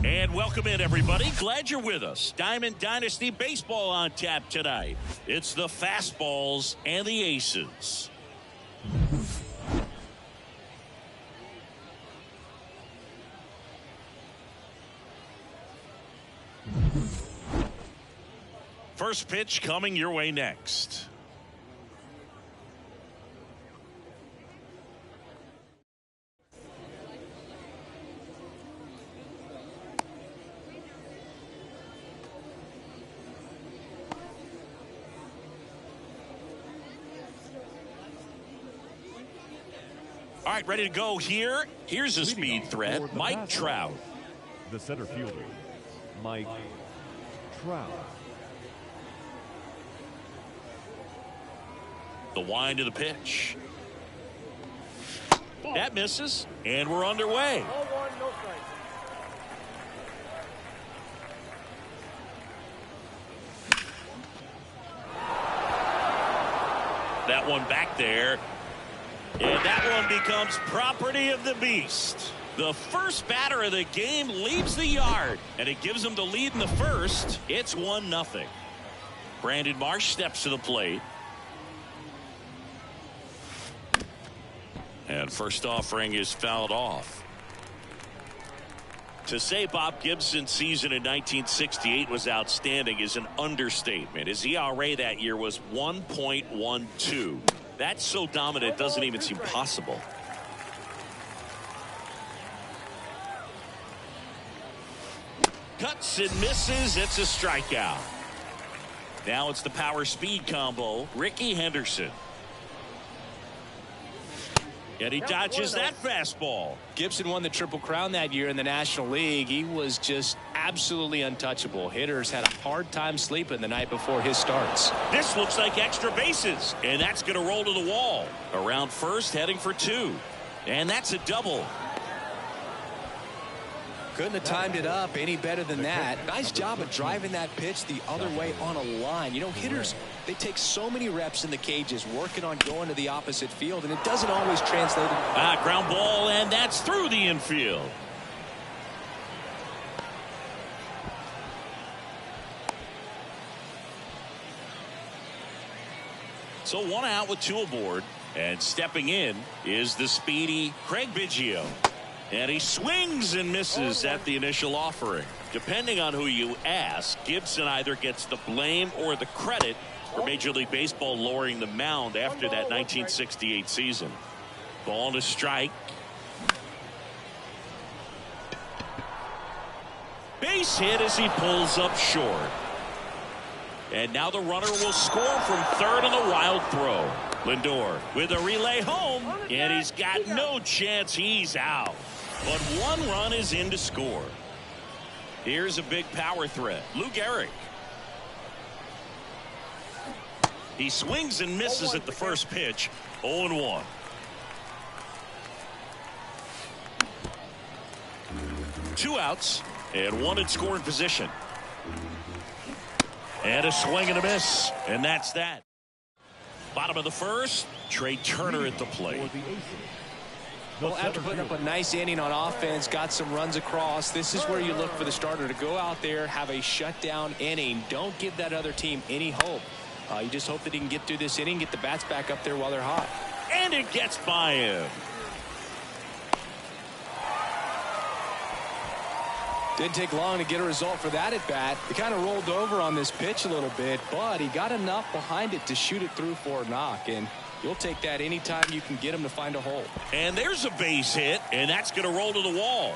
And welcome in, everybody. Glad you're with us. Diamond Dynasty Baseball on tap tonight. It's the fastballs and the aces. First pitch coming your way next. All right, ready to go here. Here's a speed threat, Mike Trout. The center fielder, Mike Trout. The wind of the pitch. That misses, and we're underway. That one back there. And that one becomes property of the beast. The first batter of the game leaves the yard, and it gives them the lead in the first. It's 1-0. Brandon Marsh steps to the plate. And first offering is fouled off. To say Bob Gibson's season in 1968 was outstanding is an understatement. His ERA that year was 1.12. That's so dominant, it doesn't even seem possible. Cuts and misses. It's a strikeout. Now it's the power speed combo. Ricky Henderson. And he dodges that fastball. Gibson won the Triple Crown that year in the National League. He was just absolutely untouchable. Hitters had a hard time sleeping the night before his starts. This looks like extra bases, and that's going to roll to the wall. Around first, heading for 2. And that's a double. Couldn't have timed it up any better than that. Nice job of driving that pitch the other way on a line. You know, hitters, they take so many reps in the cages working on going to the opposite field, and it doesn't always translate. Ground ball, and that's through the infield. So 1 out with 2 aboard, and stepping in is the speedy Craig Biggio. And he swings and misses at the initial offering. Depending on who you ask, Gibson either gets the blame or the credit for Major League Baseball lowering the mound after that 1968 season. Ball to strike. Base hit as he pulls up short. And now the runner will score from third on the wild throw. Lindor with a relay home, and he's got no chance. He's out. But 1 run is in to score. Here's a big power threat. Lou Gehrig. He swings and misses at the first pitch. 0-1. Two outs and 1 in scoring position. And a swing and a miss. And that's that. Bottom of the first, Trey Turner at the plate. Well, after putting up a nice inning on offense, got some runs across, this is where you look for the starter to go out there, have a shutdown inning. Don't give that other team any hope. You just hope that he can get through this inning, get the bats back up there while they're hot. And it gets by him. Didn't take long to get a result for that at bat. He kind of rolled over on this pitch a little bit, but he got enough behind it to shoot it through for a knock. And you'll take that anytime you can get him to find a hole. And there's a base hit, and that's going to roll to the wall.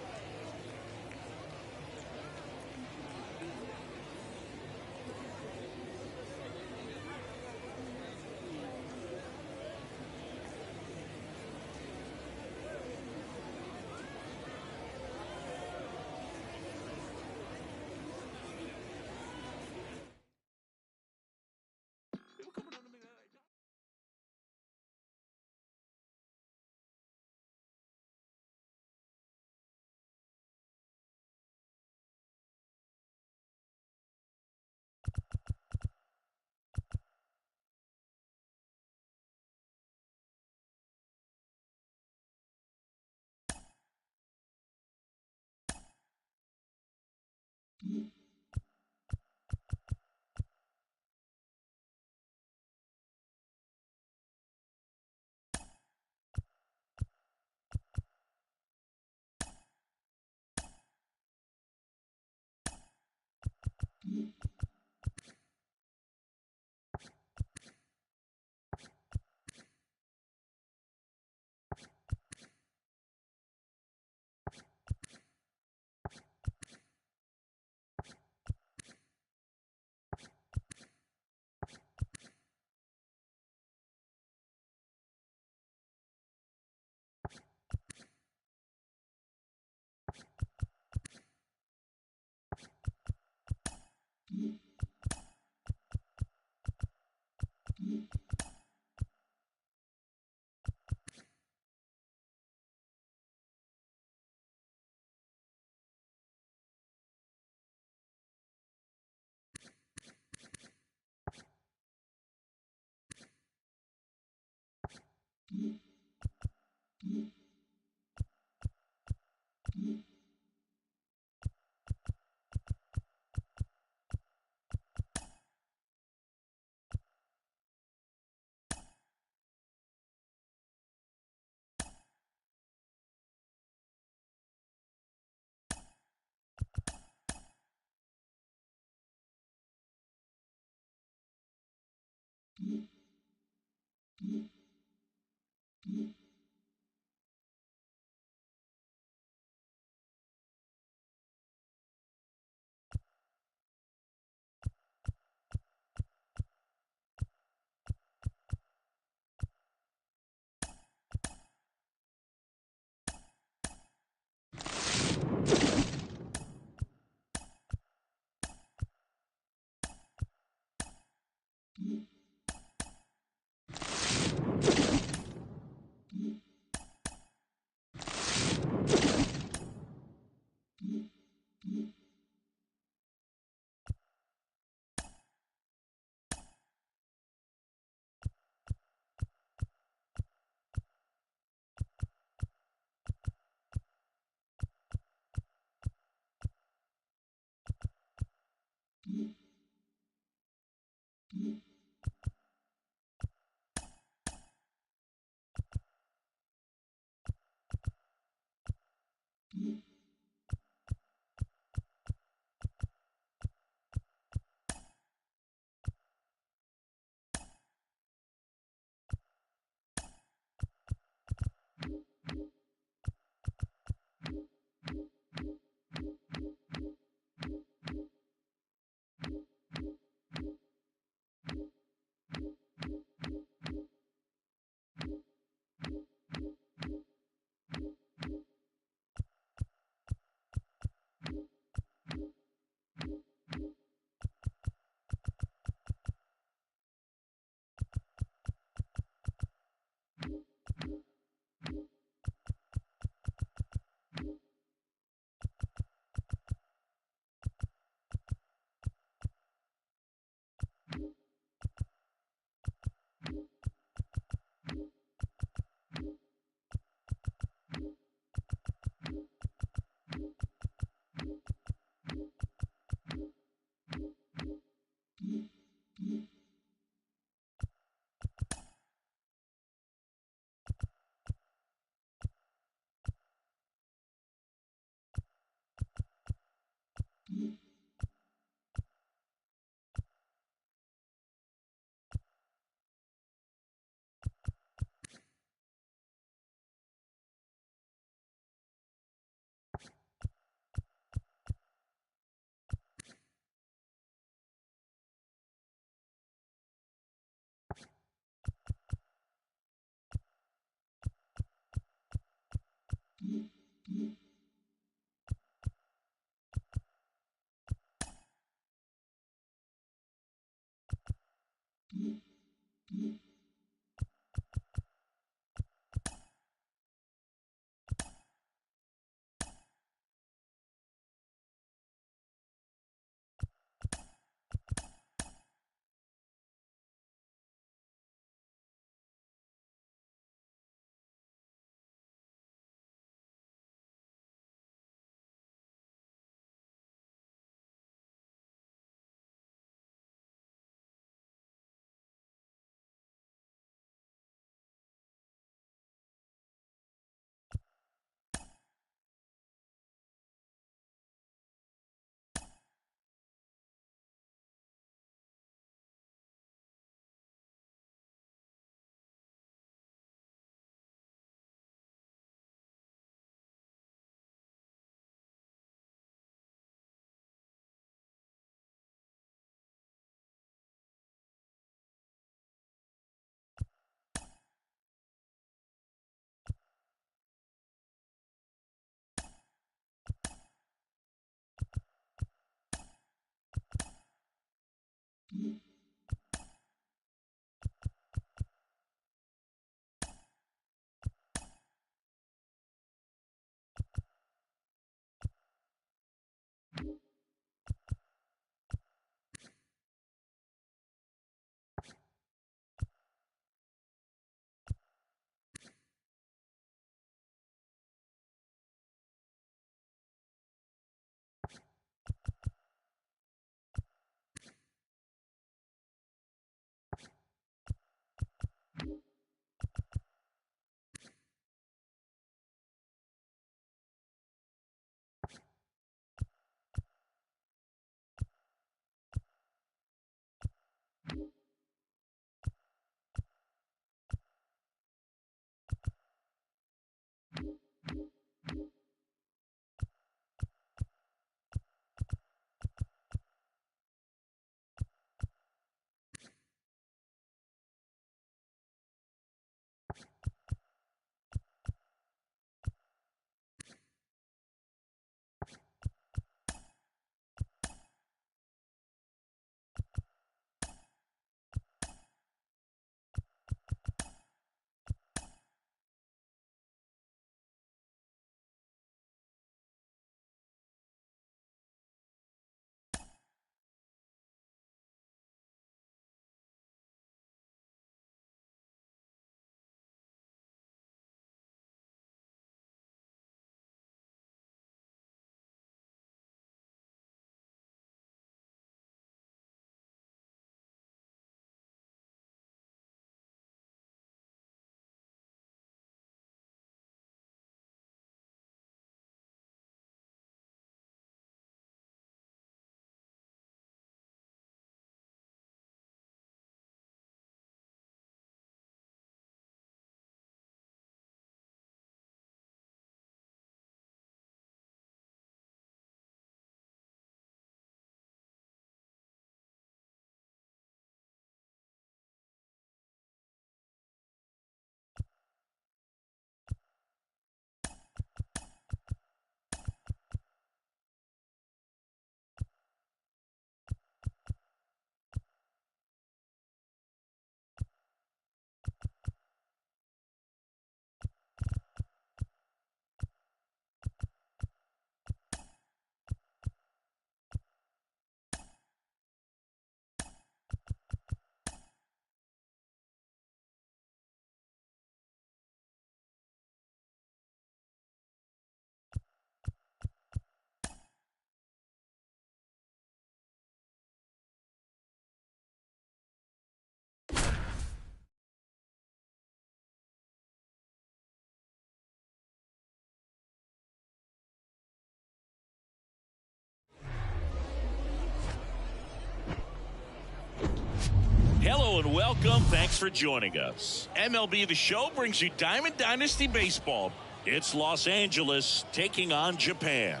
Hello and welcome. Thanks for joining us. MLB The Show brings you Diamond Dynasty Baseball. It's Los Angeles taking on Japan.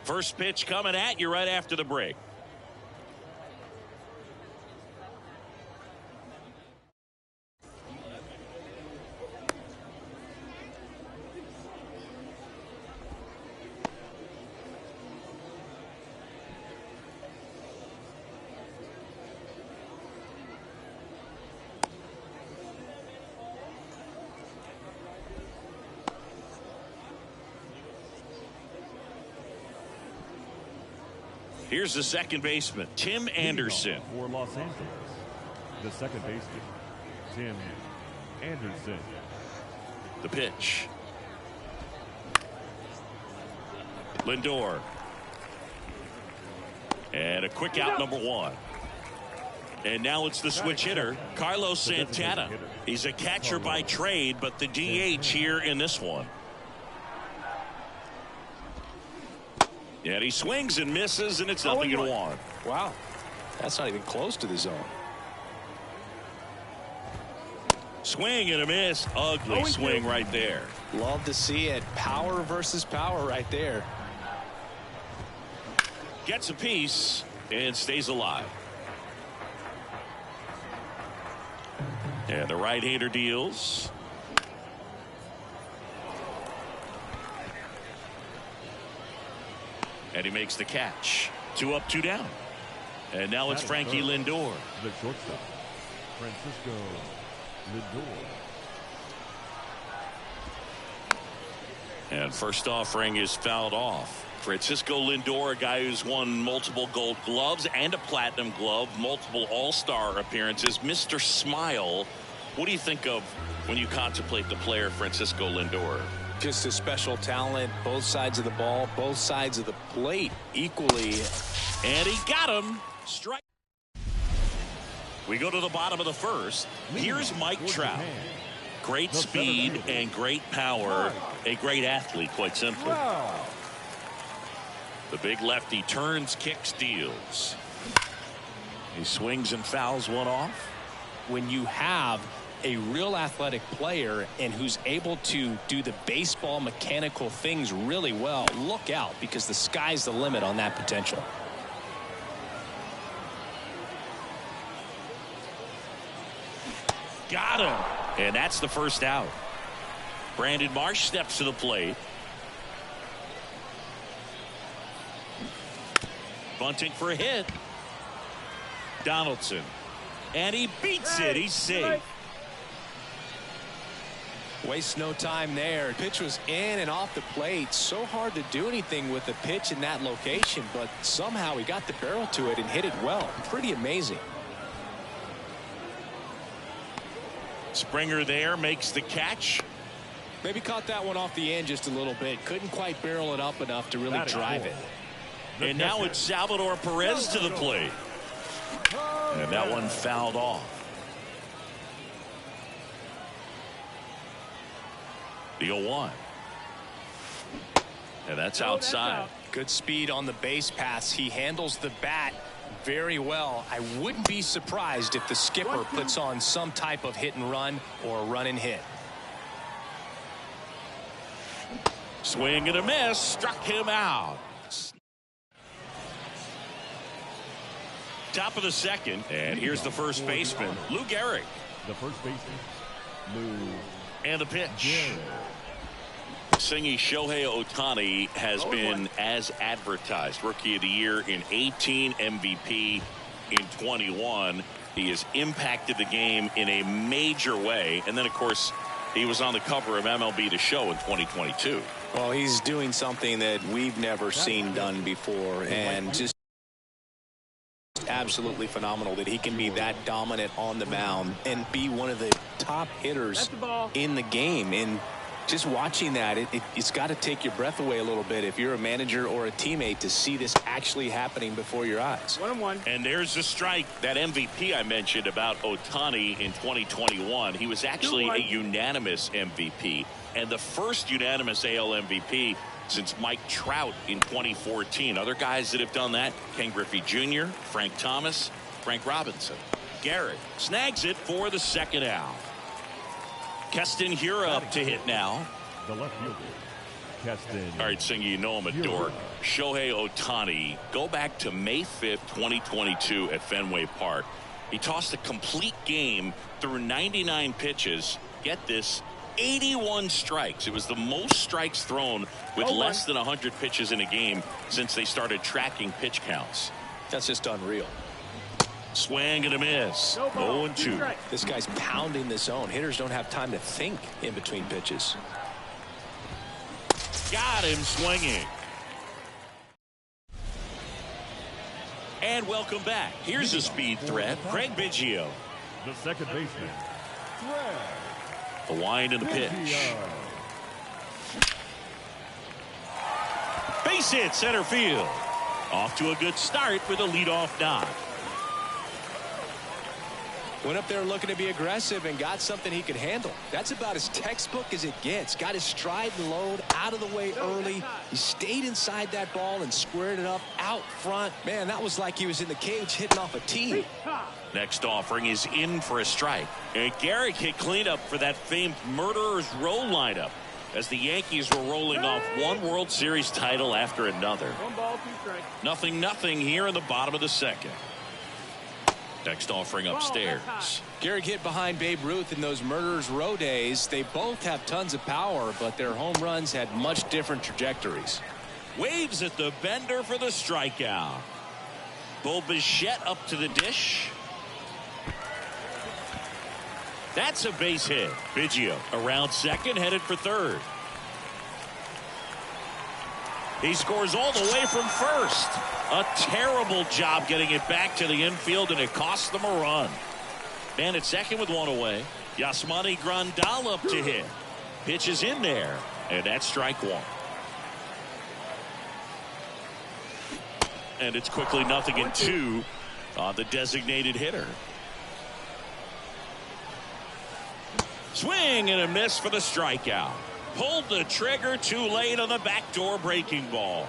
First pitch coming at you right after the break. Here's the second baseman, Tim Anderson. For Los Angeles, the second baseman, Tim Anderson. The pitch. Lindor. And a quick out, number one. And now it's the switch hitter, Carlos Santana. He's a catcher by trade, but the DH here in this one. And he swings and misses, and it's 0-1. Wow, that's not even close to the zone. Swing and a miss. Ugly swing right there. Love to see it. Power versus power right there. Gets a piece and stays alive. And the right-hander deals. And he makes the catch. 2 up, 2 down. And now it's Frankie Lindor. The shortstop, Francisco Lindor. And first offering is fouled off. Francisco Lindor, a guy who's won multiple Gold Gloves and a Platinum Glove, multiple All-Star appearances. Mr. Smile, what do you think of when you contemplate the player Francisco Lindor? Just a special talent, both sides of the ball, both sides of the plate equally. And he got him. Strike. We go to the bottom of the first. Here's Mike Trout. Great speed and great power. A great athlete, quite simply. The big lefty turns, kicks, deals. He swings and fouls one off. When you have a real athletic player and who's able to do the baseball mechanical things really well, look out, because the sky's the limit on that potential. Got him. And that's the first out. Brandon Marsh steps to the plate. Bunting for a hit. Donaldson. And he beats it. He's safe. Wastes no time there. Pitch was in and off the plate. So hard to do anything with the pitch in that location, but somehow he got the barrel to it and hit it well. Pretty amazing. Springer there makes the catch. Maybe caught that one off the end just a little bit. Couldn't quite barrel it up enough to really drive it. And now it's Salvador Perez to the plate. And that one fouled off. The 0-1. And that's outside. Good speed on the base pass. He handles the bat very well. I wouldn't be surprised if the skipper puts on some type of hit and run or run and hit. Swing and a miss. Struck him out. Top of the second. And here's the first baseman, Lou Gehrig. The first baseman, Lou. And the pitch. Singy Shohei Ohtani has been as advertised. Rookie of the Year in 18, MVP in 21. He has impacted the game in a major way. And then, of course, he was on the cover of MLB The Show in 2022. Well, he's doing something that we've never seen done before, and just absolutely phenomenal that he can be that dominant on the mound and be one of the top hitters in the game. And just watching that, it's got to take your breath away a little bit if you're a manager or a teammate to see this actually happening before your eyes. 1-1. And there's the strike. That MVP I mentioned about Ohtani in 2021, he was actually a unanimous MVP, and the first unanimous AL MVP since Mike Trout in 2014. Other guys that have done that: Ken Griffey Jr., Frank Thomas, Frank Robinson. Garrett snags it for the second out. Keston Hiura up to hit now. The left fielder, Keston. All right, Singy, you know I'm a dork. Shohei Ohtani, go back to May 5th, 2022 at Fenway Park. He tossed a complete game through 99 pitches. Get this, 81 strikes. It was the most strikes thrown with less than 100 pitches in a game since they started tracking pitch counts. That's just unreal. Swing and a miss. 0-2. This guy's pounding the zone. Hitters don't have time to think in between pitches. Got him swinging. And welcome back. Here's a speed threat, Craig Biggio. The second baseman, The wind and the pitch. Base hit center field. Off to a good start with a leadoff knock. Went up there looking to be aggressive and got something he could handle. That's about as textbook as it gets. Got his stride and load out of the way early. He stayed inside that ball and squared it up out front. Man, that was like he was in the cage hitting off a tee. Next offering is in for a strike. And Garrick hit cleanup for that famed Murderers Row lineup as the Yankees were rolling off one World Series title after another. 1 ball, 2 strikes. 0-0 here in the bottom of the second. Next offering upstairs. Gehrig hit behind Babe Ruth in those Murderers Row days. They both have tons of power, but their home runs had much different trajectories. Waves at the bender for the strikeout. Bo Bichette up to the dish. That's a base hit. Biggio around second, headed for third. He scores all the way from first. A terrible job getting it back to the infield, and it cost them a run. Man at second with one away. Yasmani Grandal up to hit. Pitch is in there, and that's strike one. And it's quickly 0-2 on the designated hitter. Swing and a miss for the strikeout. Pulled the trigger too late on the backdoor breaking ball.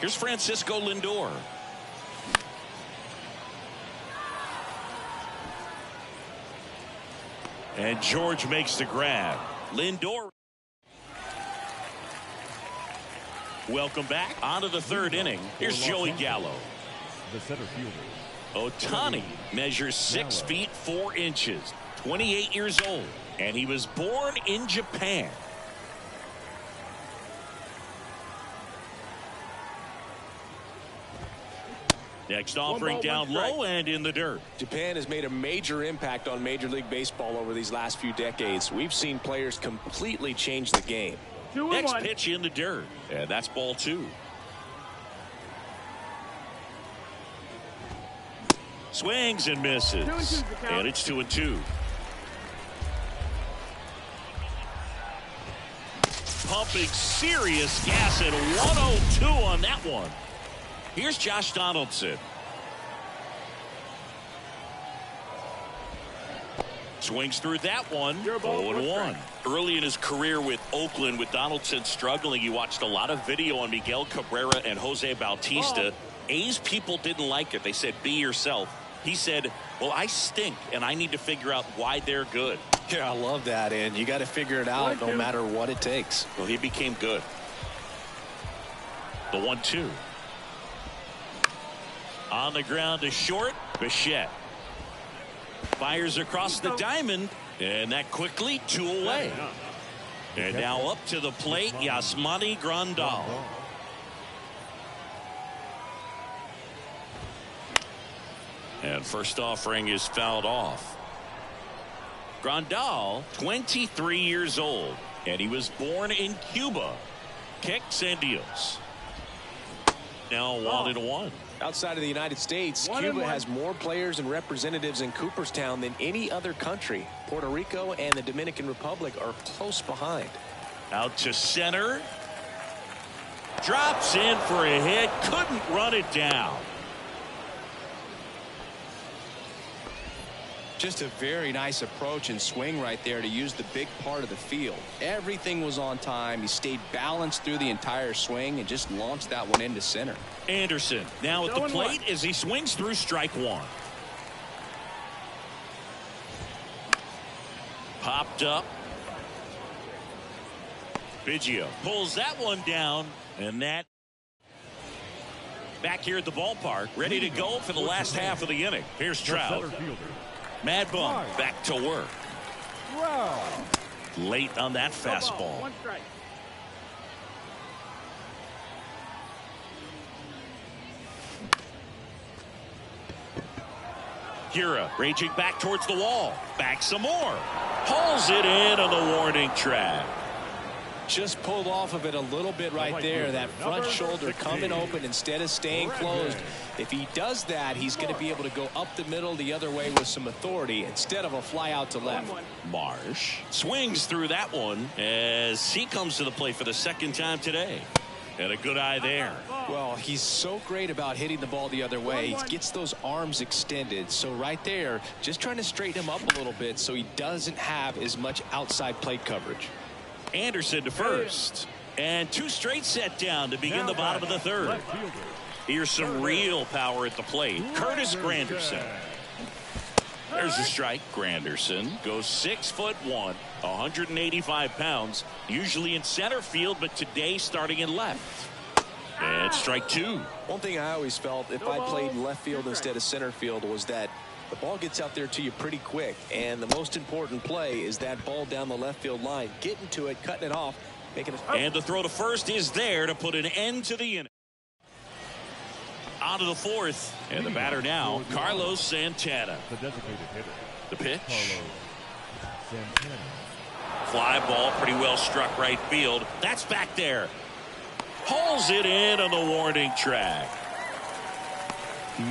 Here's Francisco Lindor. And George makes the grab. Lindor. Welcome back. On to the third inning. Here's Joey Gallo. The center fielder. Ohtani measures 6 feet 4 inches. 28 years old. And he was born in Japan. Next offering down low and in the dirt. Japan has made a major impact on Major League Baseball over these last few decades. We've seen players completely change the game. Next pitch in the dirt. And that's ball 2. Swings and misses. And it's 2-2. Pumping serious gas at 102 on that one. Here's Josh Donaldson. Swings through that one. 0-1. Early in his career with Oakland, with Donaldson struggling, you watched a lot of video on Miguel Cabrera and Jose Bautista. A's people didn't like it. They said, be yourself. He said, well, I stink, and I need to figure out why they're good. Yeah, I love that, and you got to figure it out no matter what it takes. Well, he became good. The 1-2. On the ground to short. Bichette fires across the diamond, and that quickly 2 away. And now up to the plate, Yasmani Grandal. And first offering is fouled off. Grandal, 23 years old, and he was born in Cuba. Kicks and deals. Now 1-1. Outside of the United States, Cuba has more players and representatives in Cooperstown than any other country. Puerto Rico and the Dominican Republic are close behind. Out to center. Drops in for a hit. Couldn't run it down. Just a very nice approach and swing right there to use the big part of the field. Everything was on time. He stayed balanced through the entire swing and just launched that one into center. Anderson now at the plate as he swings through strike 1. Popped up. Biggio pulls that one down, and that back here at the ballpark, ready to go for the last half of the inning. Here's Trout. Mad Bum back to work. Late on that fastball. 1 strike. Kira raging back towards the wall. Back some more. Hauls it in on the warning track. Just pulled off of it a little bit right there. That front shoulder coming open instead of staying closed. If he does that, he's going to be able to go up the middle the other way with some authority instead of a fly out to left. Marsh swings through that one as he comes to the plate for the second time today. And a good eye there. Well, he's so great about hitting the ball the other way. He gets those arms extended. So right there, just trying to straighten him up a little bit so he doesn't have as much outside plate coverage. Anderson to first. And 2 straight set down to begin the bottom of the third. Here's some real power at the plate. Curtis Granderson. There's a strike. Granderson goes 6'1", 185 pounds. Usually in center field, but today starting in left. And strike 2. One thing I always felt if I played in left field instead of center field was that the ball gets out there to you pretty quick, and the most important play is that ball down the left field line, getting to it, cutting it off, making it. And the throw to first is there to put an end to the inning. On to the 4th, and the batter now, Carlos Santana. The designated hitter. The pitch. Carlos Santana. Fly ball, pretty well struck right field. That's back there. Hauls it in on the warning track.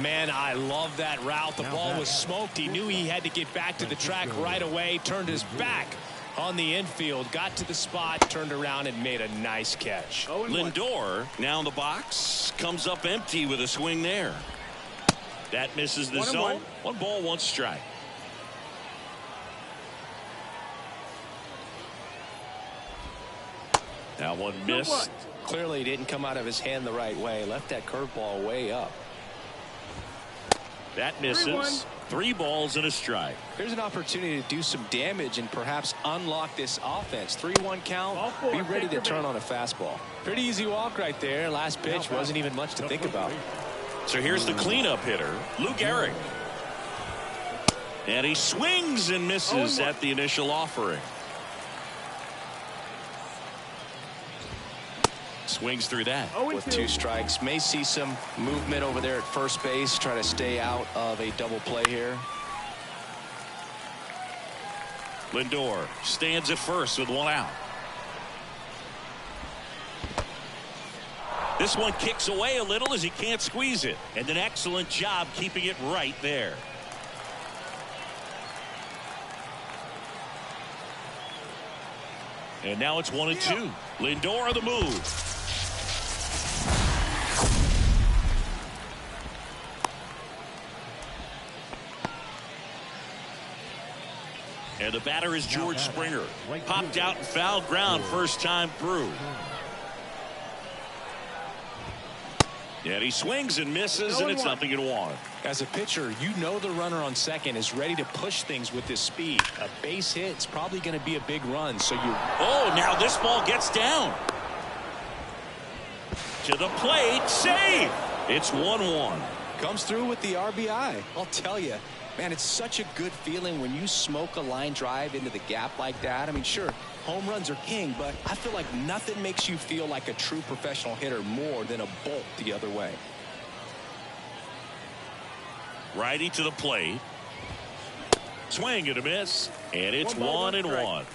Man, I love that route. The ball was smoked. He knew he had to get back to the track right away. Turned his back on the infield. Got to the spot, turned around, and made a nice catch. Lindor now in the box. Comes up empty with a swing there. That misses the zone. 1 ball, 1 strike. That one missed. Clearly didn't come out of his hand the right way. Left that curveball way up. That misses. 3 balls and a strike. There's an opportunity to do some damage and perhaps unlock this offense. 3-1 count. Be ready to turn on a fastball. Pretty easy walk right there. Last pitch wasn't even much to think about. So here's the cleanup hitter, Lou Gehrig. And he swings and misses at the initial offering. Swings through that. With 2 strikes. May see some movement over there at first base. Try to stay out of a double play here. Lindor stands at first with 1 out. This one kicks away a little as he can't squeeze it. And an excellent job keeping it right there. And now it's 1-2. Lindor on the move. And the batter is George Springer. Popped out and foul ground first time through. And he swings and misses, and it's 0-1. As a pitcher, you know the runner on second is ready to push things with his speed. A base hit's probably going to be a big run, so you... Oh, now this ball gets down. To the plate, save. It's 1-1. Comes through with the RBI. I'll tell you, man, it's such a good feeling when you smoke a line drive into the gap like that. I mean, sure, home runs are king, but I feel like nothing makes you feel like a true professional hitter more than a bolt the other way. Righty to the plate. Swing and a miss, and it's 1-1.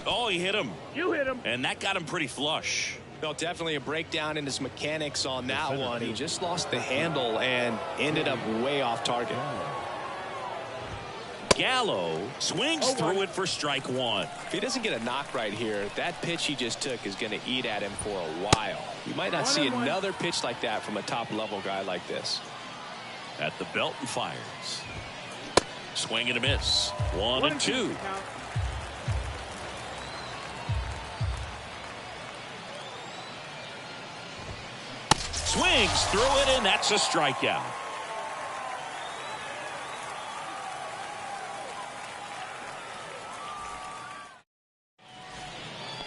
Oh, he hit him. You hit him. And that got him pretty flush. No, definitely a breakdown in his mechanics on that one. He just lost the handle and ended up way off target. Gallo swings through it for strike 1. If he doesn't get a knock right here, that pitch he just took is going to eat at him for a while. You might not see another pitch like that from a top-level guy like this. At the belt and fires. Swing and a miss. 1-2. Swings through it, and that's a strikeout.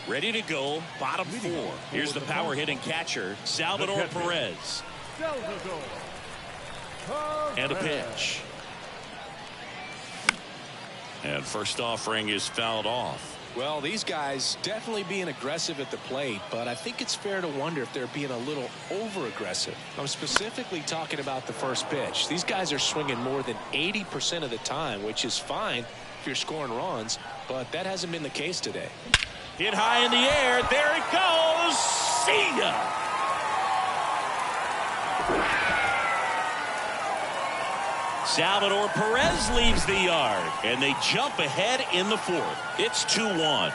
Ready to go, bottom 4. Here's the power hitting catcher, Salvador Perez. And a pitch. And first offering is fouled off. Well, these guys definitely being aggressive at the plate, but I think it's fair to wonder if they're being a little over-aggressive. I'm specifically talking about the first pitch. These guys are swinging more than 80% of the time, which is fine if you're scoring runs, but that hasn't been the case today. Hit high in the air. There it goes. See ya. Salvador Perez leaves the yard, and they jump ahead in the 4th. It's 2-1.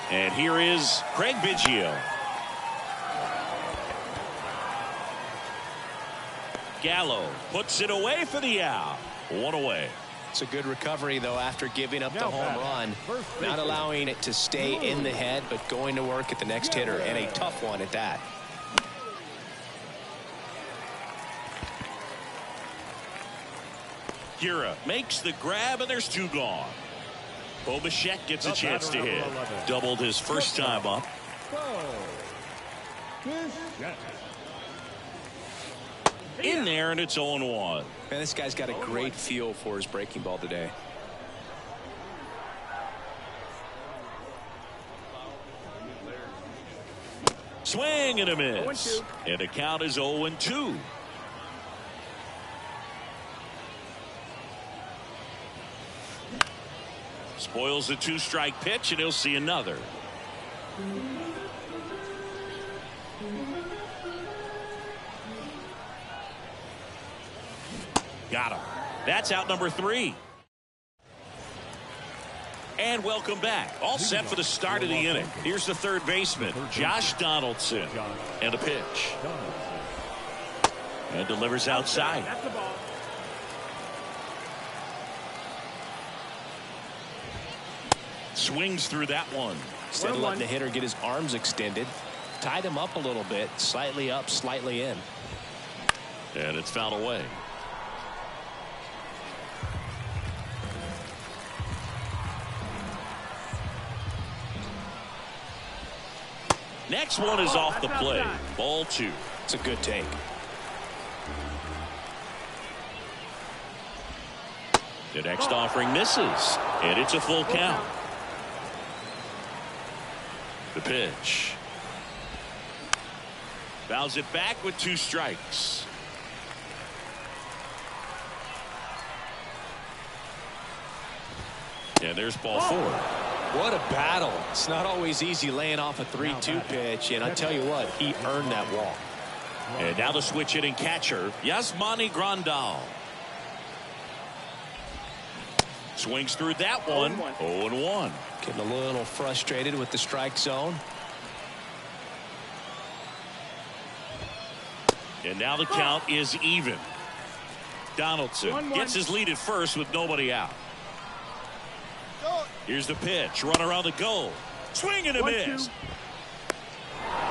And here is Craig Biggio. Gallo puts it away for the out. 1 away. It's a good recovery, though, after giving up the home run. Not allowing it to stay in the head, but going to work at the next hitter, and a tough one at that. Gira makes the grab, and there's 2 gone. Bo Bichette gets a chance to hit. Doubled his first time up. In there, and it's 0-1. Man, this guy's got a great feel for his breaking ball today. Swing and a miss. And the count is 0-2. Spoils the 2-strike pitch, and he'll see another. Got him. That's out number 3. And welcome back. All set for the start of the inning. Here's the third baseman, Josh Donaldson. And a pitch. And delivers outside. Swings through that one. Instead of letting the hitter get his arms extended, tied him up a little bit, slightly up, slightly in. And it's fouled away. Next one is off the plate. Ball 2. It's a good take. The next offering misses, and it's a full count. The pitch. Fouls it back with 2 strikes. And there's ball 4. What a battle. It's not always easy laying off a 3-2 pitch, and I tell you what, he earned that walk. And now the switch hitting catcher, Yasmani Grandal. Swings through that one. 0-1. Getting a little frustrated with the strike zone. And now the count is even. Donaldson gets his lead at first with nobody out. Here's the pitch. Run around the goal. Swing and a miss.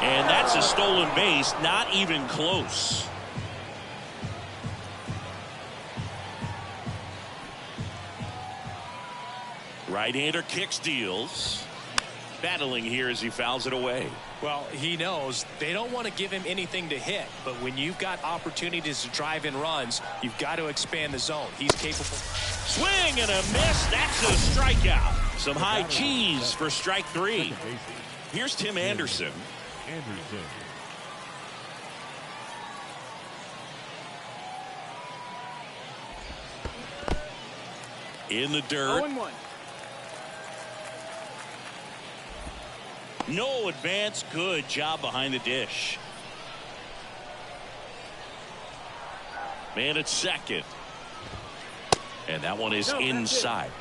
And that's a stolen base. Not even close. Right-hander kicks, deals. Battling here as he fouls it away. Well, he knows they don't want to give him anything to hit, but when you've got opportunities to drive in runs, you've got to expand the zone. He's capable. Swing and a miss. That's a strikeout. Some high cheese for strike 3. Here's Tim Anderson. In the dirt. 0-1. No advance. Good job behind the dish. Man at second. And that one is inside.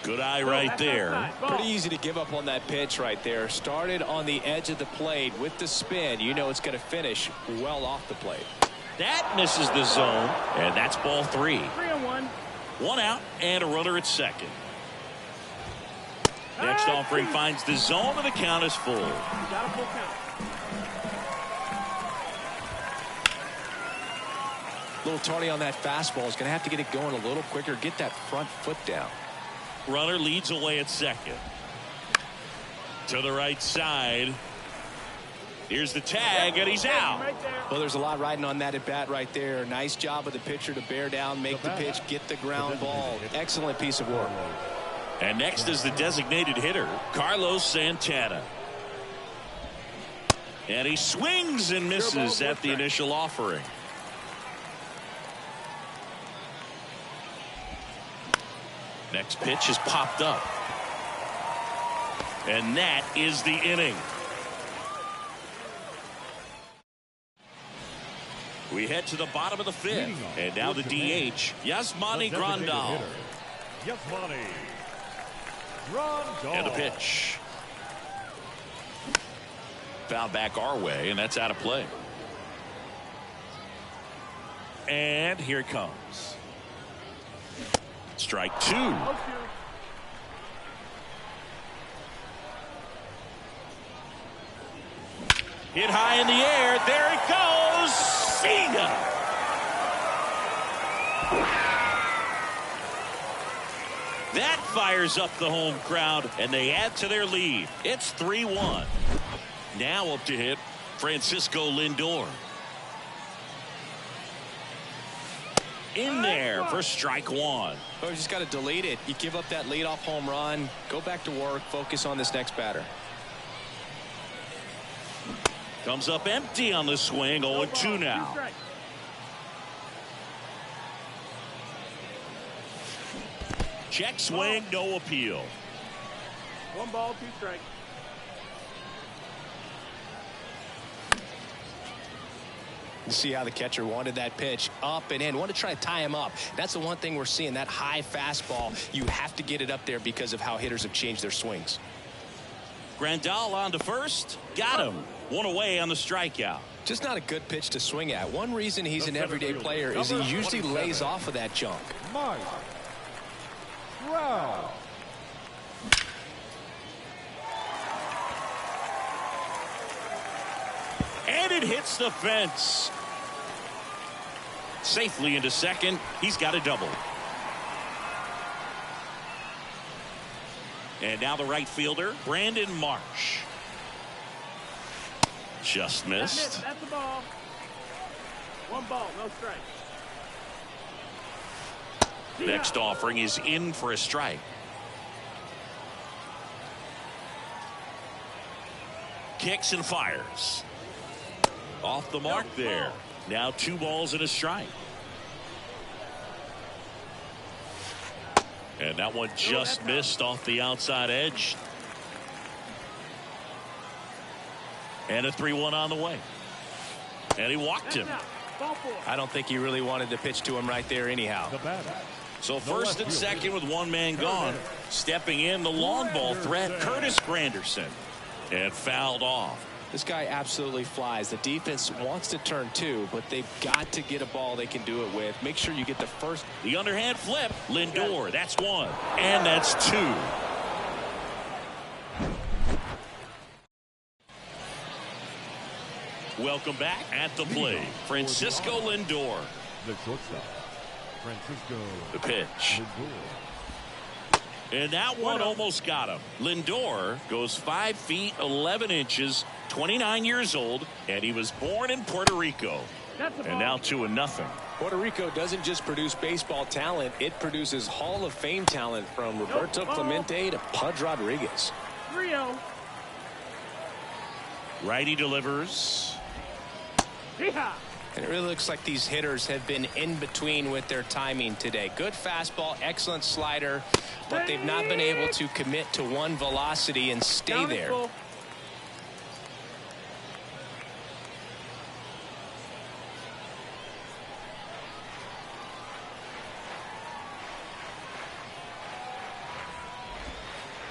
Good eye right there. Pretty easy to give up on that pitch right there. Started on the edge of the plate with the spin. You know it's going to finish well off the plate. That misses the zone, and that's ball 3. 3-1. 1 out and a runner at second. Next offering finds the zone, and the count is full. Got a full count. A little tardy on that fastball. Is going to have to get it going a little quicker. Get that front foot down. Runner leads away at second. To the right side. Here's the tag, and he's out. Well, there's a lot riding on that at bat right there. Nice job of the pitcher to bear down, make the pitch, get the ground ball. Excellent piece of work. And next is the designated hitter, Carlos Santana. And he swings and misses at the initial offering. Next pitch is popped up. And that is the inning. We head to the bottom of the 5th. And now the DH, Yasmani Grandal. Yasmani Grandal. And the pitch. Foul back our way, and that's out of play. And here it comes. Strike 2. Hit high in the air. There it goes. Cena. That fires up the home crowd, and they add to their lead. It's 3-1. Now up to hit Francisco Lindor. In there for strike 1. Well, you just got to delete it. You give up that leadoff home run. Go back to work. Focus on this next batter. Comes up empty on the swing. 0-2 now. Check swing, no appeal. 1 ball, 2 strikes. You see how the catcher wanted that pitch up and in. Want to try to tie him up. That's the one thing we're seeing, that high fastball. You have to get it up there because of how hitters have changed their swings. Grandal on to first. Got him. One away on the strikeout. Just not a good pitch to swing at. One reason he's an everyday player is he usually lays off of that junk. Mike Trout. And it hits the fence. Safely into second. He's got a double. And now the right fielder, Brandon Marsh. Just missed. That's the ball. One ball, no strike. Next offering is in for a strike. Kicks and fires. Off the mark there. Now 2 balls and a strike. And that one just missed off the outside edge. And a 3-1 on the way. And he walked him. I don't think he really wanted to pitch to him right there anyhow. The batter. So first and second with 1 man gone. Stepping in the long ball threat, Curtis Granderson. And fouled off. This guy absolutely flies. The defense wants to turn 2, but they've got to get a ball they can do it with. Make sure you get the first. The underhand flip. Lindor. That's 1. And that's 2. Welcome back at the plate. Francisco Lindor. The shortstop, Francisco The pitch. Lindor. And that one almost got him. Lindor goes 5 feet 11 inches, 29 years old, and he was born in Puerto Rico. And now 2-0. Puerto Rico doesn't just produce baseball talent, it produces Hall of Fame talent from Roberto Clemente to Pudge Rodriguez. 3-0. Righty delivers. And it really looks like these hitters have been in between with their timing today. Good fastball, excellent slider, but they've not been able to commit to one velocity and stay there.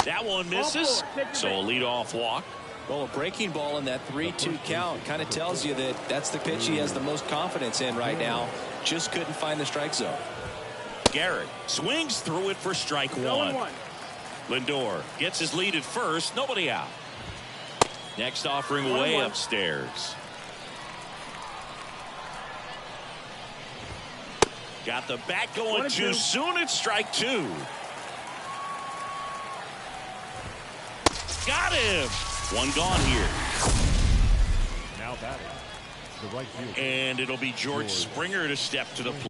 That one misses. So a leadoff walk. Well, a breaking ball in that 3-2 count kind of tells you that that's the pitch he has the most confidence in right now. Just couldn't find the strike zone. Garrett swings through it for strike 1. Lindor gets his lead at first. Nobody out. Next offering way upstairs. Got the bat going too soon. It's strike 2. Got him. 1 gone here. Now batting, the right fielder. And it'll be George Springer to step to the plate.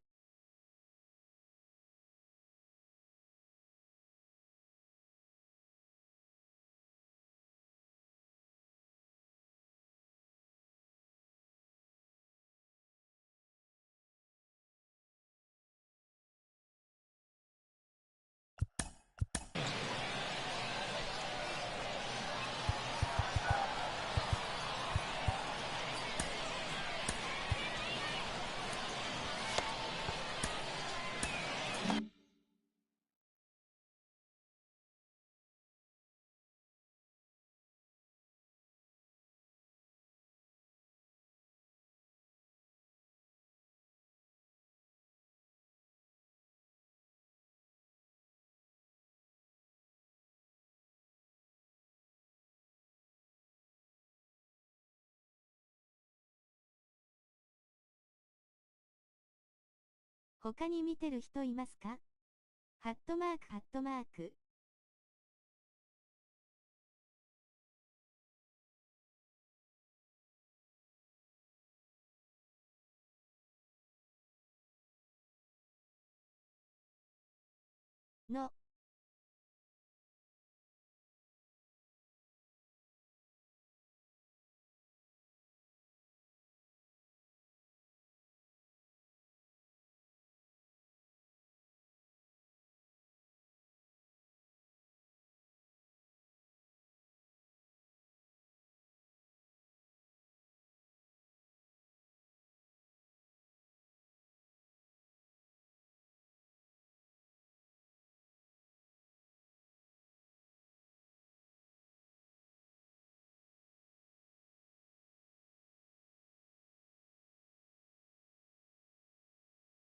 他に見てる人いますか？ハットマークハットマーク。の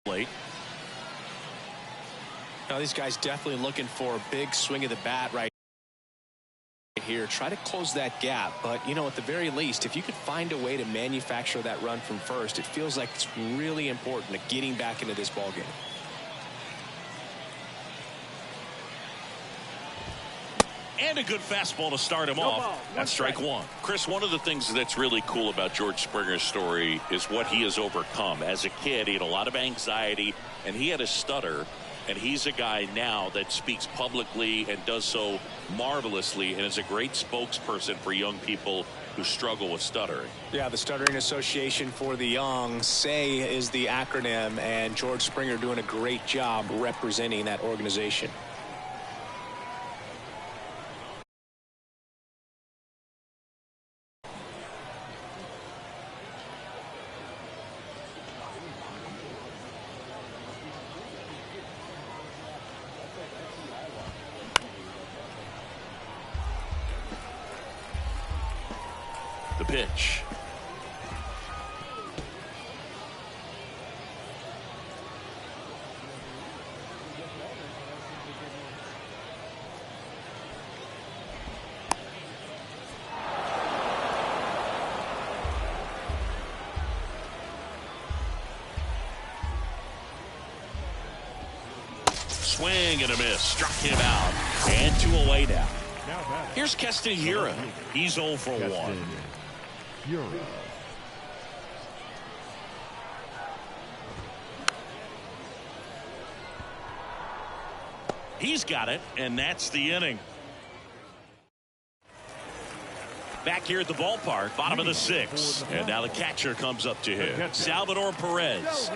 Late. Now these guys definitely looking for a big swing of the bat right here. Try to close that gap, but you know, at the very least, if you could find a way to manufacture that run from first, it feels like it's really important to getting back into this ball game. And a good fastball to start him off. That's strike one. Chris, one of the things that's really cool about George Springer's story is what he has overcome. As a kid, he had a lot of anxiety, and he had a stutter. And he's a guy now that speaks publicly and does so marvelously and is a great spokesperson for young people who struggle with stuttering. Yeah, the Stuttering Association for the Young, SAY is the acronym, and George Springer doing a great job representing that organization. The pitch. Swing and a miss. Struck him out. And 2 away now. Here's Keston Hiura. He's 0 for 1. He's got it, and that's the inning. Back here at the ballpark, bottom of the 6th. And now the catcher comes up to him. Salvador Perez.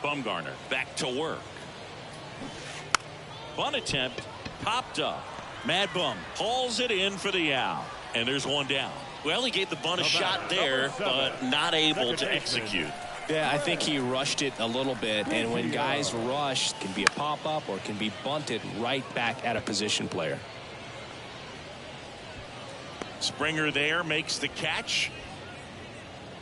Bumgarner back to work. Bunt attempt popped up. Mad Bum hauls it in for the out. And there's one down. Well, he gave the bunt a shot there, but not able to execute. Yeah, I think he rushed it a little bit, and when guys rush, it can be a pop-up or it can be bunted right back at a position player. Springer there makes the catch.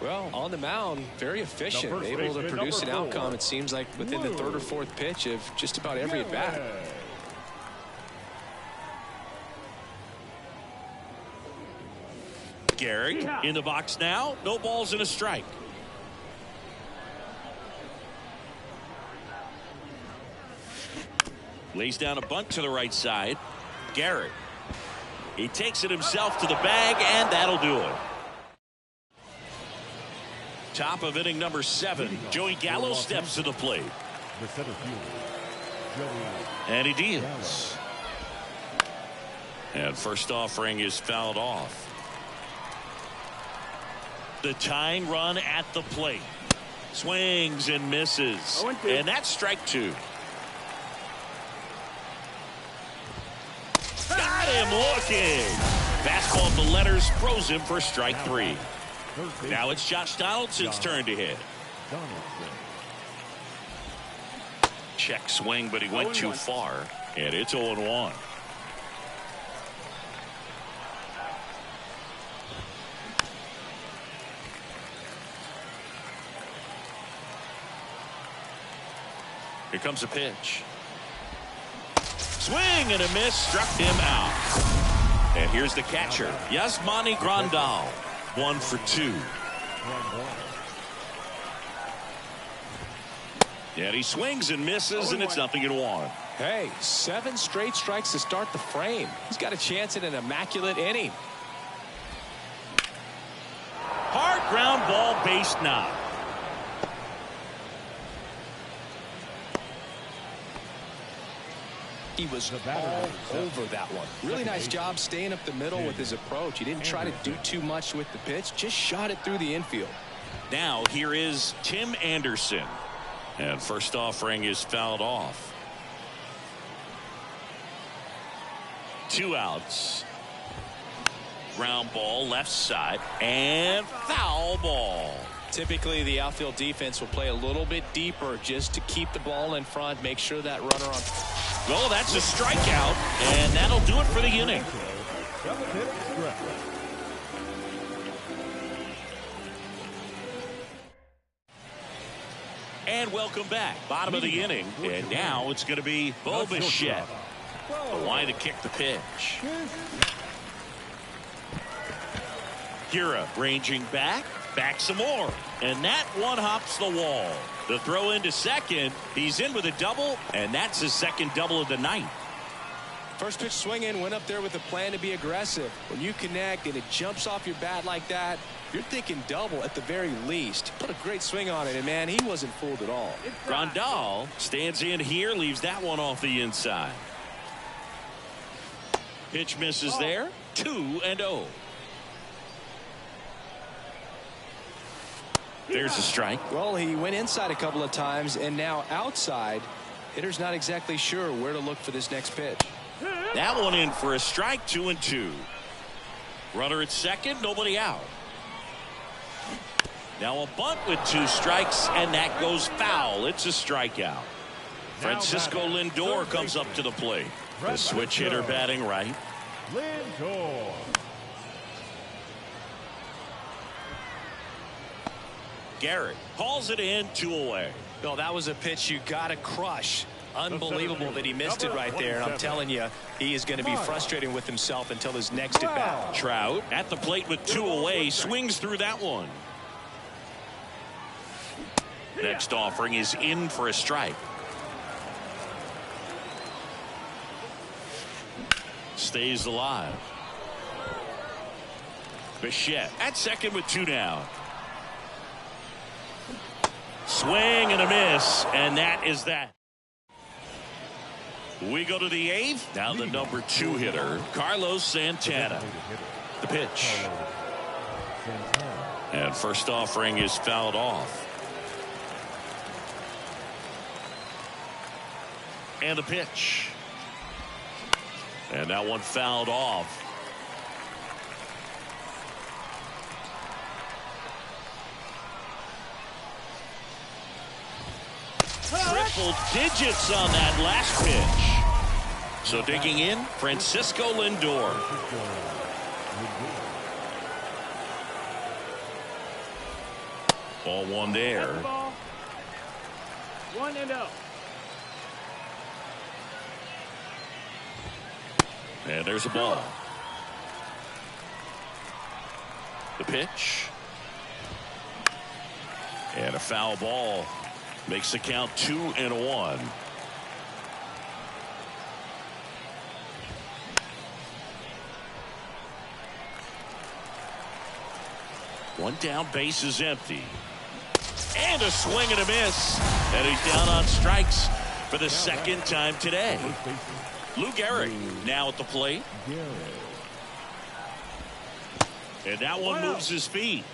Well, on the mound, very efficient, able to produce an outcome, it seems like, within the 3rd or 4th pitch of just about every at-bat. Garrick in the box now. No balls and a strike. Lays down a bunt to the right side. Garrick. He takes it himself to the bag, and that'll do it. Top of inning number 7. Joey Gallo steps to the plate. And he deals. And first offering is fouled off. The tying run at the plate. Swings and misses. And that's strike 2. Got him looking. Fastball at the letters throws him for strike 3. Now it's Josh Donaldson's turn to hit. Check swing, but he went too far. And it's 0-1. Here comes a pitch. Swing and a miss, struck him out. And here's the catcher, Yasmani Grandal. 1 for 2. And he swings and misses, and it's 0-1. Hey, 7 straight strikes to start the frame. He's got a chance at an immaculate inning. Hard ground ball, base knock. He was all over that one. Really nice job staying up the middle with his approach. He didn't try to do too much with the pitch, just shot it through the infield. Now here is Tim Anderson. And first offering is fouled off. 2 outs. Ground ball left side and foul ball. Typically the outfield defense will play a little bit deeper just to keep the ball in front, make sure that runner on. Well, that's a strikeout, and that'll do it for the inning. And welcome back. Bottom of the inning. And now it's going to be Bo Bichette. The line to kick the pitch. Kira ranging back some more. And that one hops the wall. The throw into second. He's in with a double, and that's his second double of the night. First pitch swinging, went up there with a plan to be aggressive. When you connect and it jumps off your bat like that, you're thinking double at the very least. Put a great swing on it, and man, he wasn't fooled at all. Grandal stands in here, leaves that one off the inside. Pitch misses there. 2-0. There's a strike. Well, he went inside a couple of times, and now outside. Hitter's not exactly sure where to look for this next pitch. That one in for a strike. 2-2. Runner at second, nobody out. Now a bunt with 2 strikes, and that goes foul. It's a strikeout. Francisco Lindor comes up to the plate. The switch hitter batting right. Lindor. Garrett calls it in, 2 away. No, that was a pitch you got to crush. Unbelievable that he missed it right there. I'm telling you, he is going to be frustrating with himself until his next at bat. Trout at the plate with 2 away, swings through that one. Next offering is in for a strike. Stays alive. Bichette at second with 2 down. Swing and a miss, and that is that. We go to the 8th. Now the number 2 hitter, Carlos Santana. The pitch. And first offering is fouled off. And the pitch. And that one fouled off. Triple digits on that last pitch. So digging in, Francisco Lindor. Ball 1 there. 1-0. And there's a ball. The pitch. And a foul ball. Makes the count 2-1. One down, base is empty. And a swing and a miss. And he's down on strikes for the second time today. Lou Gehrig now at the plate. And that one moves his feet.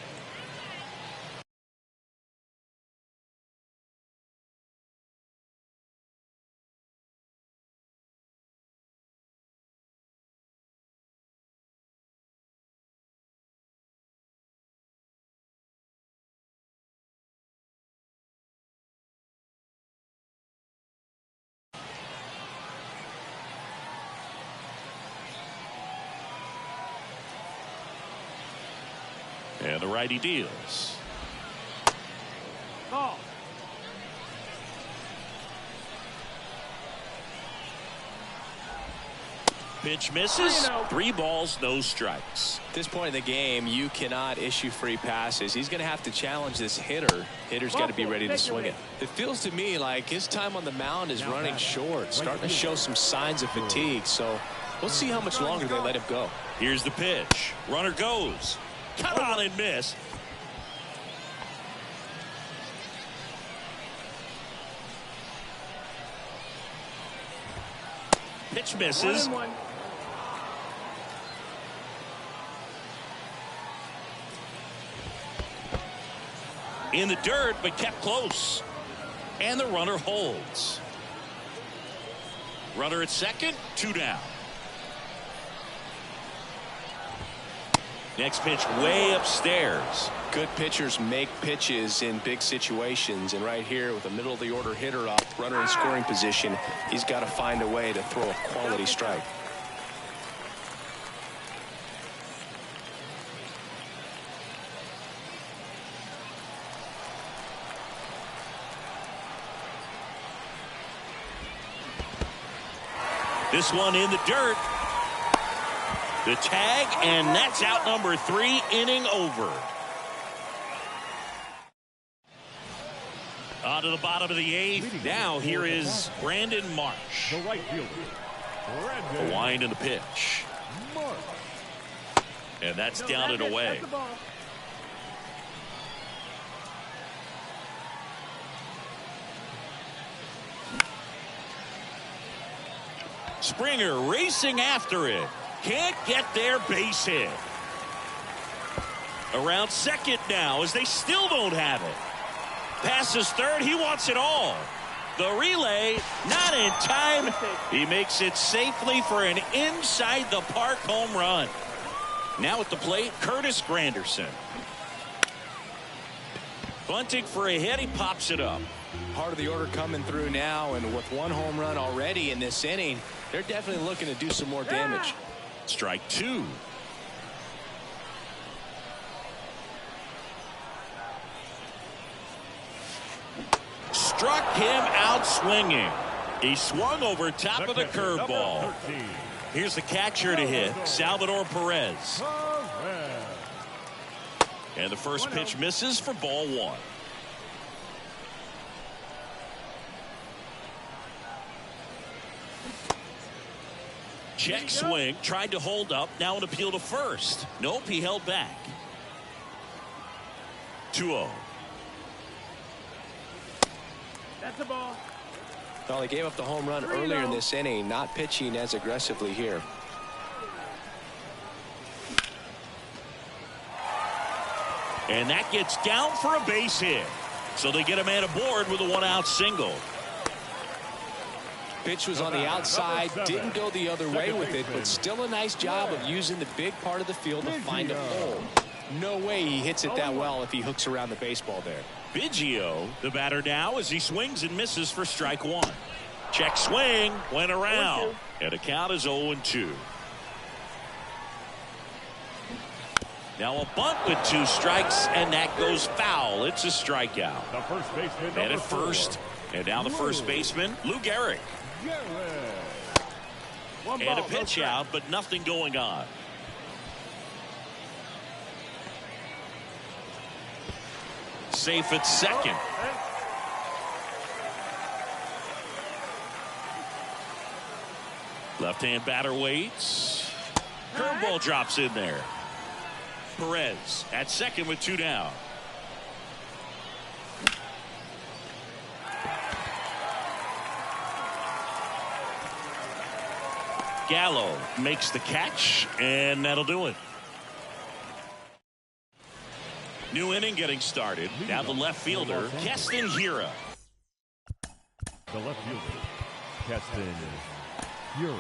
And the righty deals. Ball. Pitch misses. 3 balls, no strikes. At this point in the game, you cannot issue free passes. He's going to have to challenge this hitter. Hitter's got to be ready to swing it. It feels to me like his time on the mound is running short, starting to show some signs of fatigue. So we'll see how much longer they let him go. Here's the pitch. Runner goes. Cut on and miss. Pitch misses. 1-1. In the dirt, but kept close. And the runner holds. Runner at second, 2 down. Next pitch way upstairs. Good pitchers make pitches in big situations, and right here with a middle of the order hitter up, runner in scoring position, he's got to find a way to throw a quality strike. This one in the dirt. The tag, and that's out number 3, inning over. On to the bottom of the 8th. Now here is Brandon Marsh. The right fielder, Brandon A wind in the pitch. Marsh. And that's down and away. Springer racing after it. Can't get their base hit. Around second now as they still don't have it. Passes third. He wants it all. The relay not in time. He makes it safely for an inside the park home run. Now at the plate, Curtis Granderson. Bunting for a hit. He pops it up. Part of the order coming through now, and with 1 home run already in this inning, they're definitely looking to do some more damage. Strike 2. Struck him out swinging. He swung over top of the curveball. Here's the catcher to hit, Salvador Perez. And the first pitch misses for ball 1. Check swing, tried to hold up, now an appeal to first. Nope, he held back. 2-0. That's a ball. Well, they gave up the home run earlier in this inning, not pitching as aggressively here. And that gets down for a base hit. So they get a man aboard with a 1-out single. Pitch was on the outside, didn't go the other way with it, but still a nice job of using the big part of the field to find a hole. No way he hits it that well if he hooks around the baseball there. Biggio, the batter now, as he swings and misses for strike 1. Check swing, went around, and the count is 0-2. Now a bunt with 2 strikes, and that goes foul. It's a strikeout. The first baseman, And at first, and now the first baseman, Lou Gehrig. And a pitch out, but nothing going on. Safe at second. Left-hand batter waits. Curveball drops in there. Perez at second with 2 down. Gallo makes the catch, and that'll do it. New inning getting started. Now the left fielder, Keston Hiura. The left fielder, Keston Hiura.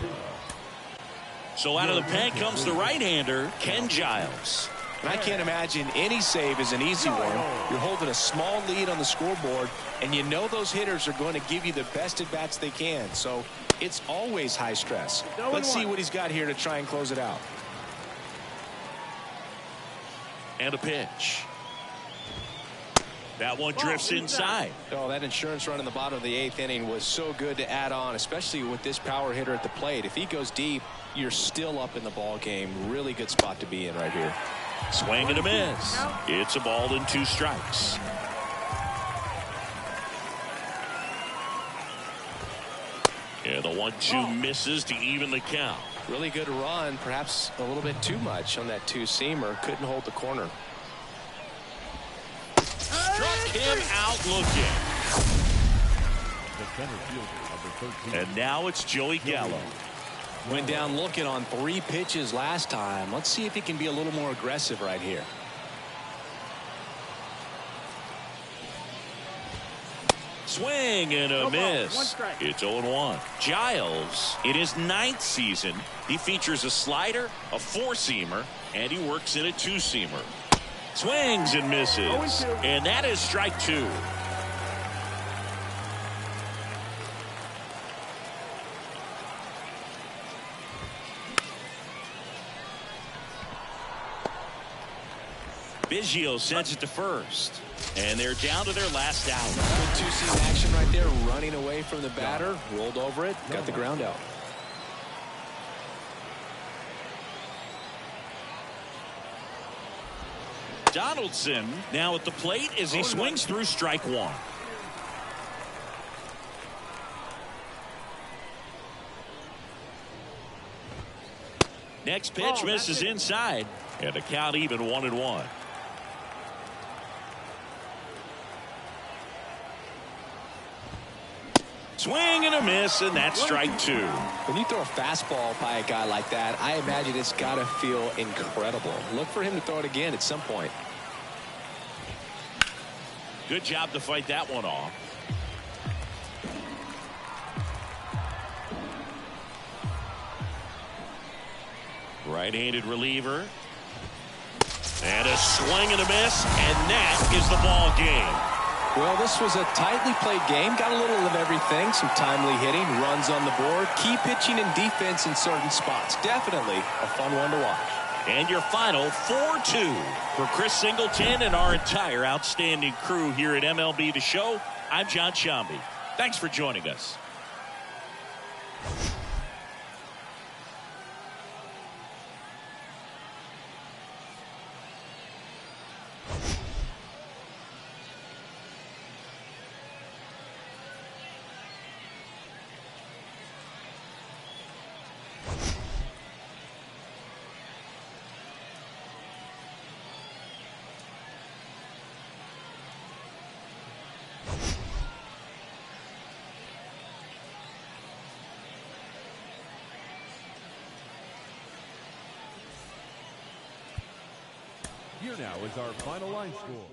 So out of the pen comes the right-hander, Ken Giles. And I can't imagine any save is an easy one. You're holding a small lead on the scoreboard, and you know those hitters are going to give you the best at-bats they can. So it's always high stress. Let's see what he's got here to try and close it out. And a pitch. That one drifts inside. Oh, that insurance run in the bottom of the 8th inning was so good to add on, especially with this power hitter at the plate. If he goes deep, you're still up in the ball game. Really good spot to be in right here. Swing and a miss. It's a ball and 2 strikes. Yeah, the 1-2 misses to even the count. Really good run, perhaps a little bit too much on that 2-seamer. Couldn't hold the corner. Struck him out looking. The center fielder, number 13. And now it's Joey Gallo. Went down looking on 3 pitches last time. Let's see if he can be a little more aggressive right here. Swing and a miss. It's 0-1. Giles, in his 9th season, he features a slider, a 4-seamer, and he works in a 2-seamer. Swings and misses. And that is strike 2. Biggio sends it to first. And they're down to their last out. Good 2-seam action right there, running away from the batter, rolled over it, got the ground out. Donaldson now at the plate as he swings through strike one. Next pitch misses inside, and the count even 1-1. Swing and a miss, and that's strike two. When you throw a fastball by a guy like that, I imagine it's got to feel incredible. Look for him to throw it again at some point. Good job to fight that one off. Right-handed reliever. And a swing and a miss, and that is the ball game. Well, this was a tightly played game. Got a little of everything. Some timely hitting, runs on the board, key pitching and defense in certain spots. Definitely a fun one to watch. And your final 4-2 for Chris Singleton and our entire outstanding crew here at MLB The Show. I'm John Shambi. Thanks for joining us. Here now is our final line score.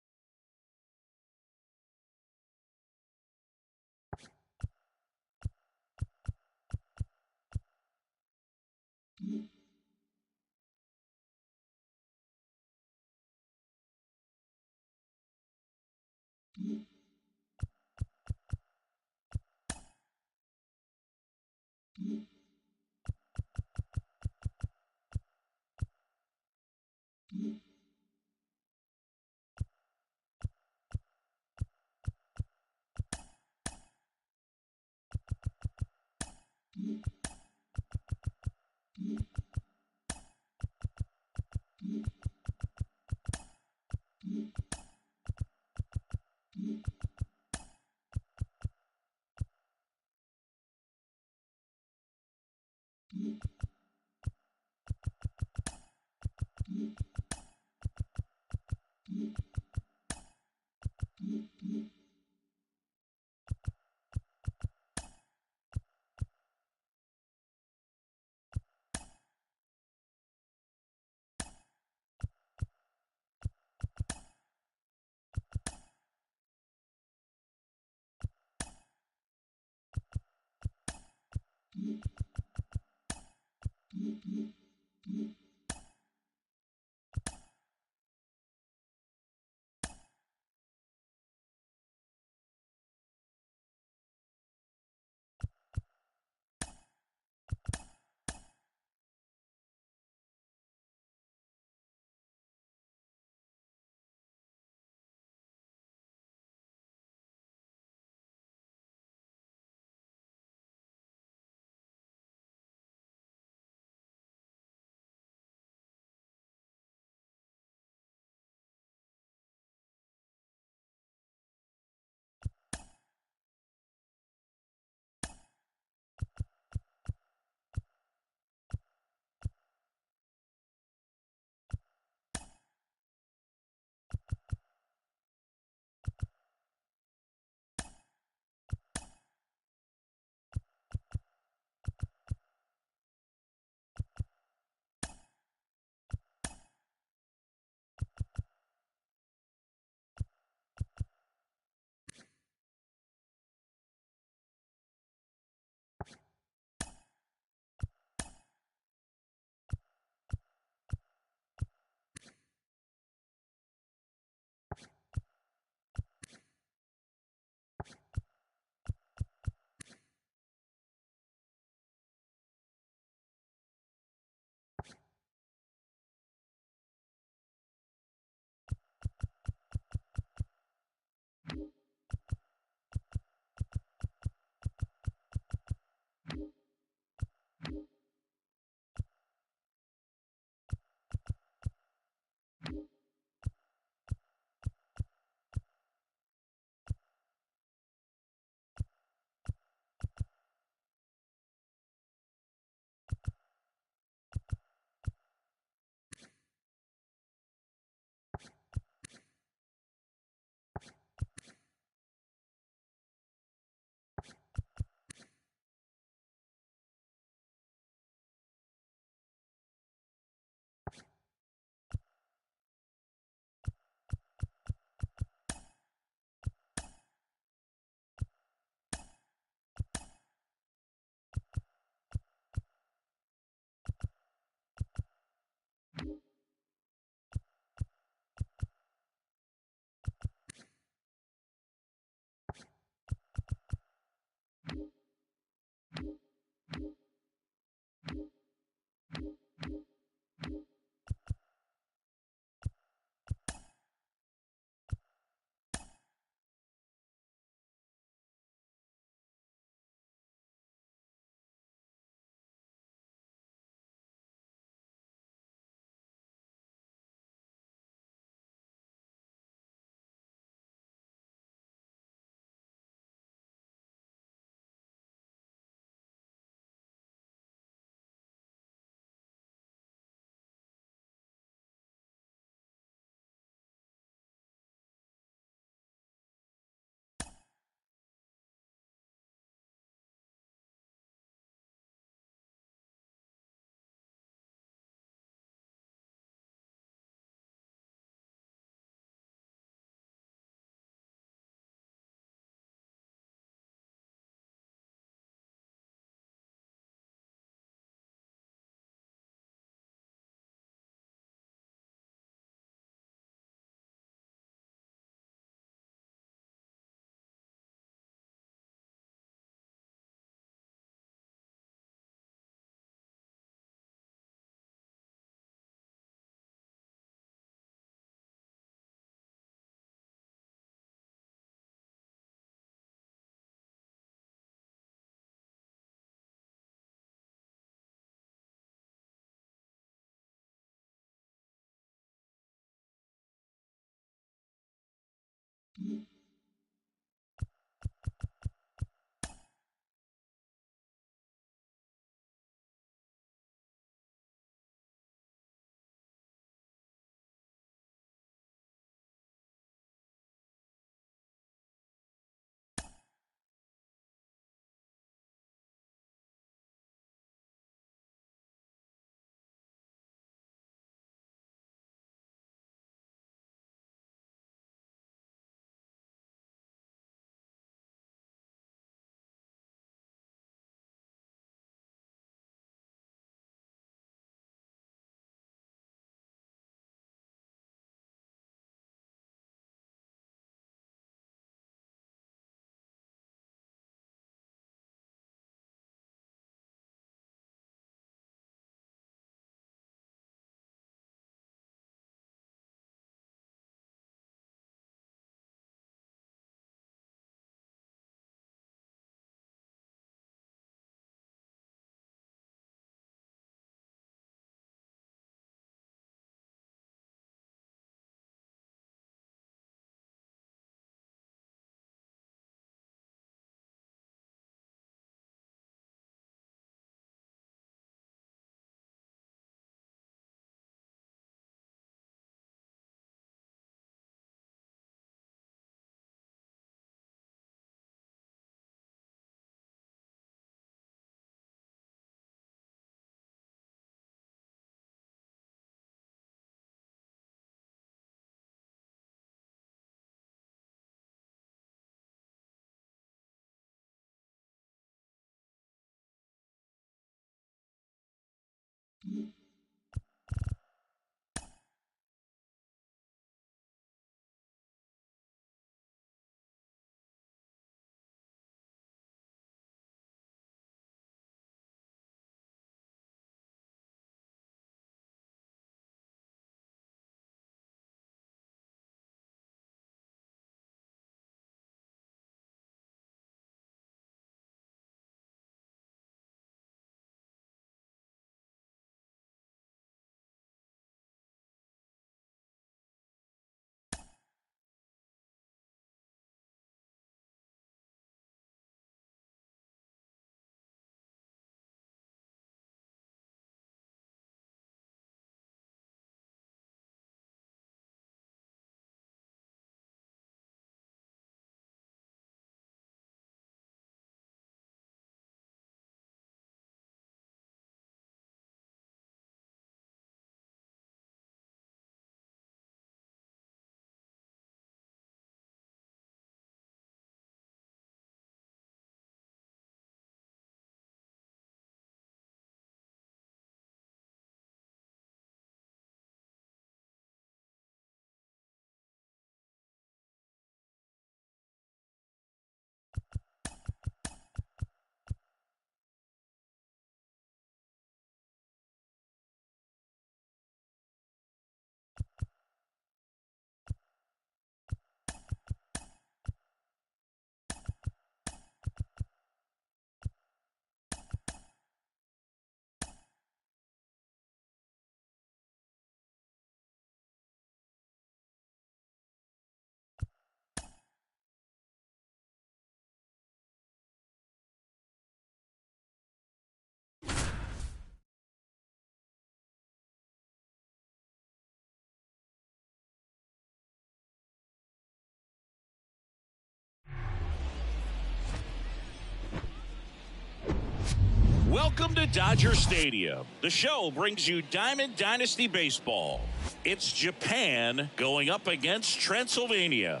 Welcome to Dodger Stadium. The show brings you Diamond Dynasty Baseball. It's Japan going up against Transylvania.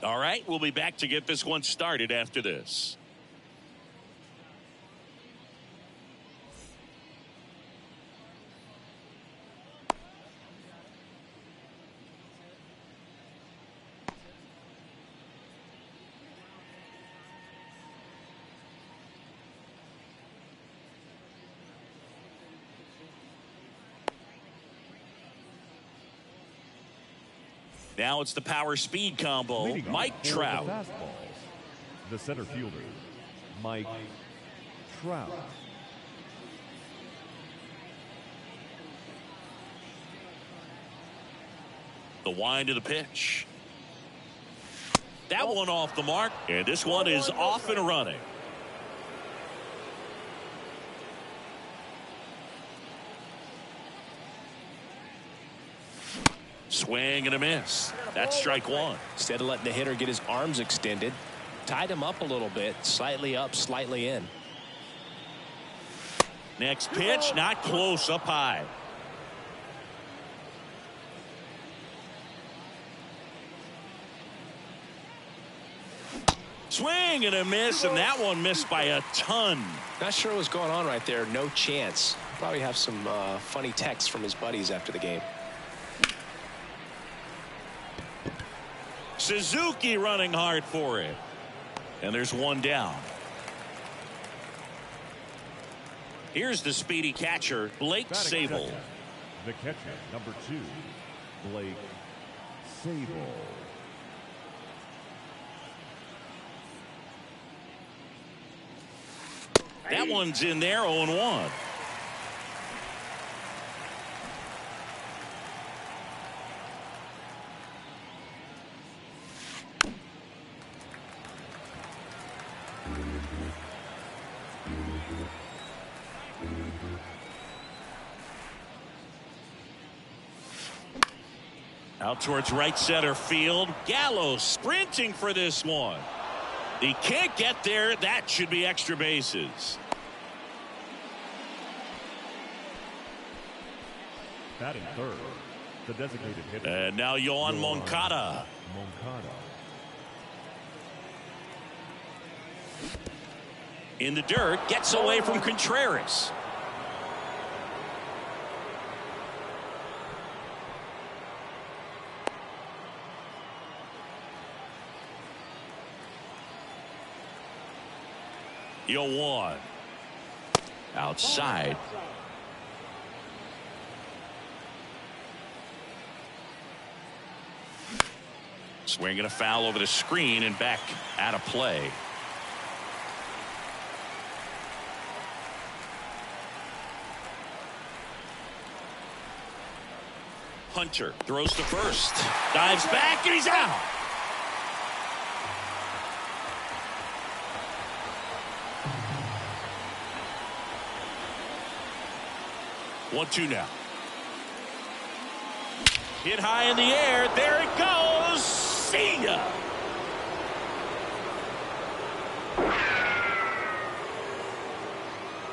All right, we'll be back to get this one started after this. Now it's the power speed combo. Leading Mike off for Trout. The fastballs. The center fielder, Mike Trout. The wind of the pitch. That one off the mark. And this one is off and running. Swing and a miss. That's strike one. Instead of letting the hitter get his arms extended, tied him up a little bit, slightly up, slightly in. Next pitch, not close, up high. Swing and a miss, and that one missed by a ton. Not sure what's going on right there. No chance. Probably have some funny texts from his buddies after the game. Suzuki running hard for it. And there's one down. Here's the speedy catcher, Blake Batting Sable. second, the catcher, number 2, Blake Sable. That one's in there, 0-1. Out towards right center field. Gallo sprinting for this one. He can't get there. That should be extra bases. Batting third, the designated hitter. And now Yohan Moncada. Moncada. In the dirt, gets away from Contreras. Yohan. Outside. Swinging a foul over the screen and back out of play. Hunter throws to first. Dives back and he's out. One, two now. Hit high in the air. There it goes. See ya.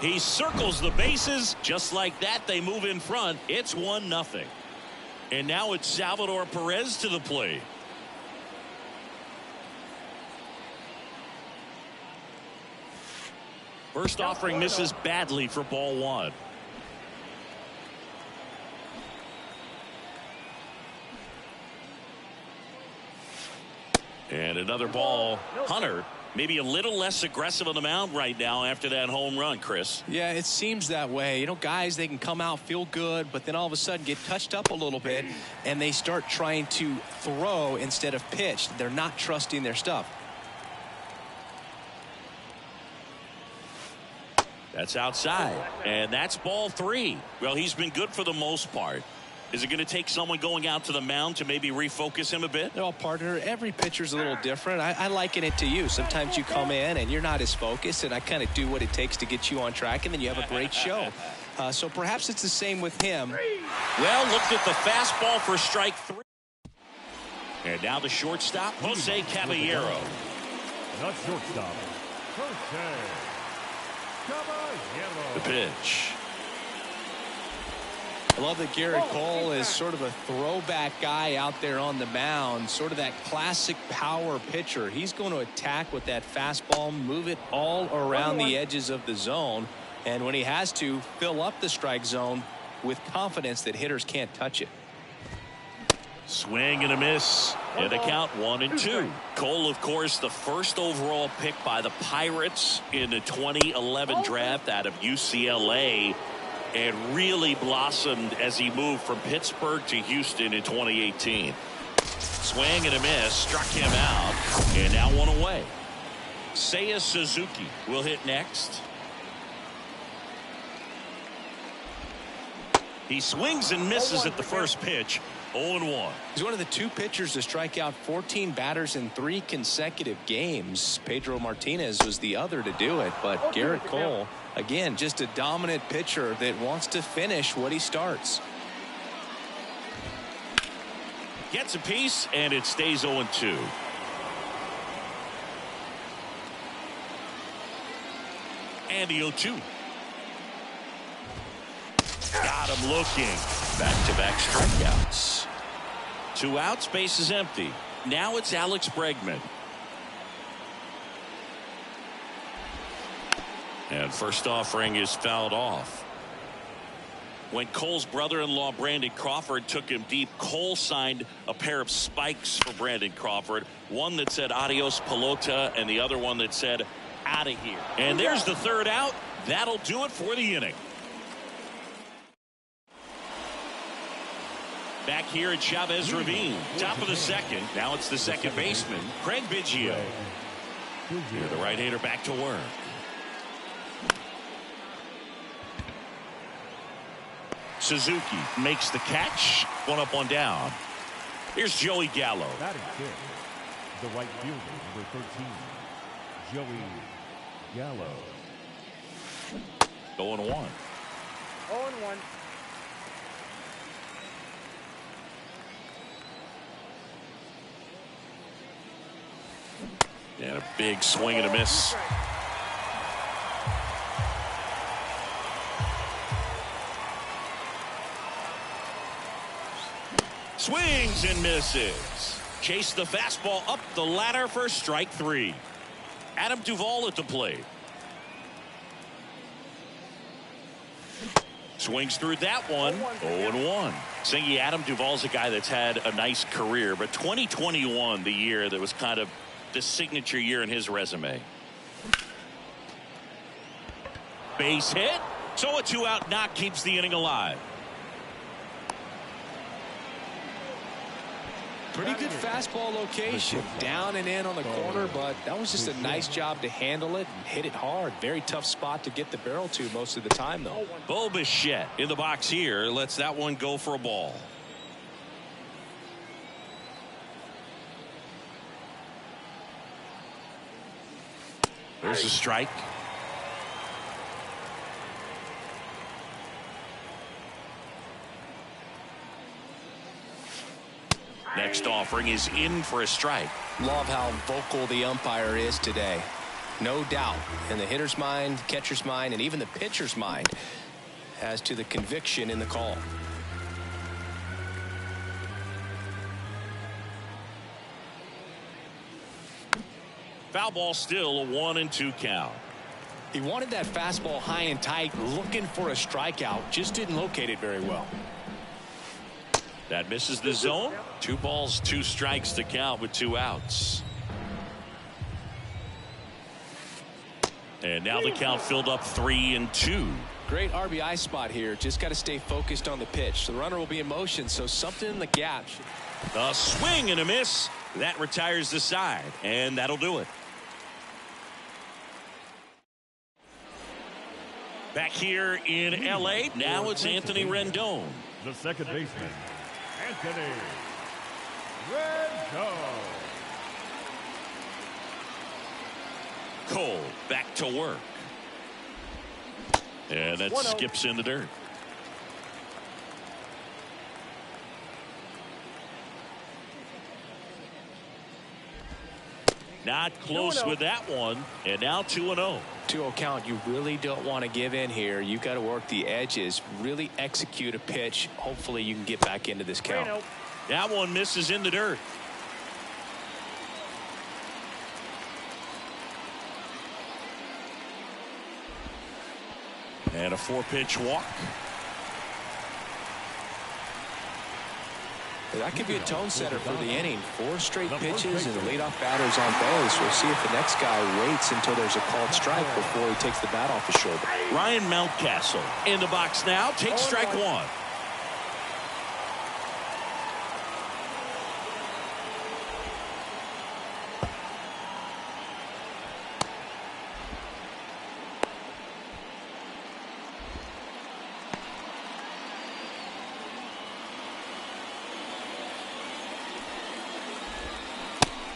He circles the bases. Just like that, they move in front. It's 1-0. And now it's Salvador Perez to the plate. First offering misses badly for ball one. And another ball. Hunter maybe a little less aggressive on the mound right now after that home run, Chris. Yeah, it seems that way. You know, guys, they can come out, feel good, but then all of a sudden get touched up a little bit, and they start trying to throw instead of pitch. They're not trusting their stuff. That's outside, and that's ball three. Well, he's been good for the most part. Is it going to take someone going out to the mound to maybe refocus him a bit? Well, partner, every pitcher's a little different. I liken it to you. Sometimes you come in and you're not as focused, and I kind of do what it takes to get you on track, and then you have a great show. So perhaps it's the same with him. Well, looked at the fastball for strike three. And now the shortstop, Jose Caballero. Not shortstop. Jose Caballero. The pitch. I love that Garrett Cole is sort of a throwback guy out there on the mound, sort of that classic power pitcher. He's going to attack with that fastball, move it all around the edges of the zone, and when he has to, fill up the strike zone with confidence that hitters can't touch it. Swing and a miss, and a count 1-2. Cole, of course, the first overall pick by the Pirates in the 2011 draft out of UCLA. And really blossomed as he moved from Pittsburgh to Houston in 2018. Swing and a miss, struck him out, and now one away. Seiya Suzuki will hit next. He swings and misses at the first pitch. 0-1. He's one of the two pitchers to strike out 14 batters in 3 consecutive games. Pedro Martinez was the other to do it, but Garrett Cole, again, just a dominant pitcher that wants to finish what he starts. Gets a piece, and it stays 0-2. And the 0-2. Got him looking. Back-to-back strikeouts. 2 outs, base is empty. Now it's Alex Bregman. And first offering is fouled off. When Cole's brother-in-law Brandon Crawford took him deep, Cole signed a pair of spikes for Brandon Crawford. One that said adios pelota and the other one that said out of here. And there's the third out. That'll do it for the inning. Back here at Chavez Ravine, top of the second. Now it's the second baseman, Craig Biggio. Here, the right-hander back to work. Suzuki makes the catch. 1 up, 1 down. Here's Joey Gallo. Batting fifth, the right fielder, number 13, Joey Gallo. 0-1. 0-1. And a big swing and a miss. Swings and misses. Chase the fastball up the ladder for strike 3. Adam Duvall at the plate. Swings through that one. 0-1. Singy, Adam Duvall's a guy that's had a nice career, but 2021, the year that was kind of the signature year in his resume. Base hit. So a 2-out knock keeps the inning alive. Pretty good fastball location. Down and in on the corner, but that was just a nice job to handle it and hit it hard. Very tough spot to get the barrel to most of the time, though. Bo Bichette in the box here. Lets that one go for a ball. There's a strike. Next offering is in for a strike. Love how vocal the umpire is today. No doubt in the hitter's mind, catcher's mind, and even the pitcher's mind as to the conviction in the call. Foul ball, still a 1-2 count. He wanted that fastball high and tight, looking for a strikeout. Just didn't locate it very well. That misses the zone. 2 balls, 2 strikes to count with 2 outs. And now the count filled up 3-2. Great RBI spot here. Just got to stay focused on the pitch. The runner will be in motion, so something in the gap. A swing and a miss. That retires the side, and that'll do it. Back here in L.A., now it's Anthony Rendon. The second baseman, Anthony Rendon. Cole back to work. And that skips in the dirt. Not close with that one. And now 2-0. 2-0 count. You really don't want to give in here. You've got to work the edges, really execute a pitch. Hopefully you can get back into this count. That one misses in the dirt. And a 4-pitch walk. That could be a tone setter for the inning. 4 straight pitches and the leadoff batter's on base. We'll see if the next guy waits until there's a called strike before he takes the bat off his shoulder. Ryan Mountcastle in the box now. Takes strike 1.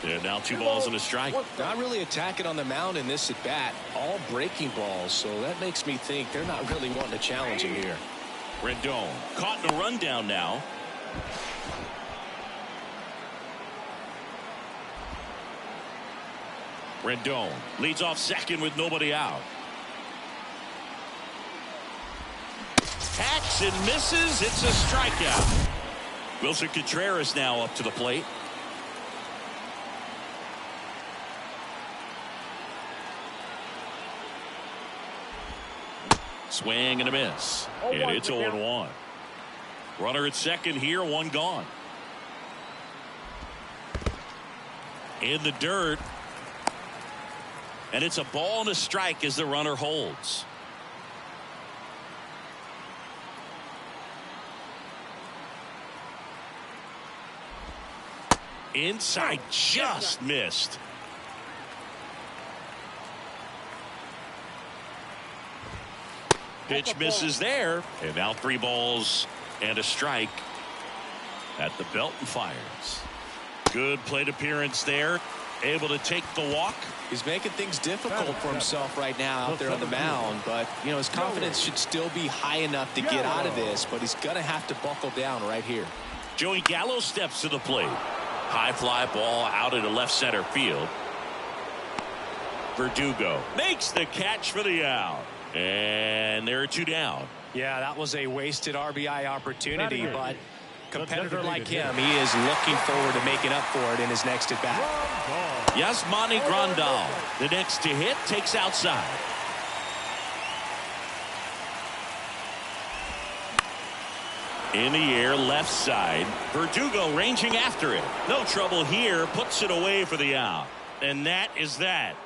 And now 2 balls and a strike. Not really attacking on the mound in this at bat. All breaking balls, so that makes me think they're not really wanting to challenge him here. Rendon caught in a rundown now. Rendon leads off second with nobody out. Hacks and misses. It's a strikeout. Wilson Contreras now up to the plate. Swing and a miss. And it's 0-1. Runner at second here, 1 gone. In the dirt. And it's a ball and a strike as the runner holds. Inside, just missed. Pitch misses there. And now 3 balls and a strike at the belt and fires. Good plate appearance there. Able to take the walk. He's making things difficult for himself right now out there on the mound, but you know his confidence should still be high enough to get out of this, but he's gonna have to buckle down right here. Joey Gallo steps to the plate. High fly ball out into left center field. Verdugo makes the catch for the out. And there are 2 down. Yeah, that was a wasted RBI opportunity, but competitor like him, he is looking forward to making up for it in his next at-bat. Yasmani Grandal, the next to hit, takes outside. In the air, left side. Verdugo ranging after it. No trouble here. Puts it away for the out. And that is that.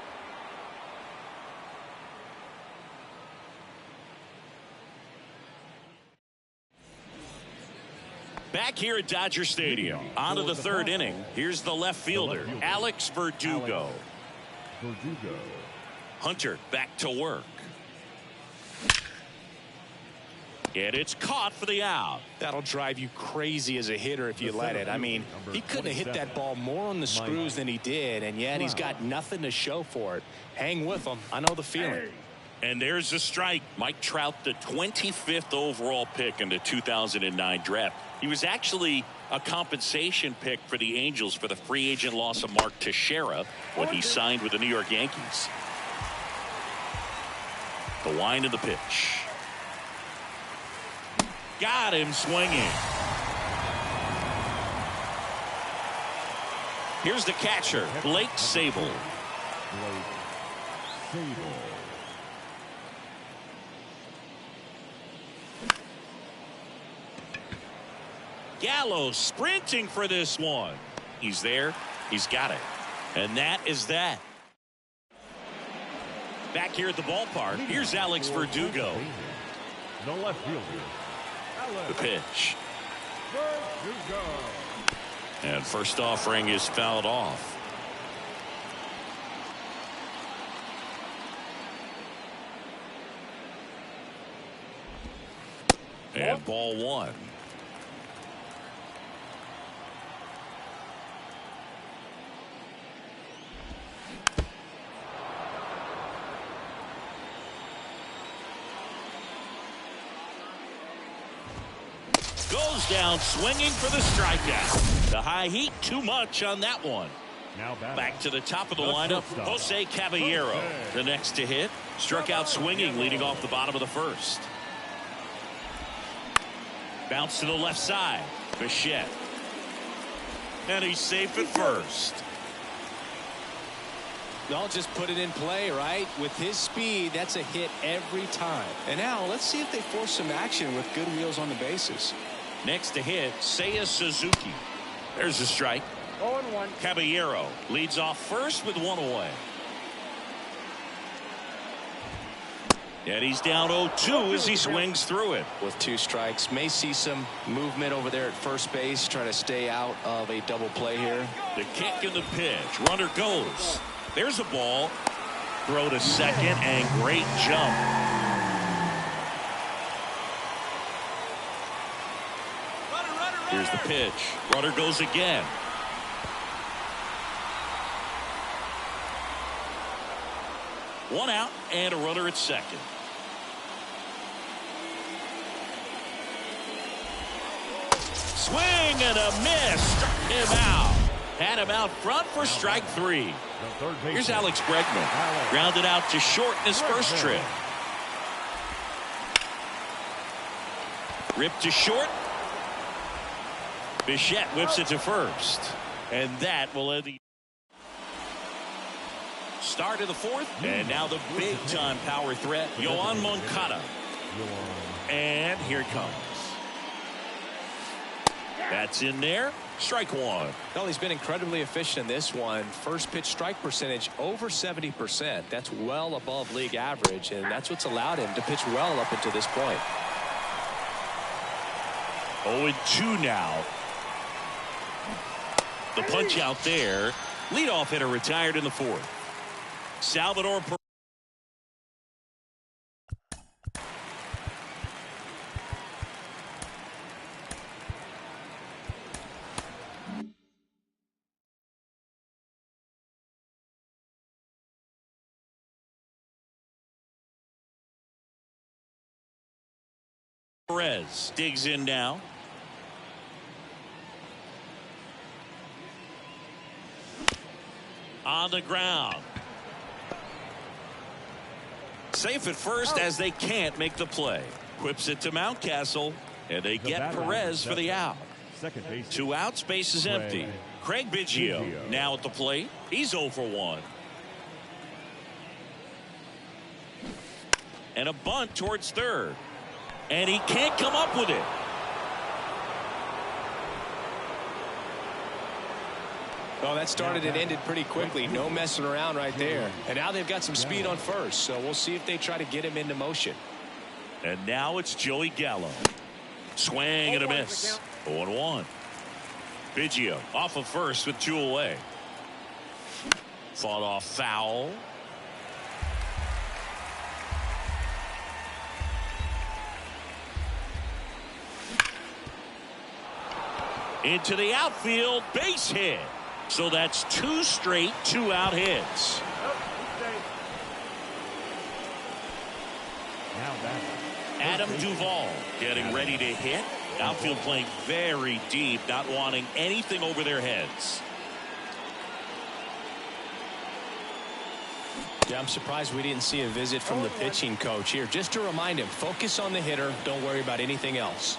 Back here at Dodger Stadium. On to the third inning. Here's the left fielder, Alex Verdugo. Hunter back to work. And it's caught for the out. That'll drive you crazy as a hitter if you let it. I mean, he couldn't have hit that ball more on the screws than he did, and yet he's got nothing to show for it. Hang with him. I know the feeling. And there's a strike. Mike Trout, the 25th overall pick in the 2009 draft. He was actually a compensation pick for the Angels for the free agent loss of Mark Teixeira when he signed with the New York Yankees. The wind of the pitch. Got him swinging. Here's the catcher, Blake Sabol. Gallo sprinting for this one. He's there. He's got it. And that is that. Back here at the ballpark, here's Alex Verdugo. The left fielder. The pitch. And first offering is fouled off. And ball one. Goes down swinging for the strikeout. The high heat, too much on that one. Now back to the top of the lineup, Jose Caballero. The next to hit, struck out swinging, leading off the bottom of the first. Bounce to the left side. Bichette. And he's safe at first. They'll just put it in play, right? With his speed, that's a hit every time. And now let's see if they force some action with good wheels on the bases. Next to hit, Seiya Suzuki. There's a strike. 0-1. Caballero leads off first with one away. And he's down 0-2 as he swings through it. With two strikes, may see some movement over there at first base, try to stay out of a double play here. The kick and the pitch. Runner goes. There's a ball. Throw to second and great jump. Here's the pitch. Runner goes again. One out and a runner at second. Swing and a miss. Struck him out. Had him out front for strike three. Here's Alex Bregman. Grounded out to short in his first trip. Ripped to short. Bichette whips it to first. And that will end the start of the fourth. And now the big-time power threat, Yoan Moncada. And here it comes. That's in there. Strike one. Well, he's been incredibly efficient in this one. First pitch strike percentage over 70%. That's well above league average, and that's what's allowed him to pitch well up until this point. 0-2 now. The punch out there. Leadoff hitter retired in the fourth. Salvador Perez digs in now. On the ground. Safe at first as they can't make the play. Whips it to Mountcastle, and they get Perez for the out. Second base. 2 outs, base is empty. Craig Biggio now at the plate. He's 0 for 1. And a bunt towards third. And he can't come up with it. Oh, that started and ended pretty quickly. No messing around right there. And now they've got some speed on first, so we'll see if they try to get him into motion. And now it's Joey Gallo. Swing and a miss. 0-1. Biggio off of first with 2 away. Fought off foul. Into the outfield, base hit. So that's 2 straight 2-out hits. Adam Duvall getting ready to hit. Outfield playing very deep, not wanting anything over their heads. Yeah, I'm surprised we didn't see a visit from the pitching coach here. Just to remind him, focus on the hitter. Don't worry about anything else.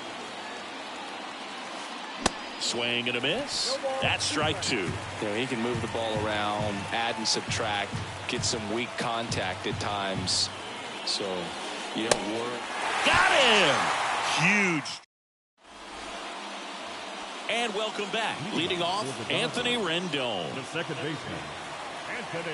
Swing and a miss. That's strike 2. You know, he can move the ball around, add and subtract, get some weak contact at times. So you don't worry. Got him! Huge. And welcome back. Leading off, Anthony Rendon. The second baseman, Anthony.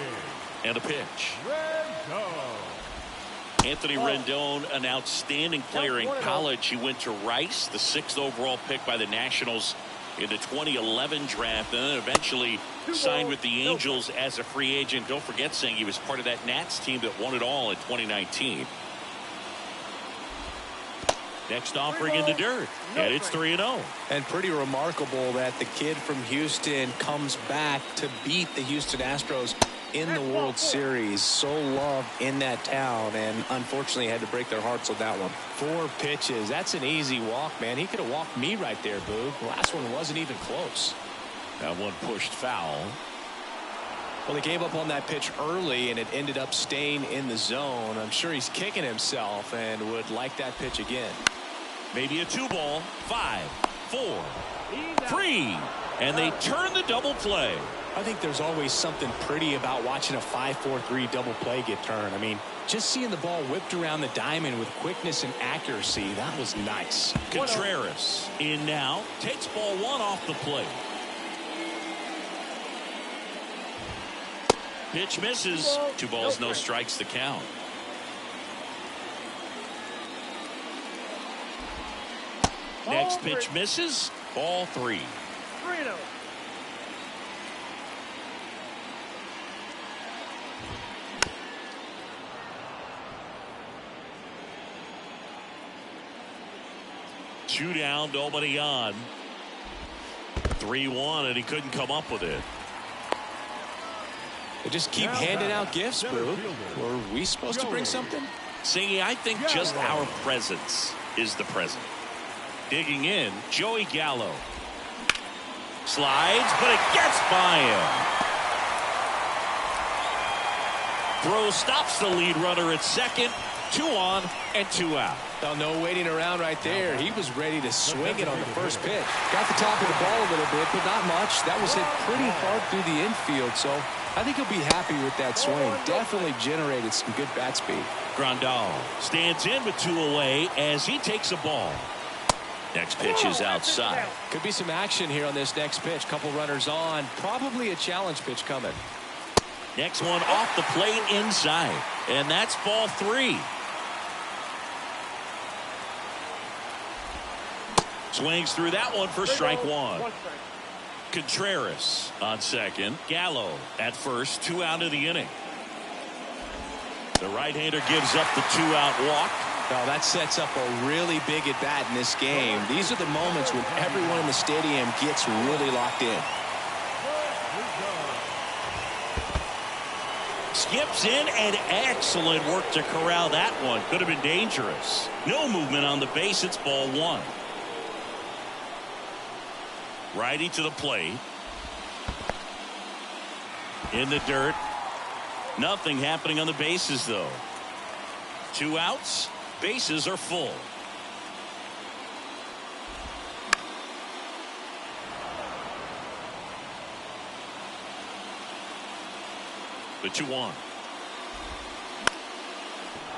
And a pitch. Rendon. Anthony Rendon, an outstanding player in college. He went to Rice, the 6th overall pick by the Nationals in the 2011 draft, and then eventually signed with the Angels as a free agent. Don't forget, saying he was part of that Nats team that won it all in 2019. Next offering in the dirt, and it's 3-0. And pretty remarkable that the kid from Houston comes back to beat the Houston Astros in the World Series. So loved in that town, and unfortunately had to break their hearts on that one. 4 pitches. That's an easy walk, man. He could have walked me right there, Boog. The last one wasn't even close. That one pushed foul. Well, he gave up on that pitch early, and it ended up staying in the zone. I'm sure he's kicking himself and would like that pitch again. Maybe a 2-ball. 5, 4, 3, and they turn the double play. I think there's always something pretty about watching a 5-4-3 double play get turned. I mean, just seeing the ball whipped around the diamond with quickness and accuracy, that was nice. Contreras in now, takes ball 1 off the plate. Pitch misses. 2 balls, no strikes to count. Next pitch misses. Ball 3. 3-0. Two down, nobody on. 3-1, and he couldn't come up with it. They just keep handing out gifts, Boo. Were we supposed to bring something? Singy, I think just our presence is the present. Digging in, Joey Gallo. Slides, but it gets by him. Throw stops the lead runner at second. 2 on and 2 out. Oh, no waiting around right there. He was ready to swing it on the first pitch. Got the top of the ball a little bit, but not much. That was hit pretty hard through the infield, so I think he'll be happy with that swing. Definitely generated some good bat speed. Grandal stands in with 2 away as he takes a ball. Next pitch is outside. Could be some action here on this next pitch. Couple runners on. Probably a challenge pitch coming. Next one off the plate inside. And that's ball 3. Swings through that one for strike 1. Contreras on second. Gallo at first. 2 out of the inning. The right-hander gives up the 2-out walk. Oh, that sets up a really big at-bat in this game. These are the moments when everyone in the stadium gets really locked in. Skips in, and excellent work to corral that one. Could have been dangerous. No movement on the base. It's ball 1. Righty to the plate. In the dirt. Nothing happening on the bases, though. 2 outs. Bases are full. The 2-1.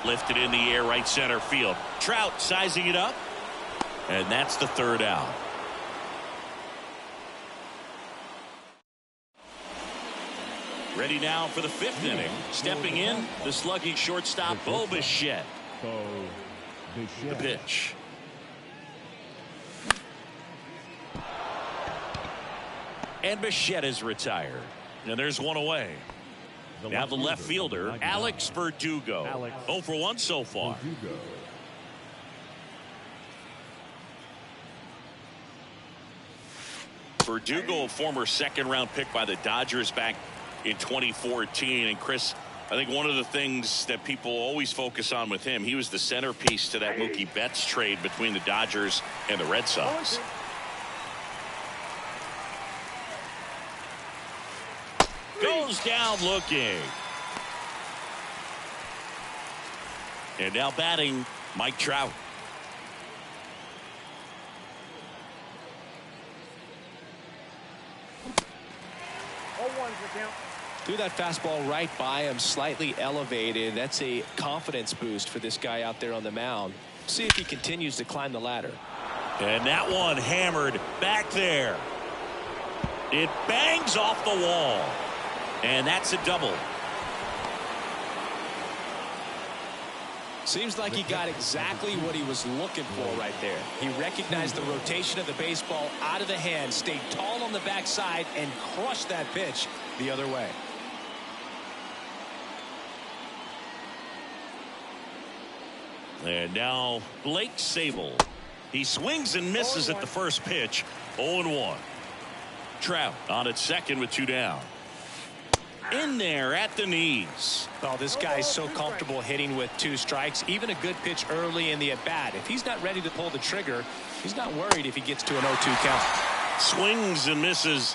Lifted in the air, right center field. Trout sizing it up. And that's the 3rd out. Ready now for the 5th inning. Stepping in, the slugging shortstop, Bo Bichette. The pitch. And Bichette is retired. And there's one away. Now the left fielder, Alex Verdugo. 0 for 1 so far. Verdugo, a former 2nd-round pick by the Dodgers back in 2014. And Chris, I think one of the things that people always focus on with him, he was the centerpiece to that Mookie Betts trade between the Dodgers and the Red Sox. Goes down looking. And now batting, Mike Trout. Threw that fastball right by him, slightly elevated. That's a confidence boost for this guy out there on the mound. See if he continues to climb the ladder. And that one hammered back there. It bangs off the wall. And that's a double. Seems like he got exactly what he was looking for right there. He recognized the rotation of the baseball out of the hand, stayed tall on the backside, and crushed that pitch the other way. And now Blake Sable. He swings and misses at the first pitch. 0-1. Trout on at second with 2 down. In there at the knees. Oh, this guy's so comfortable hitting with 2 strikes. Even a good pitch early in the at-bat. If he's not ready to pull the trigger, he's not worried if he gets to an 0-2 count. Swings and misses.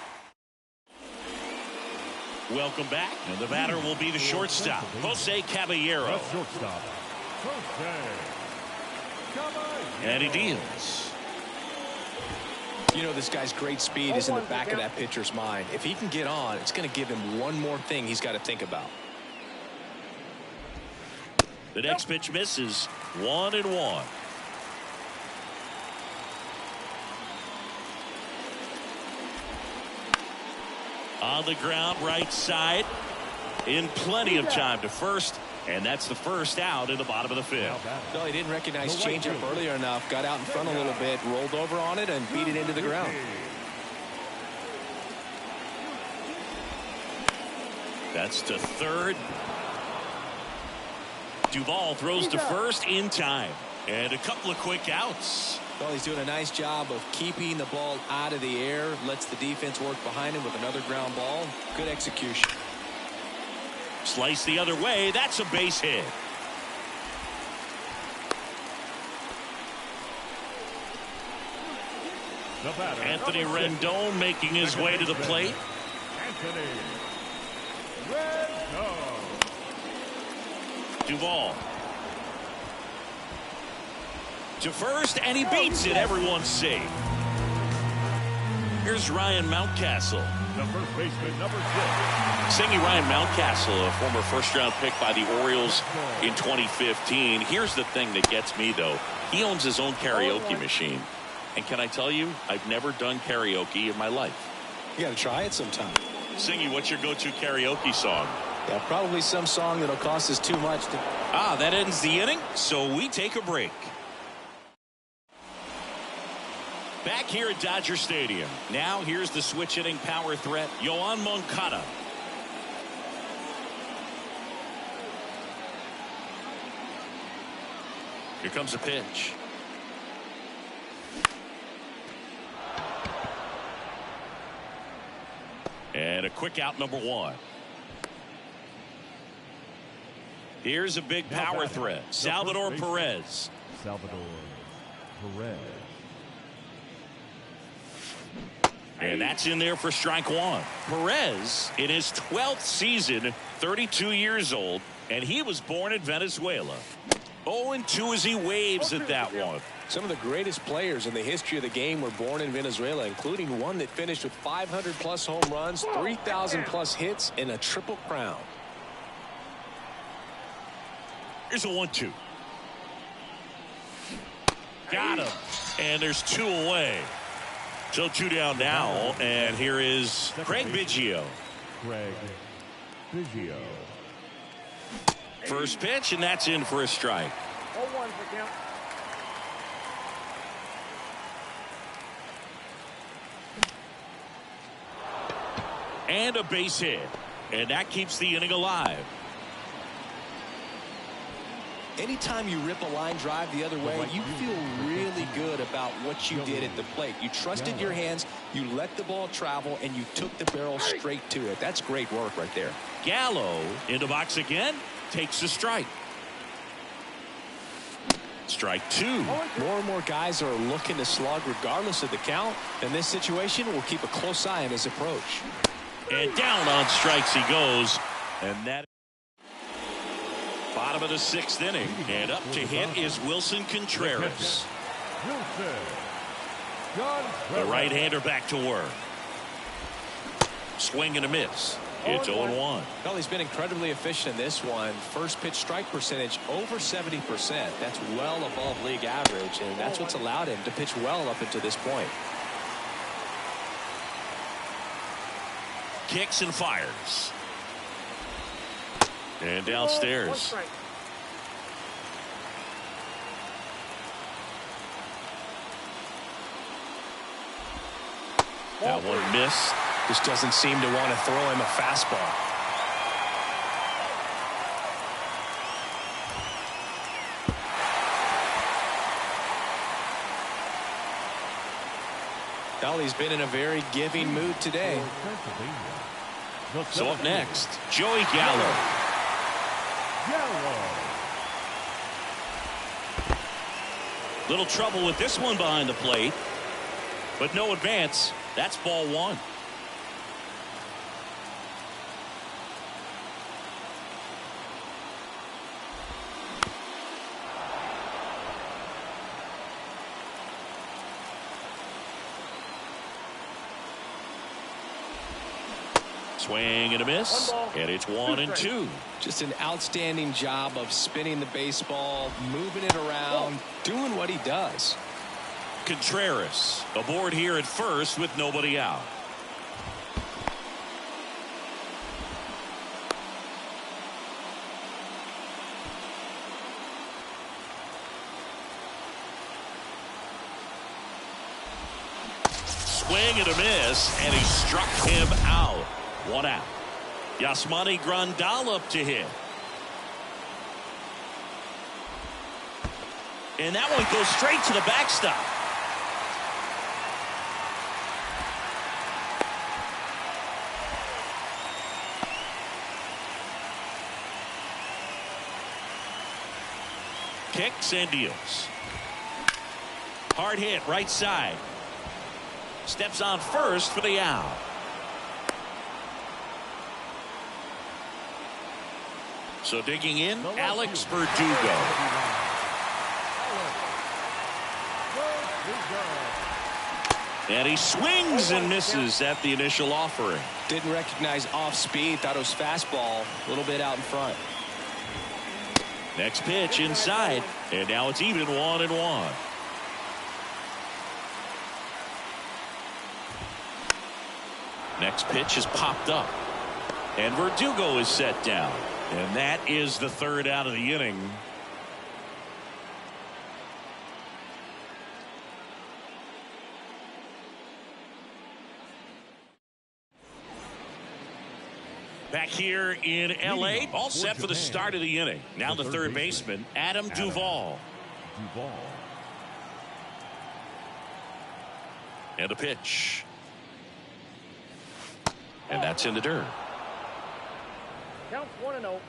Welcome back. And the batter will be the shortstop, Jose Caballero. And he deals. You know, this guy's great speed is in the back of that pitcher's mind. If he can get on, it's going to give him one more thing he's got to think about. The next pitch misses. 1-1. On the ground, right side. In plenty of time to first. And that's the first out in the bottom of the 5th. No, he didn't recognize changeup earlier enough. Got out in front a little bit, rolled over on it, and beat it into the ground. That's to third. Duvall throws to first in time. And a couple of quick outs. Well, he's doing a nice job of keeping the ball out of the air. Lets the defense work behind him with another ground ball. Good execution. Slice the other way. That's a base hit. Anthony Rendon making his way to the plate. Anthony Rendon. Duvall. To first, and he beats it. Everyone's safe. Here's Ryan Mountcastle. The first baseman, number 6. Singing Ryan Mountcastle, a former first-round pick by the Orioles in 2015. Here's the thing that gets me, though. He owns his own karaoke machine. And can I tell you, I've never done karaoke in my life. You got to try it sometime. Singy, what's your go-to karaoke song? Yeah, probably some song that'll cost us too much. That ends the inning, so we take a break. Back here at Dodger Stadium. Now here's the switch-hitting power threat, Yoan Moncada. Here comes a pitch. And a quick out, number 1. Here's a big power threat, Salvador Perez. Salvador Perez. And that's in there for strike 1. Perez, in his 12th season, 32 years old, and he was born in Venezuela. 0-2 as he waves at that one. Some of the greatest players in the history of the game were born in Venezuela, including one that finished with 500-plus home runs, 3,000-plus hits, and a triple crown. Here's a 1-2. Got him. And there's 2 away. So 2 down now. And here is Craig Biggio. Craig Biggio. First pitch, and that's in for a strike. 0-1 for count. And a base hit. And that keeps the inning alive. Anytime you rip a line drive the other way, you feel really good about what you did at the plate. You trusted your hands, you let the ball travel, and you took the barrel straight to it. That's great work right there. Gallo in the box again, takes a strike. Strike 2. More and more guys are looking to slug regardless of the count. In this situation, we'll keep a close eye on his approach. And down on strikes he goes. And that bottom of the 6th inning. And up to hit is Wilson Contreras. The right-hander back to work. Swing and a miss. It's 0-1. Well, he's been incredibly efficient in this one. First pitch strike percentage over 70%. That's well above league average, and that's what's allowed him to pitch well up until this point. Kicks and fires. And downstairs. That one missed. Just doesn't seem to want to throw him a fastball. Well, he's been in a very giving mood today. So up next, Joey Gallo. Little trouble with this one behind the plate, but no advance. That's ball 1. Swing and a miss, and it's 1-2. Just an outstanding job of spinning the baseball, moving it around, doing what he does. Contreras aboard here at first with nobody out. Swing and a miss, and he struck him out. 1 out. Yasmani Grandal up to hit. And that one goes straight to the backstop. Kicks and deals. Hard hit right side. Steps on first for the out. So digging in, Alex Verdugo. And he swings and misses at the initial offering. Didn't recognize off speed, thought it was fastball, a little bit out in front. Next pitch inside, and now it's even 1-1. Next pitch is popped up, and Verdugo is set down. And that is the 3rd out of the inning. Back here in L.A., all set for the start of the inning. Now the third baseman, Adam Duvall. And a pitch. And that's in the dirt. Counts 1-0.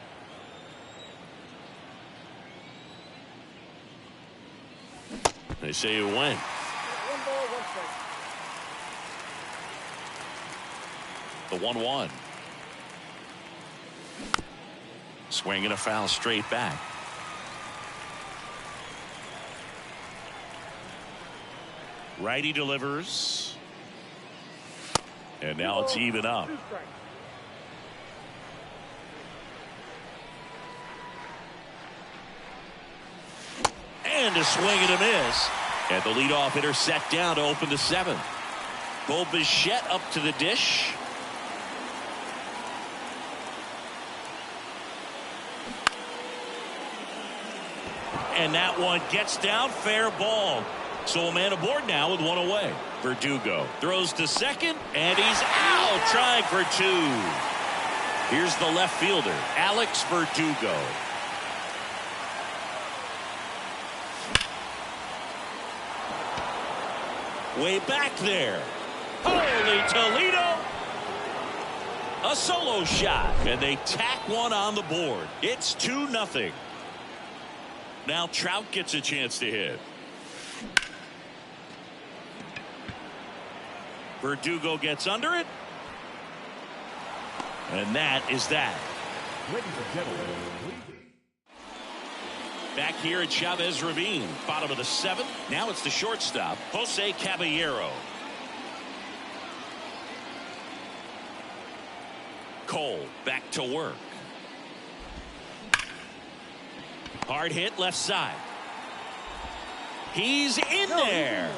They say it went. 1 ball, 1 strike. The 1-1. Swing and a foul straight back. Righty delivers. And now it's even up. 2 strikes. And a swing and a miss. And the leadoff hitter set down to open the 7th. Bo Bichette up to the dish. And that one gets down, fair ball. So a man aboard now with one away. Verdugo throws to second, and he's out, trying for 2. Here's the left fielder, Alex Verdugo. Way back there. Holy Toledo. A solo shot, and they tack one on the board. It's 2-0. Now Trout gets a chance to hit. Verdugo gets under it. And that is that. Ladies and gentlemen, back here at Chavez Ravine, bottom of the 7th. Now it's the shortstop, Jose Caballero. Cole back to work. Hard hit left side. He's in there.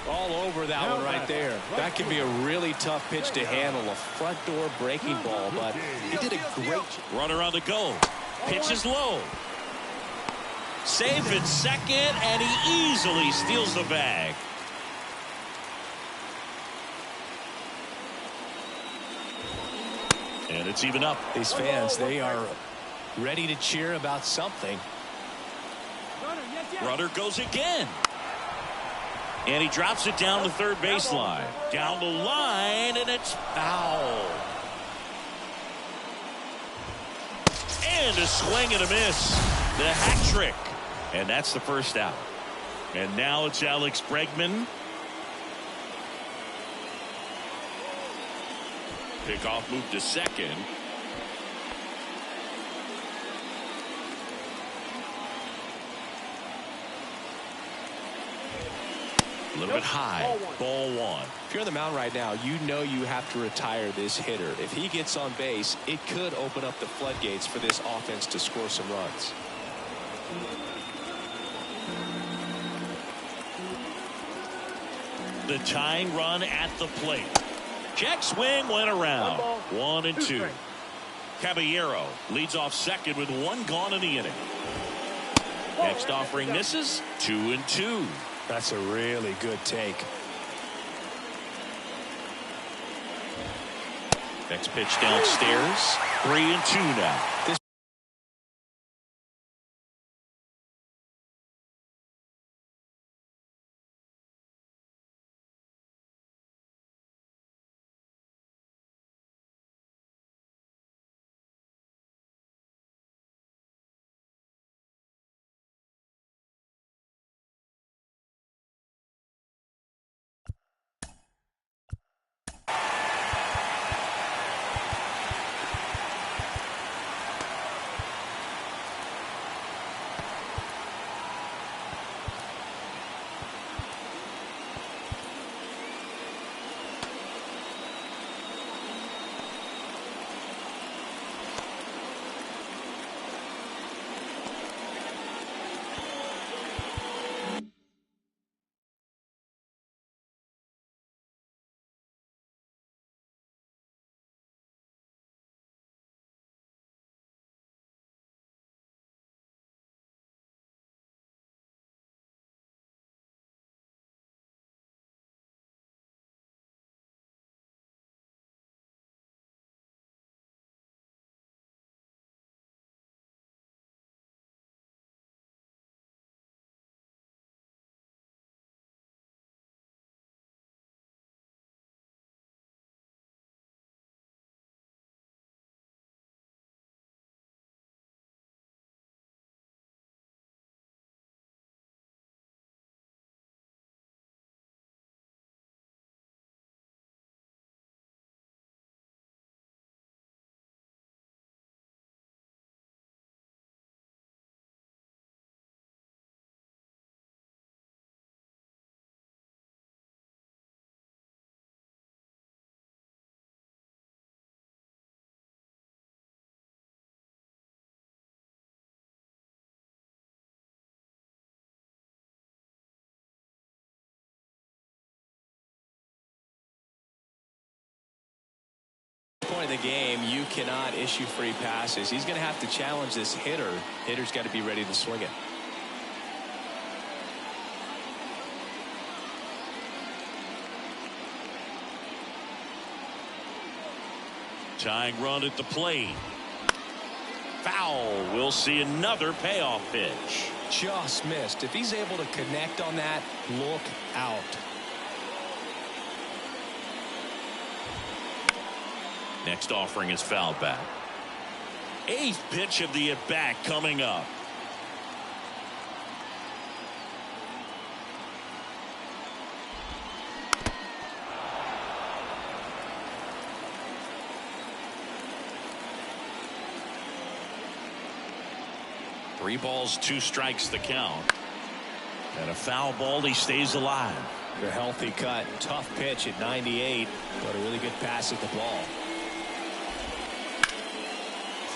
All over that one right there. That can be a really tough pitch to handle, a front door breaking ball, but he did a great job. Runner on the go. Pitch is low. Safe at second, and he easily steals the bag. And it's even up. These fans, they are ready to cheer about something. Runner goes again. And he drops it down the third baseline. Down the line, and it's foul. And a swing and a miss. The hat trick. And that's the first out. And now it's Alex Bregman. Pickoff moved to second. A little bit high. Ball 1. If you're on the mound right now, you know you have to retire this hitter. If he gets on base, it could open up the floodgates for this offense to score some runs. The tying run at the plate. Check swing went around. 1-2. Caballero leads off second with 1 gone in the inning. Next offering misses. 2-2. That's a really good take. Next pitch downstairs. 3-2 now. This of the game, you cannot issue free passes. He's going to have to challenge this hitter. Hitter's got to be ready to swing it. Tying run at the plate. Foul. We'll see another payoff pitch. Just missed. If he's able to connect on that, look out. Next offering is fouled back. 8th pitch of the at-bat coming up. Three balls, 2 strikes the count. And a foul ball, he stays alive. A healthy cut. Tough pitch at 98, but a really good pass at the ball.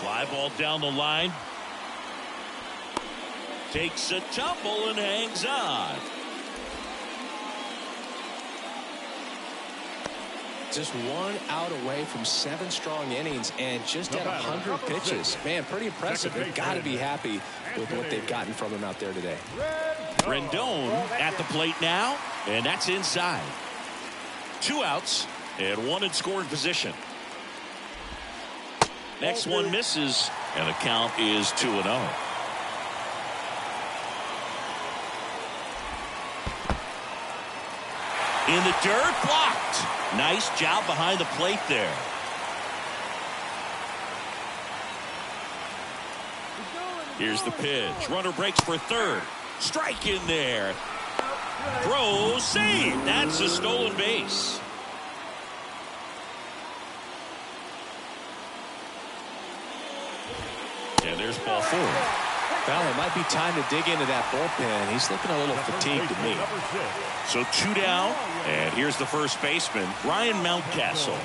Fly ball down the line. Takes a tumble and hangs on. Just 1 out away from 7 strong innings and just at 100 pitches. Man, pretty impressive. They've got to be happy with what they've gotten from him out there today. Rendon at the plate now, and that's inside. 2 outs and 1 in scoring position. Next one misses, and the count is 2-0. In the dirt, blocked. Nice job behind the plate there. Here's the pitch. Runner breaks for third. Strike in there. Throw, save. That's a stolen base. And there's ball 4. Well, it might be time to dig into that bullpen. He's looking a little fatigued to me. So 2 down, and here's the first baseman, Ryan Mountcastle.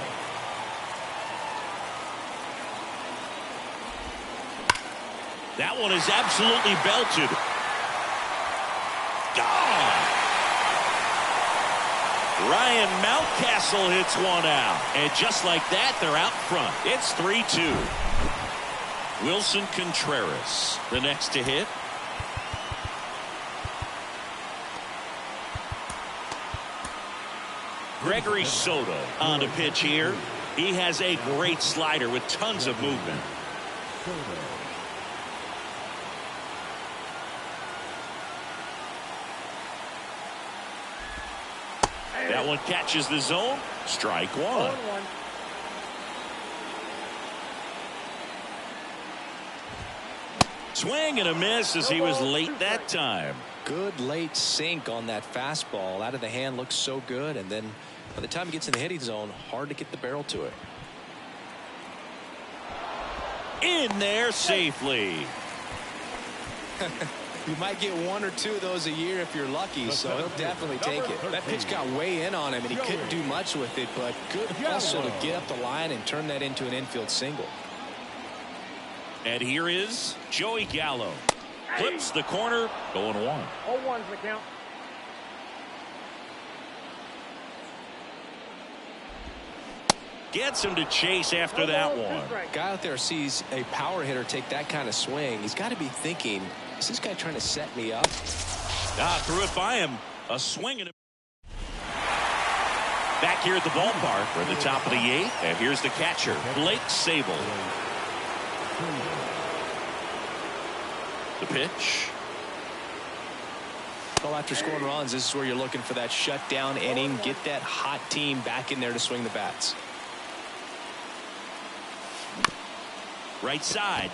That one is absolutely belted. Gone. Ryan Mountcastle hits 1 out, and just like that, they're out front. It's 3-2. Wilson Contreras, the next to hit. Gregory Soto on the pitch here. He has a great slider with tons of movement. That one catches the zone. Strike 1. Swing and a miss as he was late that time. Good late sink on that fastball. Out of the hand, looks so good, and then by the time it gets in the hitting zone, hard to get the barrel to it. In there safely. You might get 1 or 2 of those a year if you're lucky, so he'll definitely take it. That pitch got way in on him, and he couldn't do much with it, but good hustle to get up the line and turn that into an infield single. And here is Joey Gallo. Flips the corner, going 1. 0-1's the count. Gets him to chase after that one. Guy out there sees a power hitter take that kind of swing. He's got to be thinking, is this guy trying to set me up? Threw it by him. A swing and a... Back here at the ballpark, we're at the top of the 8th, and here's the catcher, Blake Sable. The pitch. Well, after scoring runs, this is where you're looking for that shutdown inning. Get that hot team back in there to swing the bats. Right side.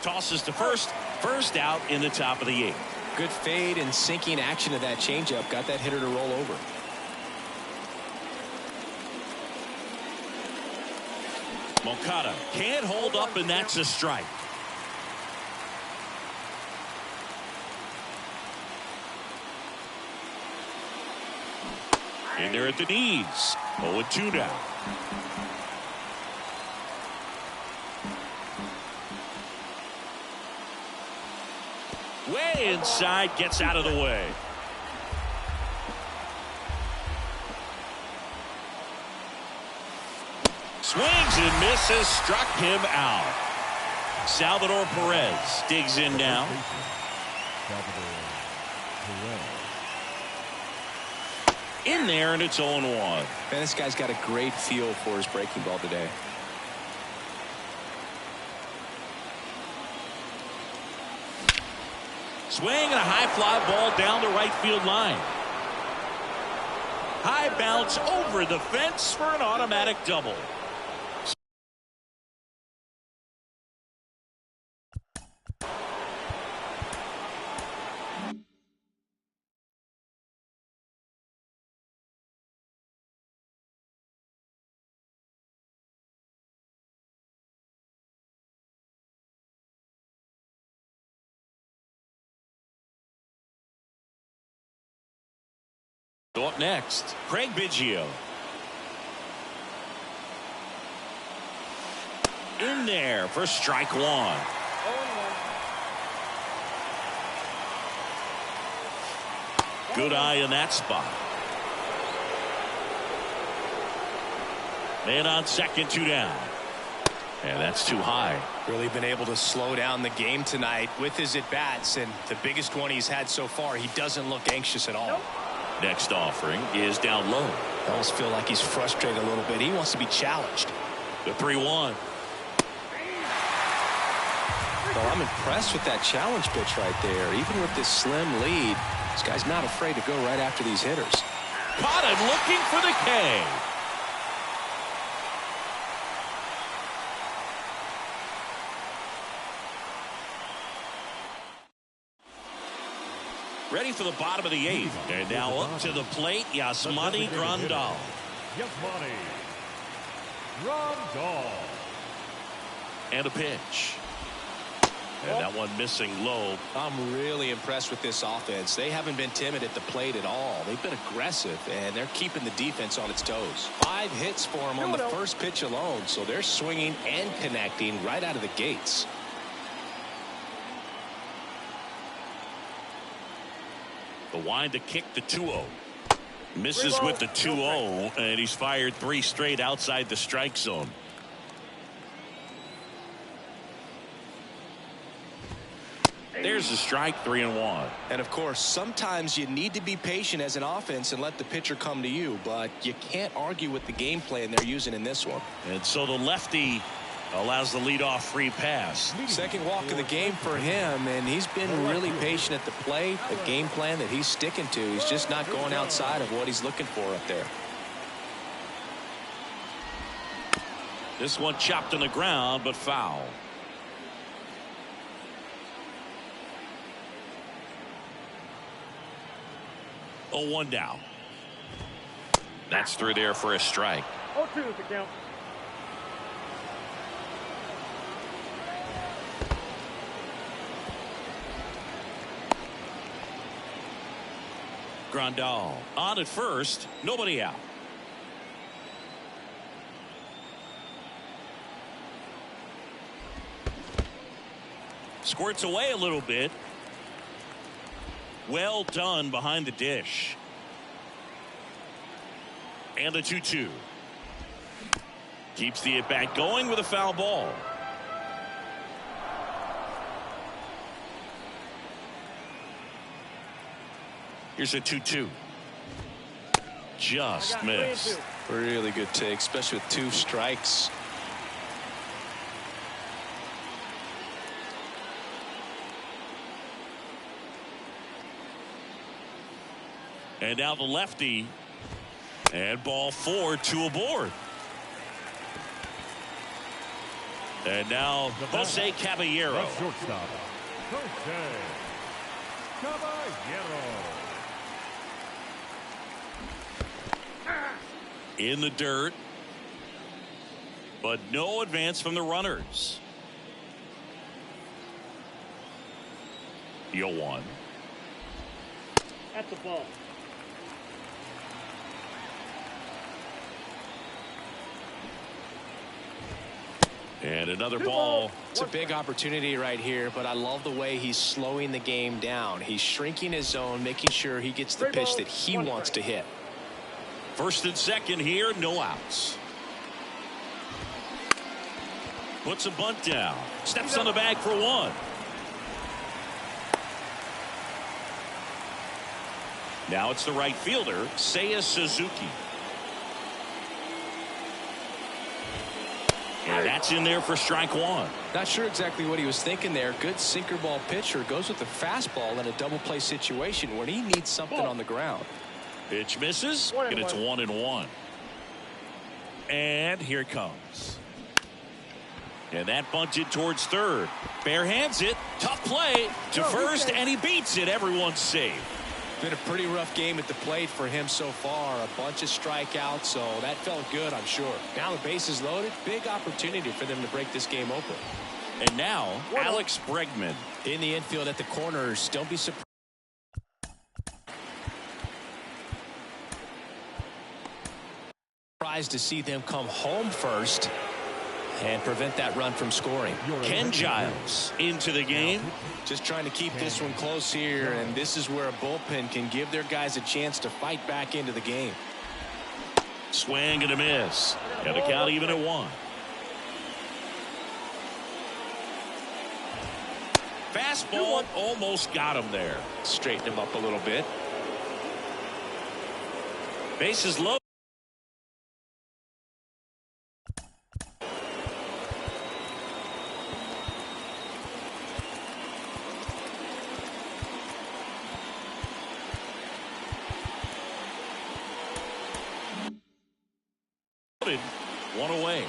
Tosses to first. First out in the top of the 8th. Good fade and sinking action of that changeup. Got that hitter to roll over. Moncada can't hold up, and that's a strike. In there at the knees. 0-2 now. Way inside, gets out of the way. Swings and misses, struck him out. Salvador Perez digs in now. Salvador Perez. In there, and it's 0-1. Man, this guy's got a great feel for his breaking ball today. Swing and a high fly ball down the right field line. High bounce over the fence for an automatic double. Up next, Craig Biggio. In there for strike one. 0-1. Good eye in that spot. Man on second, 2 down. And that's too high. Really been able to slow down the game tonight with his at-bats, and the biggest one he's had so far, he doesn't look anxious at all. Nope. Next offering is down low. I almost feel like he's frustrated a little bit. He wants to be challenged. The 3-1. Well, I'm impressed with that challenge pitch right there. Even with this slim lead, this guy's not afraid to go right after these hitters. Caught him looking for the K. Ready for the bottom of the 8th. And now up to the plate, Yasmani Grandal. Yasmani Grandal. And a pitch. And that one missing low. I'm really impressed with this offense. They haven't been timid at the plate at all. They've been aggressive, and they're keeping the defense on its toes. 5 hits for them on the first pitch alone, so they're swinging and connecting right out of the gates. The wind to kick the 2-0. Misses with the 2-0, and he's fired 3 straight outside the strike zone. There's the strike, 3-1. And of course, sometimes you need to be patient as an offense and let the pitcher come to you, but you can't argue with the game plan they're using in this one. And so the lefty allows the leadoff free pass. Second walk of the game for him, and he's been really patient at the plate. The game plan that he's sticking to, he's just not going outside of what he's looking for up there. This one chopped on the ground, but foul. Oh, 1 down. That's through there for a strike. 0-2 is the count. Grandal on at first, nobody out. Squirts away a little bit. Well done behind the dish. And the 2-2. Keeps the at-bat going with a foul ball. Here's a 2-2. Just missed. Really good take, especially with 2 strikes. And now the lefty. And ball 4, 2 aboard. And now Jose Caballero. The shortstop, Jose Caballero. In the dirt. But no advance from the runners. 0-1. That's a ball. And another ball. It's a big opportunity right here, but I love the way he's slowing the game down. He's shrinking his zone, making sure he gets the pitch that he wants to hit. First and second here, no outs. Puts a bunt down. Steps on the bag for one. Now it's the right fielder, Seiya Suzuki. And that's in there for strike one. Not sure exactly what he was thinking there. Good sinker ball pitcher goes with the fastball in a double play situation when he needs something on the ground. Pitch misses, and it's 1-1. And here it comes. And that bunted towards third. Bare hands it. Tough play to first, and he beats it. Everyone's safe. Been a pretty rough game at the plate for him so far. A bunch of strikeouts, so that felt good, I'm sure. Now the base is loaded. Big opportunity for them to break this game open. And now, Alex Bregman. In the infield at the corners. Don't be surprised to see them come home first and prevent that run from scoring. Ken Giles into the game. Just trying to keep this one close here, and this is where a bullpen can give their guys a chance to fight back into the game. Swing and a miss. And the count even at 1. Fastball almost got him there. Straighten him up a little bit. Bases low. One away.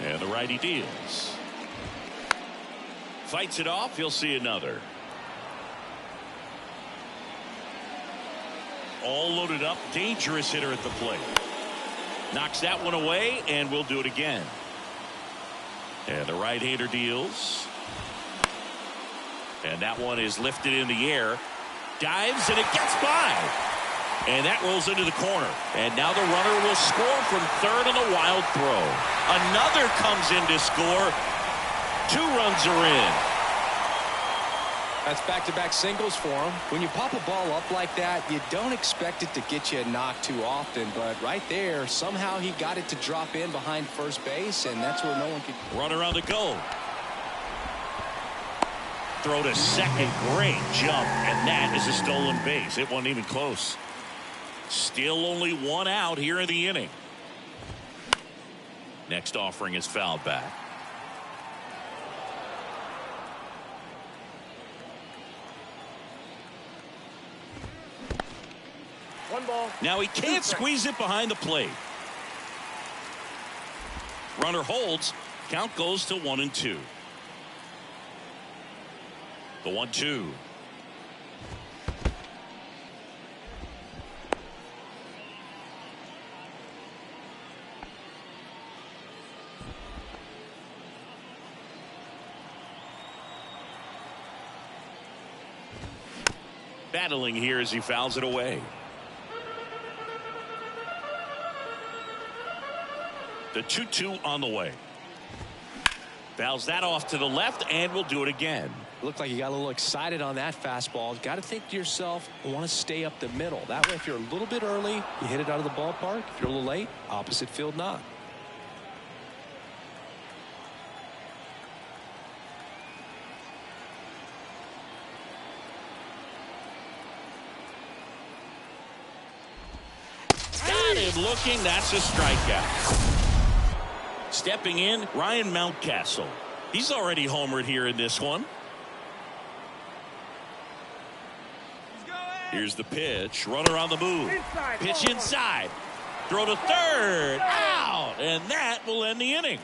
And the righty deals. Fights it off. He'll see another. All loaded up. Dangerous hitter at the plate. Knocks that one away, and we'll do it again. And the right-hander deals. And that one is lifted in the air. Dives, and it gets by. And that rolls into the corner. And now the runner will score from third on the wild throw. Another comes in to score. 2 runs are in. That's back-to-back singles for him. When you pop a ball up like that, you don't expect it to get you a knock too often. But right there, somehow he got it to drop in behind first base, and that's where no one could. Runner on the go. Throw to second. Great jump. And that is a stolen base. It wasn't even close. Still only 1 out here in the inning. Next offering is fouled back. One ball. Now he can't squeeze it behind the plate. Runner holds. Count goes to 1-2. The 1-2. Battling here as he fouls it away. The 2-2 on the way. Fouls that off to the left, and we'll do it again. Looked like you got a little excited on that fastball. Got to think to yourself, I want to stay up the middle. That way, if you're a little bit early, you hit it out of the ballpark. If you're a little late, opposite field knock. Got him looking. That's a strikeout. Stepping in, Ryan Mountcastle. He's already homered here in this one. Here's the pitch. Runner on the move. Pitch inside. Throw to third. Out. And that will end the inning.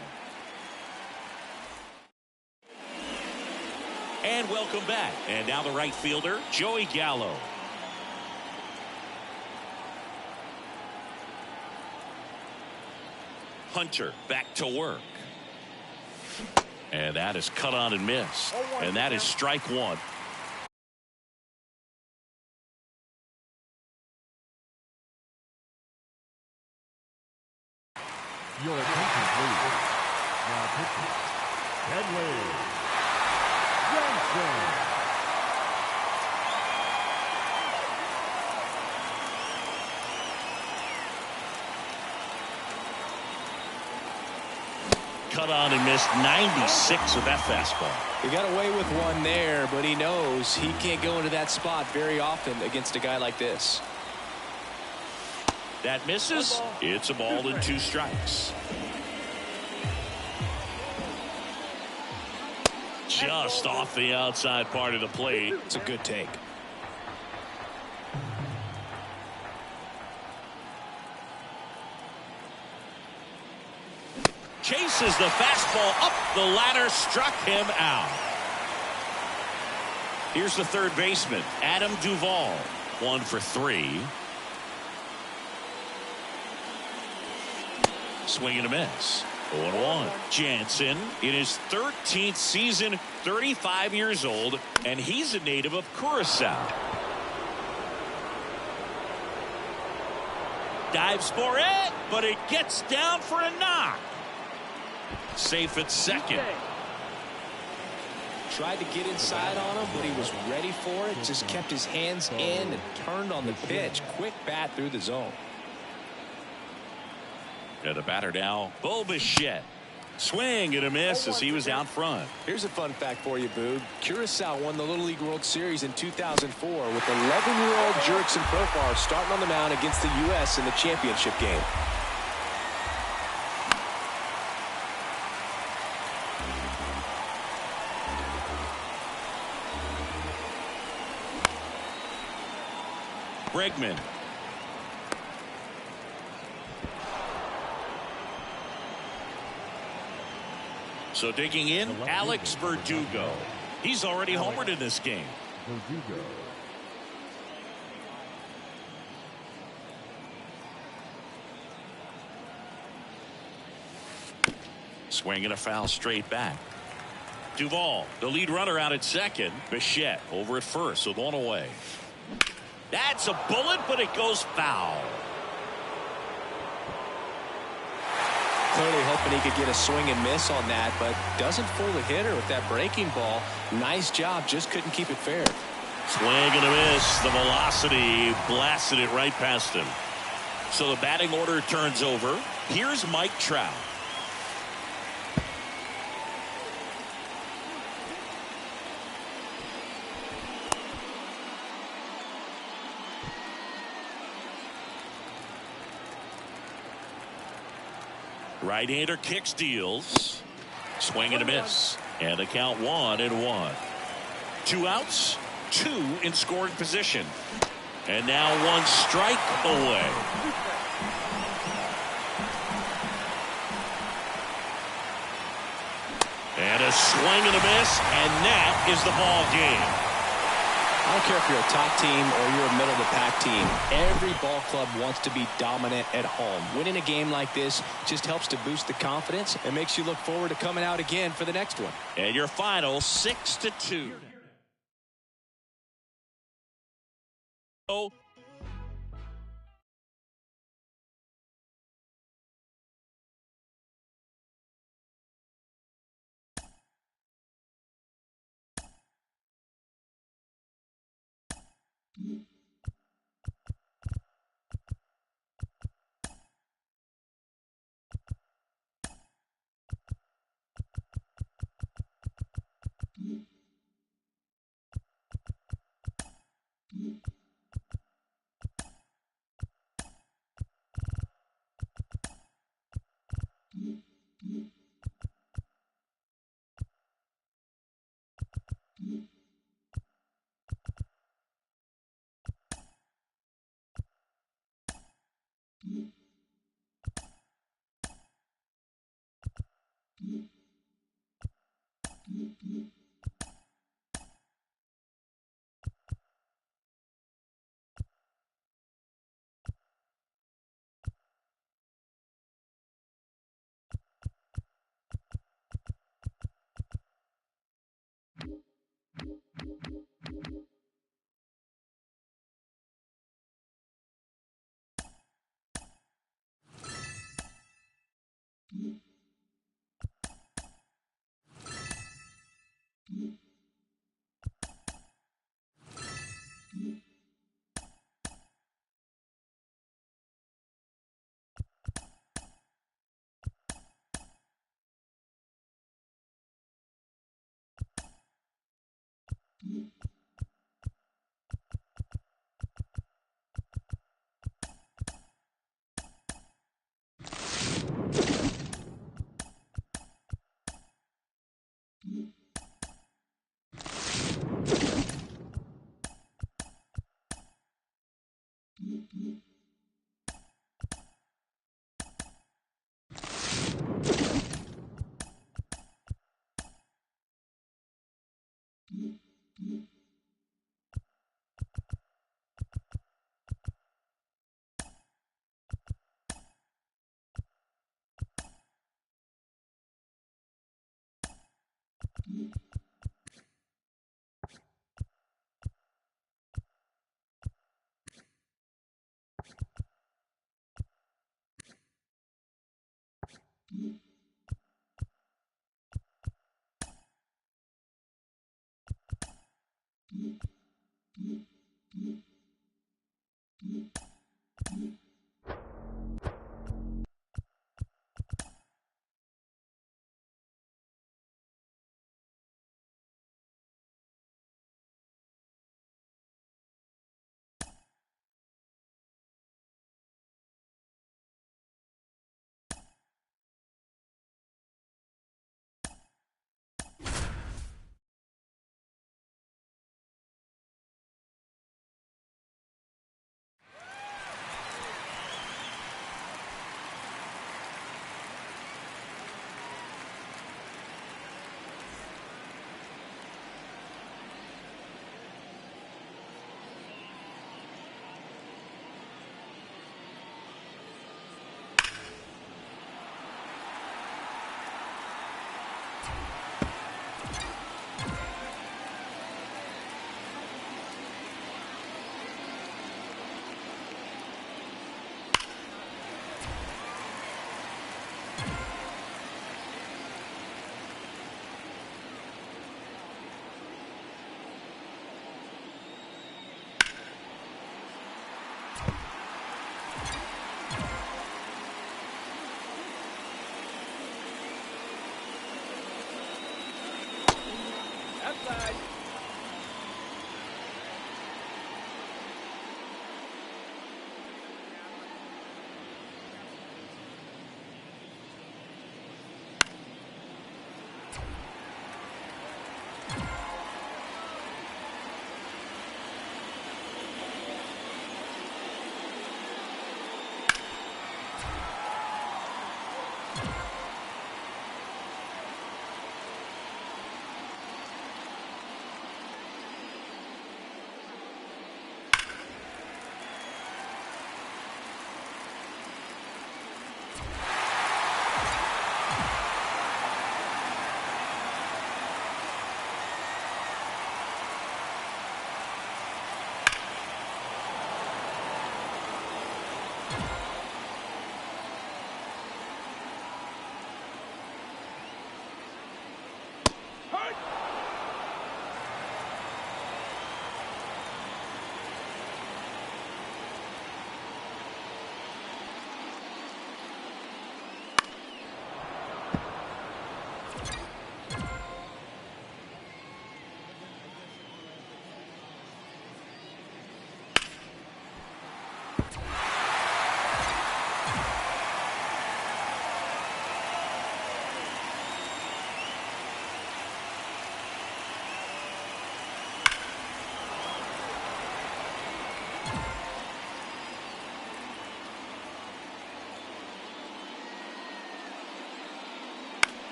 And welcome back. And now the right fielder, Joey Gallo. Hunter back to work. And that is cut on and missed. And that is strike 1. Your attention, please. Now pitching. Kenley Jansen. cut on and missed 96 with that fastball. He got away with one there, but he knows he can't go into that spot very often against a guy like this. That misses. It's a ball and 2 strikes. Just off the outside part of the plate. It's a good take. Chases the fastball up the ladder, struck him out. Here's the third baseman, Adam Duvall, 1 for 3. Swing and a miss. 0-1. Jansen in his 13th season, 35 years old, and he's a native of Curacao. Dives for it, but it gets down for a knock. Safe at second. Tried to get inside on him, but he was ready for it. Just kept his hands in and turned on the pitch. Quick bat through the zone. And the batter now, Bo Bichette. Swing and a miss as he was out front. Here's a fun fact for you, Boog. Curacao won the Little League World Series in 2004 with 11-year-old Jurickson Profar starting on the mound against the U.S. in the championship game. Bregman. So digging in, Alex Verdugo. He's already homered in this game. Verdugo. Swing and a foul straight back. Duvall, the lead runner out at second. Bichette over at first with 1 away. That's a bullet, but it goes foul. Clearly hoping he could get a swing and miss on that, but doesn't fool the hitter with that breaking ball. Nice job, just couldn't keep it fair. Swing and a miss. The velocity blasted it right past him. So the batting order turns over. Here's Mike Trout. Right-hander kicks, deals. Swing and a miss. And the count 1-1. 2 outs, 2 in scoring position. And now 1 strike away. And a swing and a miss, and that is the ball game. I don't care if you're a top team or you're a middle-of-the-pack team. Every ball club wants to be dominant at home. Winning a game like this just helps to boost the confidence and makes you look forward to coming out again for the next one. And your final 6-2. Oh. Outside.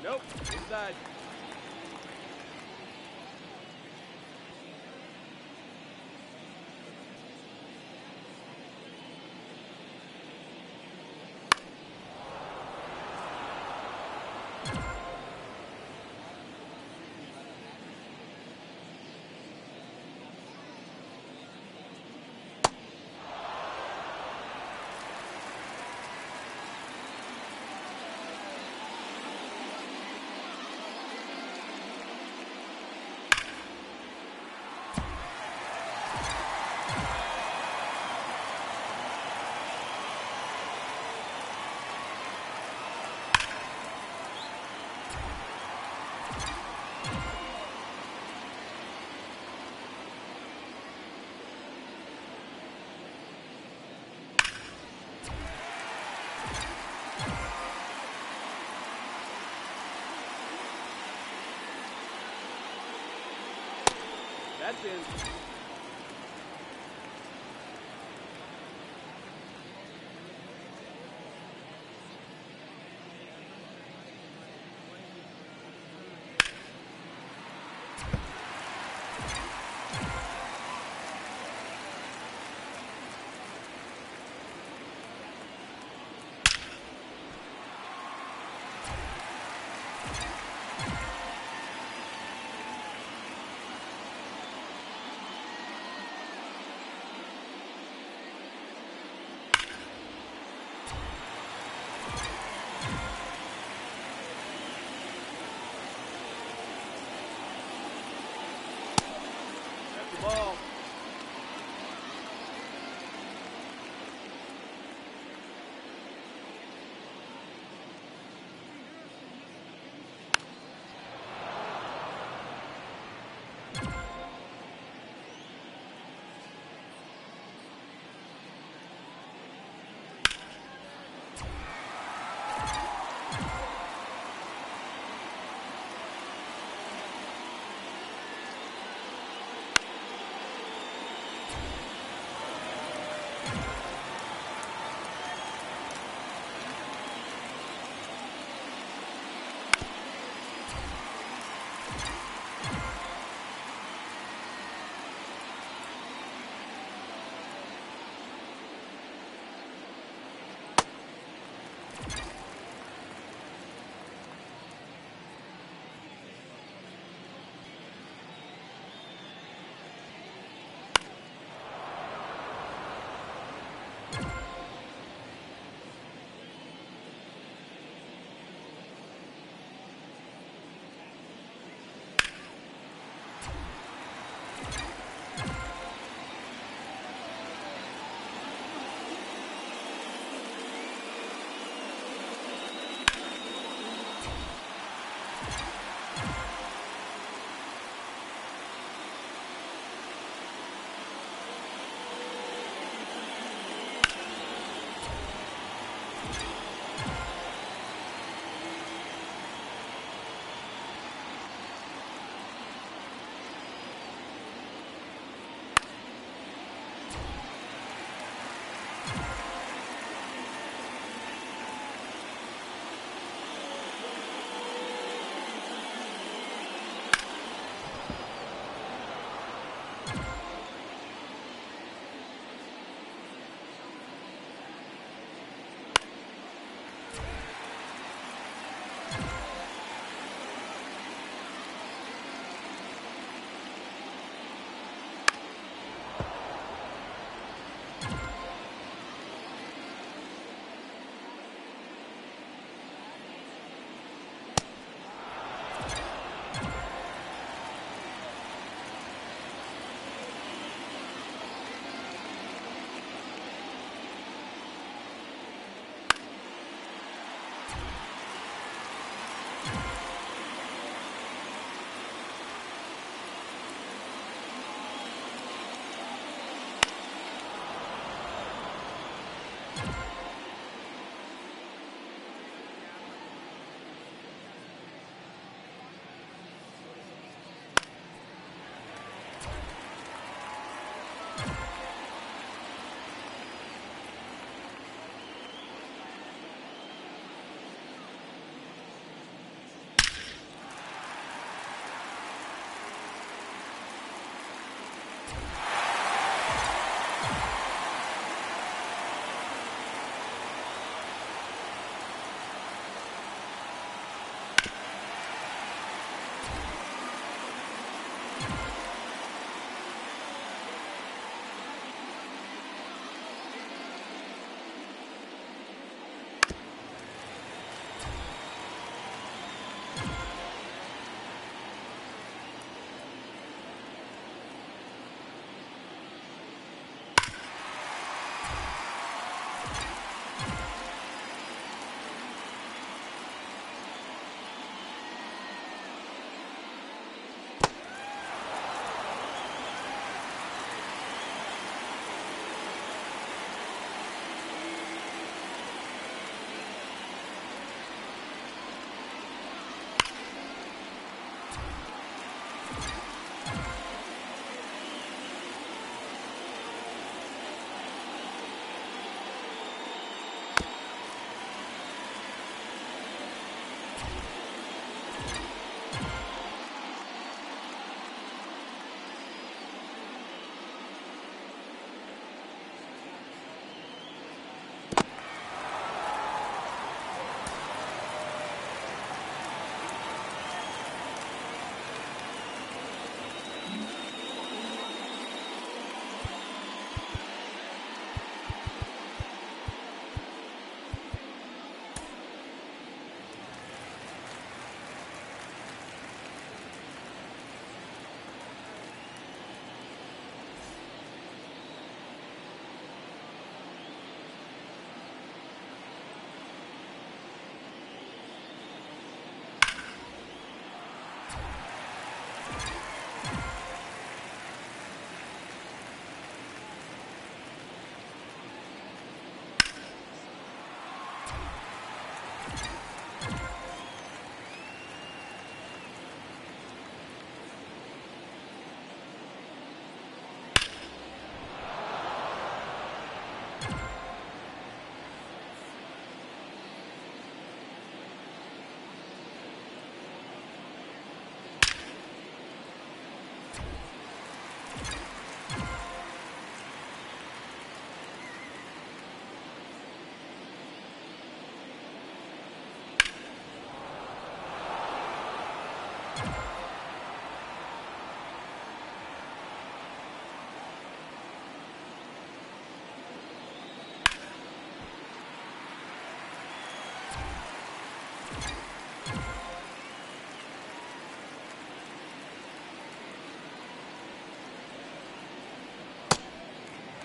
Nope. Inside. That's in. Ball.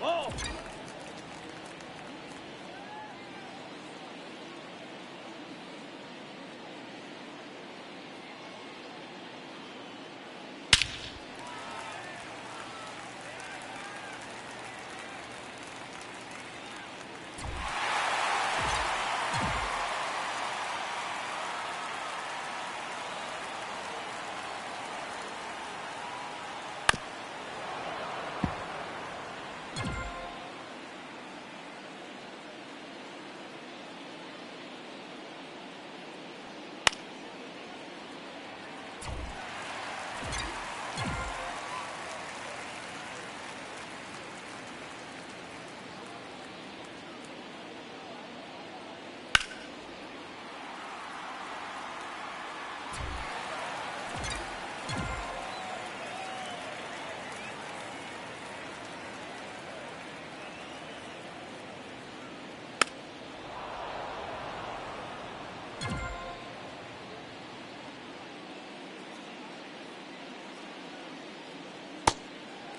Ball.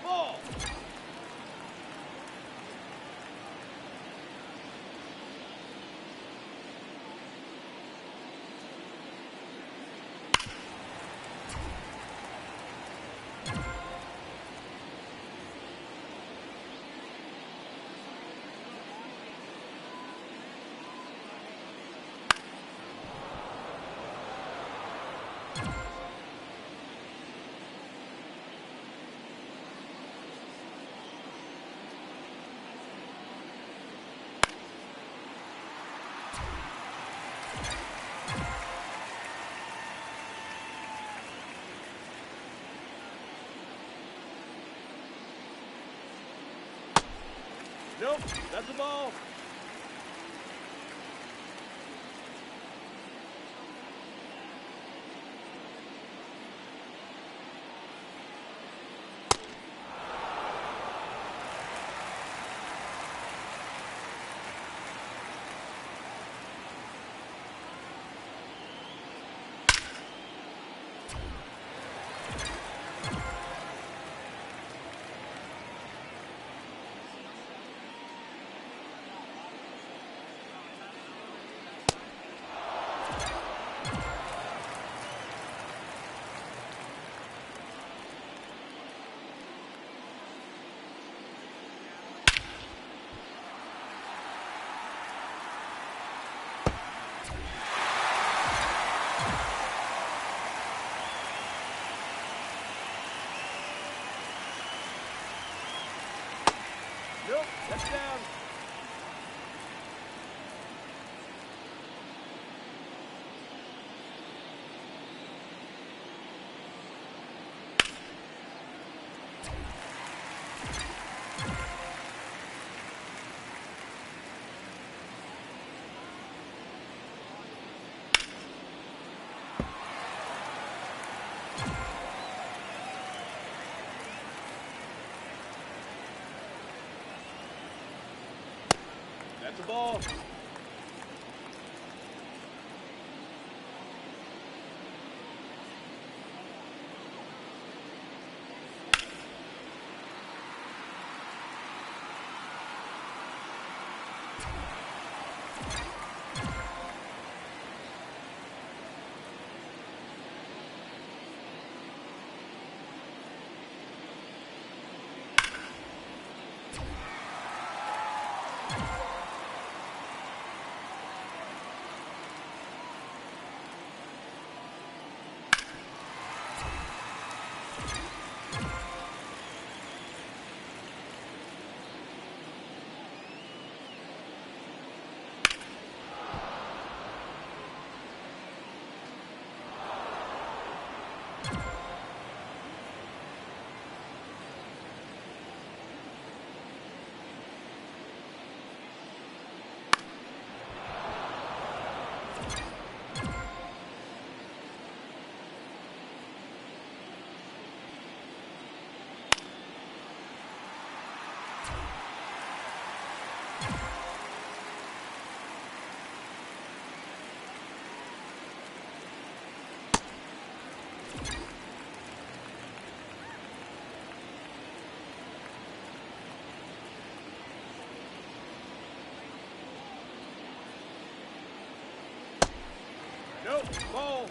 Ball. Nope, that's the ball. Nope, that's down. That's the ball. Nope. Ball.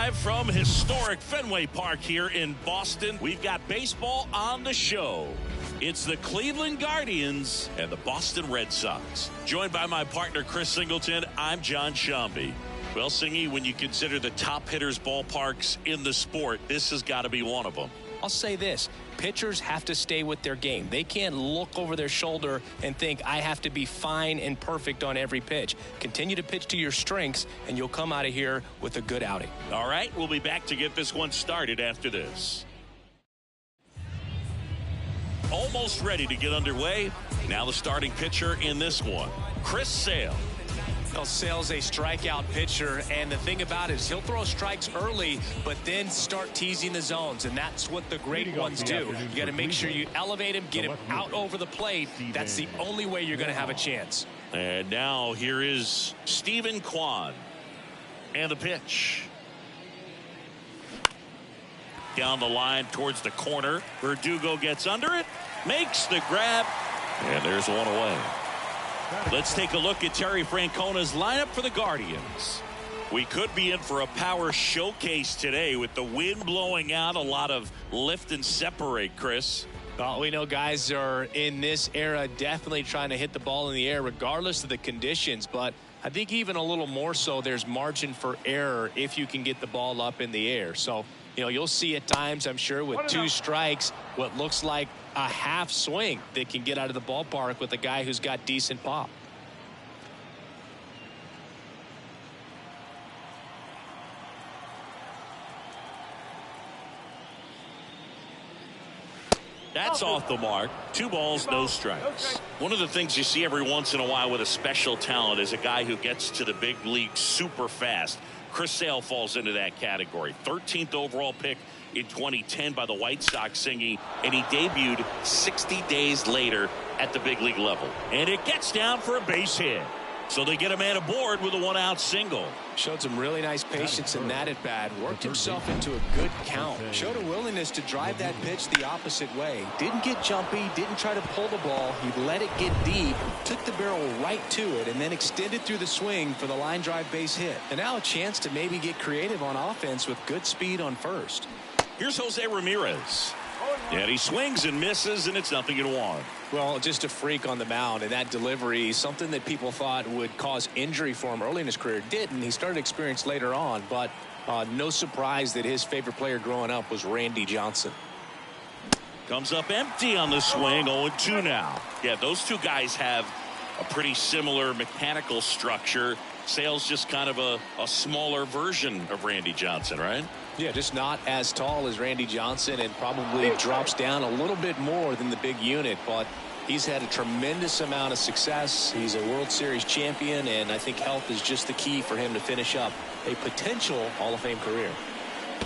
Live from historic Fenway Park here in Boston, we've got baseball on the show. It's the Cleveland Guardians and the Boston Red Sox. Joined by my partner, Chris Singleton, I'm John Shambi. Well, Singy, when you consider the top hitters' ballparks in the sport, this has got to be one of them. I'll say this. Pitchers have to stay with their game. They can't look over their shoulder and think, I have to be fine and perfect on every pitch. Continue to pitch to your strengths, and you'll come out of here with a good outing. All right, we'll be back to get this one started after this. Almost ready to get underway. Now the starting pitcher in this one, Chris Sale. Well, Sale's a strikeout pitcher, and the thing about it is he'll throw strikes early, but then start teasing the zones, and that's what the great ones do. You got to make sure you elevate him, get him out over the plate. That's the only way you're going to have a chance. And now here is Steven Kwan. And the pitch. Down the line towards the corner. Verdugo gets under it, makes the grab, and there's one away. Let's take a look at Terry Francona's lineup for the Guardians. We could be in for a power showcase today with the wind blowing out, a lot of lift and separate, Chris. Well, we know guys are in this era definitely trying to hit the ball in the air regardless of the conditions, but I think even a little more so there's margin for error if you can get the ball up in the air. So, you know, you'll see at times, I'm sure, with two strikes, what looks like a half swing that can get out of the ballpark with a guy who's got decent pop. That's off the mark. 2 balls, no strikes. One of the things you see every once in a while with a special talent is a guy who gets to the big league super fast. Chris Sale falls into that category. 13th overall pick in 2010 by the White Sox, Singy, and he debuted 60 days later at the big league level. And it gets down for a base hit. So they get a man aboard with a 1-out single. Showed some really nice patience in that at bat. Worked himself into a good count. Showed a willingness to drive that pitch the opposite way. Didn't get jumpy. Didn't try to pull the ball. He let it get deep. Took the barrel right to it and then extended through the swing for the line drive base hit. And now a chance to maybe get creative on offense with good speed on first. Here's Jose Ramirez. And he swings and misses, and it's 0-1. Well, just a freak on the mound, and that delivery, something that people thought would cause injury for him early in his career, didn't. He started to experience later on, but no surprise that his favorite player growing up was Randy Johnson. Comes up empty on the swing, 0-2 now. Yeah, those two guys have a pretty similar mechanical structure. Sale's just kind of a smaller version of Randy Johnson, right? Yeah, just not as tall as Randy Johnson and probably drops down a little bit more than the big unit, but he's had a tremendous amount of success. He's a World Series champion, and I think health is just the key for him to finish up a potential Hall of Fame career.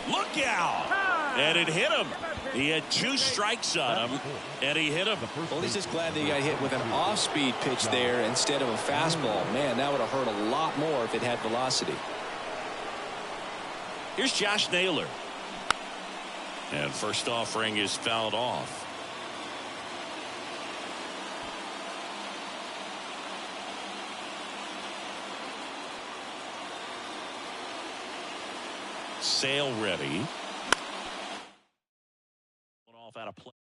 Look out! And it hit him. He had 2 strikes on him, and he hit him. Well, he's just glad that he got hit with an off-speed pitch there instead of a fastball. Man, that would have hurt a lot more if it had velocity. Here's Josh Naylor. And first offering is fouled off. Sale ready. One off out of play.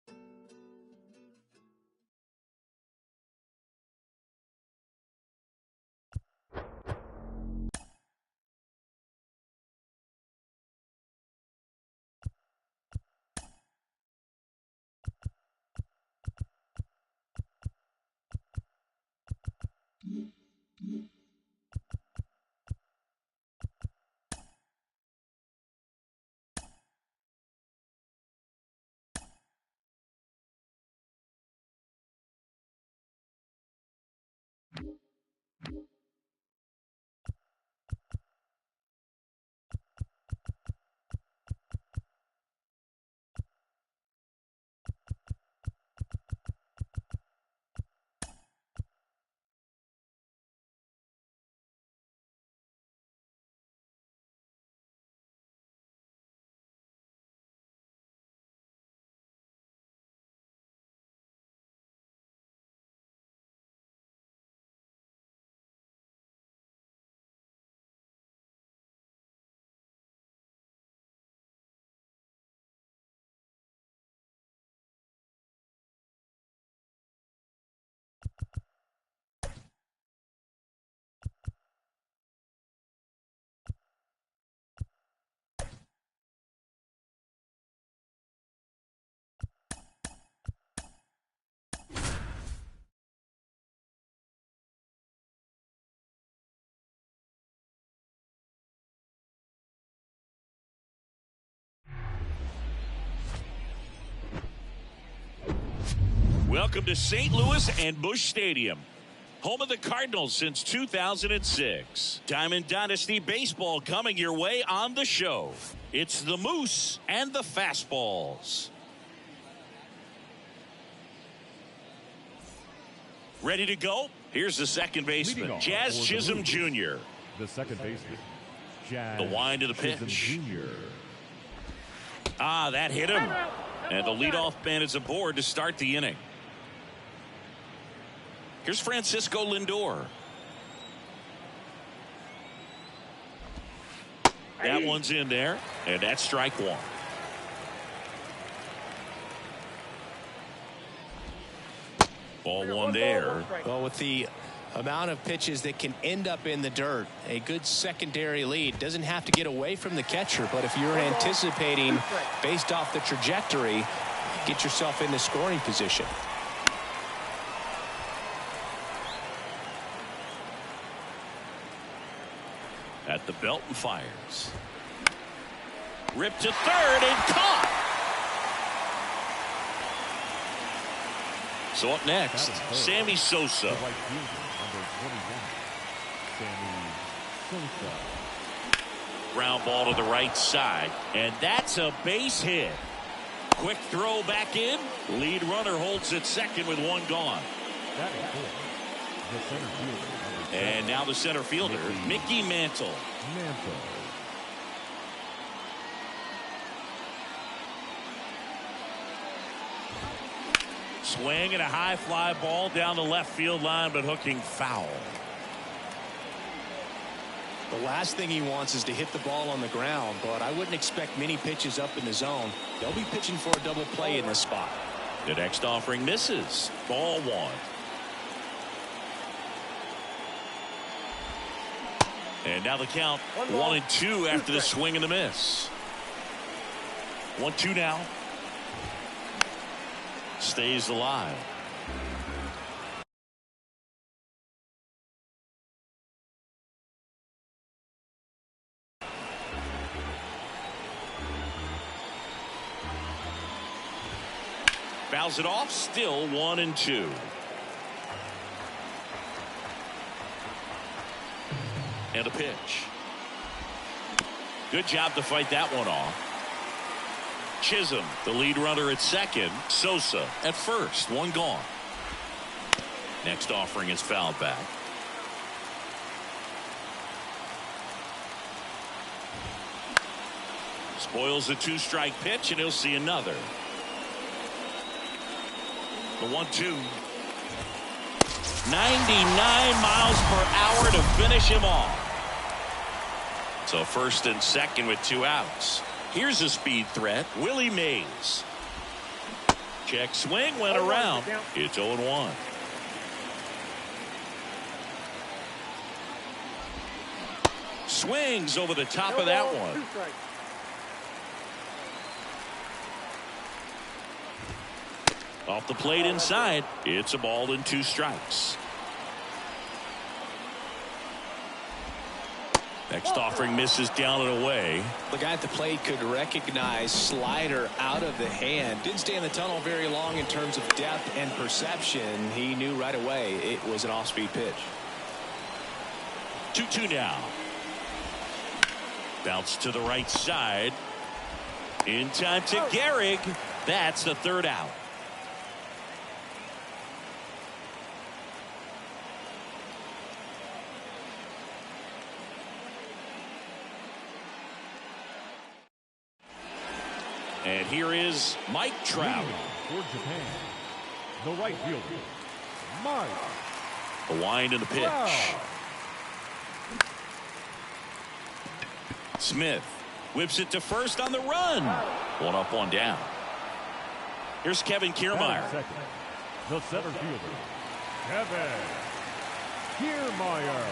Welcome to St. Louis and Busch Stadium, home of the Cardinals since 2006. Diamond Dynasty Baseball coming your way on the show. It's the Moose and the Fastballs. Ready to go? Here's the second baseman, Jazz Chisholm Jr. The second baseman, Jazz The wind of the pitch. Jr. That hit him. And the leadoff man is aboard to start the inning. Here's Francisco Lindor. That one's in there, and that's strike one. Ball one there. Well, with the amount of pitches that can end up in the dirt, a good secondary lead. Doesn't have to get away from the catcher, but if you're anticipating based off the trajectory, get yourself in the scoring position. At the belt and fires. Ripped to third and caught. So up next, Sammy Sosa. The right fielder, number 21, Sammy Sosa. Ground ball to the right side, and that's a base hit. Quick throw back in. Lead runner holds at second with one gone. That is four. The center fielder, number And now the center fielder, Mickey Mantle. Mantle. Swing and a high fly ball down the left field line, but hooking foul. The last thing he wants is to hit the ball on the ground, but I wouldn't expect many pitches up in the zone. They'll be pitching for a double play in this spot. The next offering misses. Ball one. And now the count 1-2 after the swing and the miss. 1-2 now. Stays alive. Fouls it off. Still 1-2. And a pitch. Good job to fight that one off. Chisholm, the lead runner at second. Sosa at first. One gone. Next offering is fouled back. Spoils the two-strike pitch, and he'll see another. The 1-2. 99 miles per hour to finish him off. So first and second with two outs. Here's a speed threat, Willie Mays. Check swing, went around. It's 0-1. Swings over the top of that one. Off the plate inside. It's a ball and two strikes. Next offering misses down and away. The guy at the plate could recognize slider out of the hand. Didn't stay in the tunnel very long in terms of depth and perception. He knew right away it was an off-speed pitch. 2-2 now. Bounce to the right side. In time to Gehrig. That's the third out. And here is Mike Trout. For Japan, the right fielder, Mike. The wind and the pitch. Trout. Smith whips it to first on the run. One up, one down. Here's Kevin Kiermaier. Second, the center fielder, Kevin Kiermaier.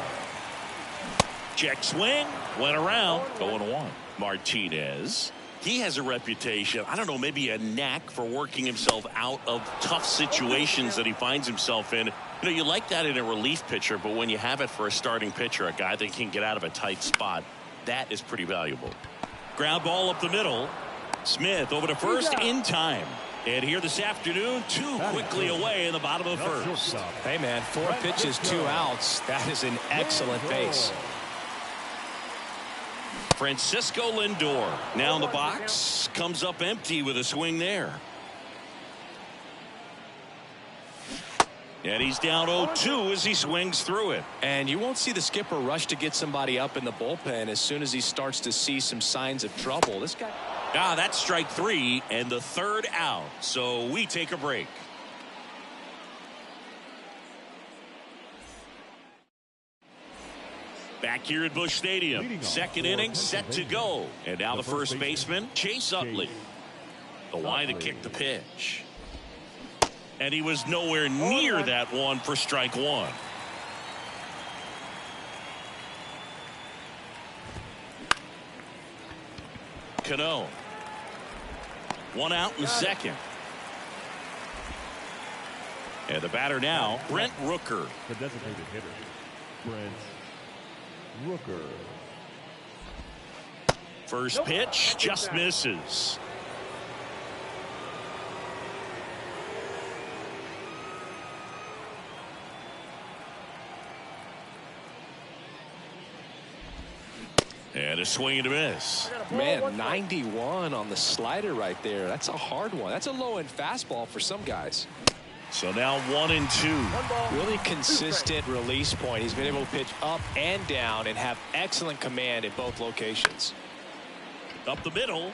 Check swing, went around, 0-1. Martinez. He has a reputation, I don't know, maybe a knack for working himself out of tough situations that he finds himself in. You know, you like that in a relief pitcher, but when you have it for a starting pitcher, a guy that can get out of a tight spot, that is pretty valuable. Ground ball up the middle. Smith over to first in time. And here this afternoon, two quickly away in the bottom of the first. Hey, man, 4 pitches, 2 outs. That is an excellent base. Francisco Lindor now in the box, comes up empty with a swing there. And he's down 0-2 as he swings through it. And you won't see the skipper rush to get somebody up in the bullpen as soon as he starts to see some signs of trouble. This guy. That's strike 3 and the 3rd out. So we take a break. Back here at Busch Stadium, second inning set to go. And now the first baseman, Chase Utley. The line to kick the pitch. And he was nowhere near that one for strike 1. Cano. 1 out in the second. And the batter now, Brent Rooker. The designated hitter, Brent Rooker. First pitch just misses. And a swing and a miss. Man, 91 on the slider right there. That's a hard one. That's a low-end fastball for some guys. So now 1-2. Really consistent release point. He's been able to pitch up and down and have excellent command in both locations. Up the middle.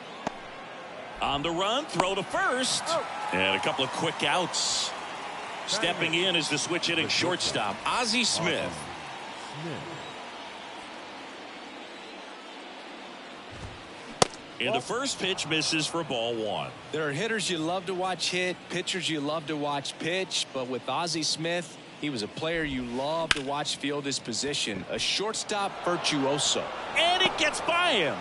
On the run, throw to first. And a couple of quick outs. Stepping in is the switch hitting shortstop, Ozzie Smith. And the first pitch misses for ball 1. There are hitters you love to watch hit, pitchers you love to watch pitch, but with Ozzie Smith, he was a player you love to watch field his position, a shortstop virtuoso. And it gets by him.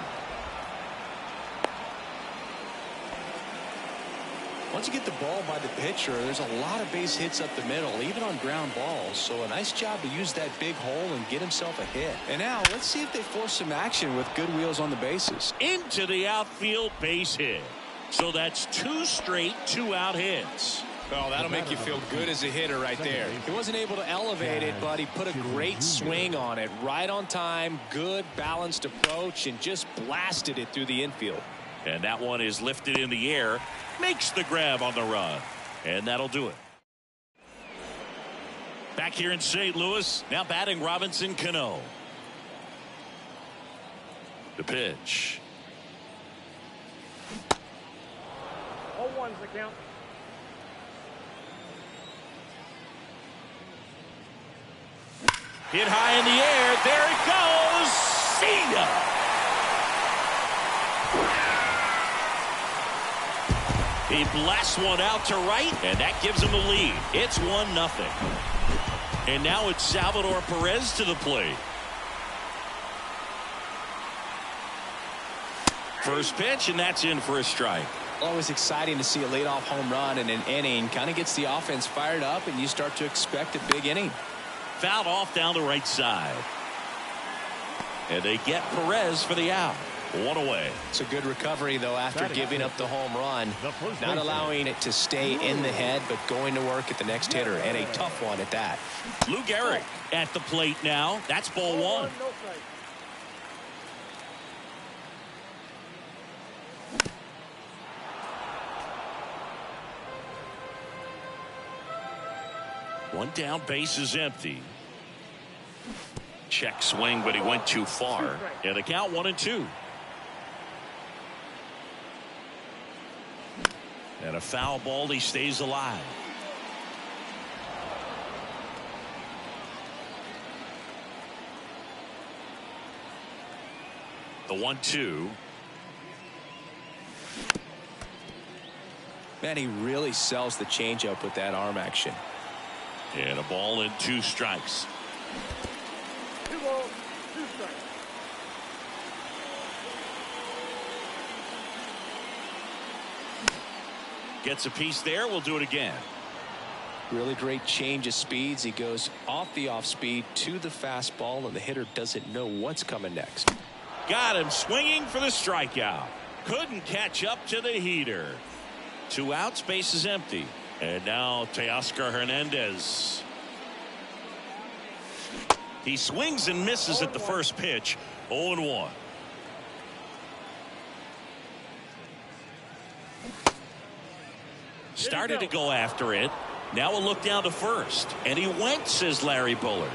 Once you get the ball by the pitcher, there's a lot of base hits up the middle, even on ground balls. So a nice job to use that big hole and get himself a hit. And now let's see if they force some action with good wheels on the bases. Into the outfield, base hit. So that's 2 straight 2-out hits. Well, that'll make you feel good as a hitter right there. He wasn't able to elevate it, but he put a great swing on it. Right on time, good balanced approach, and just blasted it through the infield. And that one is lifted in the air, makes the grab on the run, and that'll do it. Back here in St. Louis, now batting Robinson Cano. The pitch. 0-1's the count. Hit high in the air. There it goes. See ya. He blasts one out to right, and that gives him the lead. It's 1-0. And now it's Salvador Perez to the plate. First pitch, and that's in for a strike. Always exciting to see a leadoff home run in an inning. Kind of gets the offense fired up, and you start to expect a big inning. Fouled off down the right side. And they get Perez for the out. 1 away. It's a good recovery, though, after giving up the home run. Not allowing it to stay in the head, but going to work at the next hitter, and a tough one at that. Lou Gehrig at the plate now. That's ball 1. One down, base is empty. Check swing, but he went too far. And the count 1-2. And a foul ball, he stays alive. The 1-2. Man, he really sells the changeup with that arm action. And a ball and 2 strikes. 2 balls, 2 strikes. Gets a piece there. We'll do it again. Really great change of speeds. He goes off the off speed to the fastball, and the hitter doesn't know what's coming next. Got him swinging for the strikeout. Couldn't catch up to the heater. 2 outs, base is empty. And now Teoscar Hernandez. He swings and misses at the first pitch. 0-1. Started to go after it. Now a look down to first. And he went, says Larry Bullard.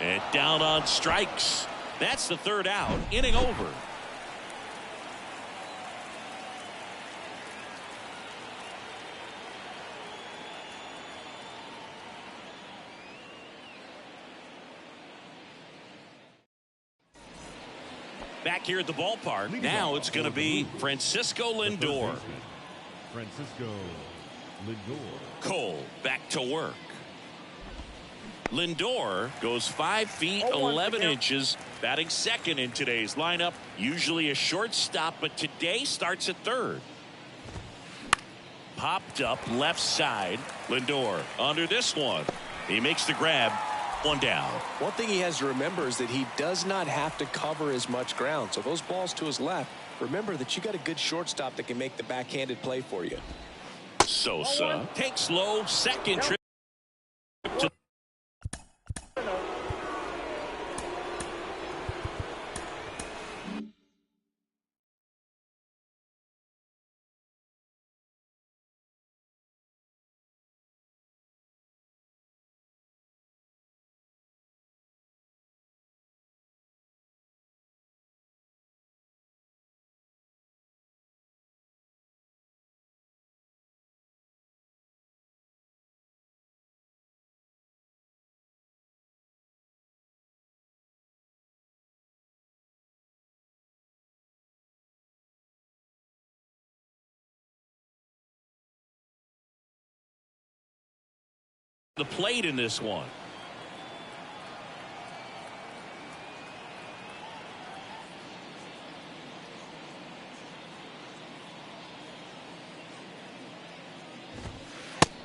And down on strikes. That's the 3rd out. Inning over. Back here at the ballpark. Now it's going to be Francisco Lindor. Francisco Lindor. Cole back to work. Lindor goes 5 feet 11 inches, batting second in today's lineup. Usually a shortstop, but today starts at third. Popped up left side. Lindor under this one. He makes the grab. 1 down. One thing he has to remember is that he does not have to cover as much ground. So those balls to his left, remember that you got a good shortstop that can make the backhanded play for you. Sosa takes low, second trip to the plate in this one.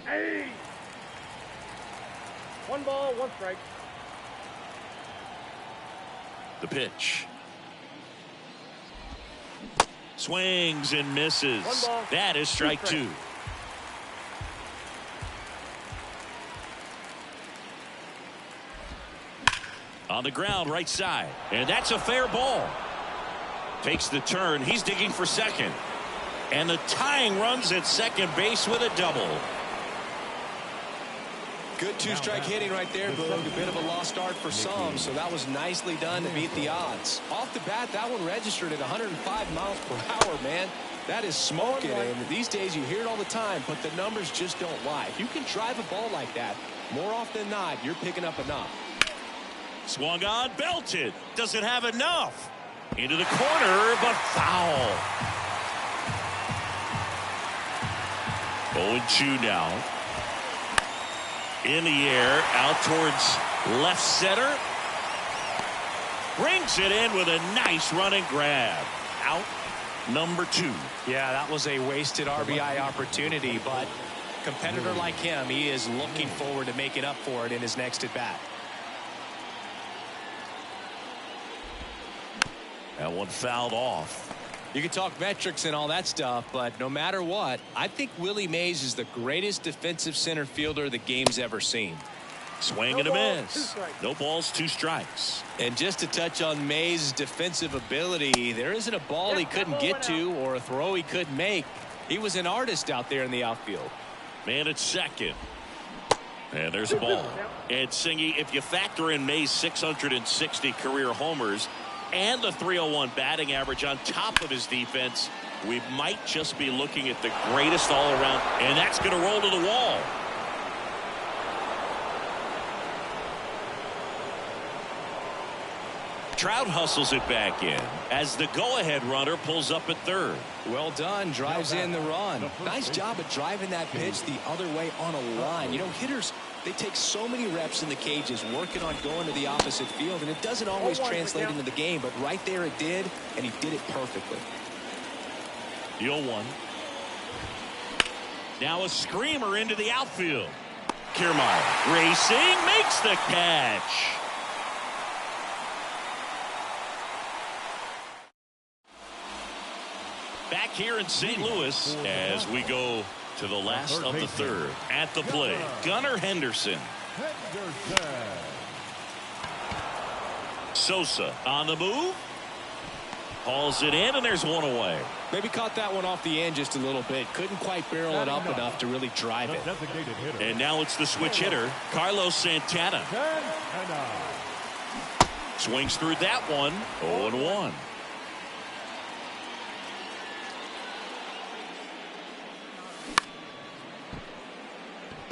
Hey! 1 ball, 1 strike. The pitch. Swings and misses. 1 ball, That is strike 2 strikes. 2. On the ground right side, and that's a fair ball. Takes the turn. He's digging for second, and the tying runs at second base with a double. Good 2-strike hitting right there, Boog. A bit of a lost start for some, so that was nicely done to beat the odds. Off the bat, that one registered at 105 miles per hour, man. That is smoking, and these days you hear it all the time, but the numbers just don't lie. If you can drive a ball like that, more often than not, you're picking up enough. Swung on, belted. Doesn't have enough. Into the corner, but foul. 0-2 now. In the air, out towards left center. Brings it in with a nice running grab. Out number 2. Yeah, that was a wasted RBI opportunity, but a competitor like him, he is looking forward to making up for it in his next at-bat. That one fouled off. You can talk metrics and all that stuff, but no matter what, I think Willie Mays is the greatest defensive center fielder the game's ever seen. Swing and a miss. No balls, 2 strikes. And just to touch on Mays' defensive ability, there isn't a ball he couldn't get to or a throw he couldn't make. He was an artist out there in the outfield. Man at second. And there's a ball. And Singy, if you factor in Mays' 660 career homers and the .301 batting average on top of his defense, we might just be looking at the greatest all around. And that's going to roll to the wall. Trout hustles it back in as the go-ahead runner pulls up at third. Well done. Drives in the run. Nice job of driving that pitch the other way on a line. You know, hitters, they take so many reps in the cages working on going to the opposite field, and it doesn't always translate into the game, but right there it did, and he did it perfectly. The 0-1. Now a screamer into the outfield. Kiermaier racing, makes the catch. Back here in St. Louis as we go to the last of the third. At the plate, Gunnar Henderson. Sosa on the move. Hauls it in, and there's one away. Maybe caught that one off the end just a little bit. Couldn't quite barrel it up enough to really drive it. And now it's the switch hitter, Carlos Santana. Swings through that one. 0-1.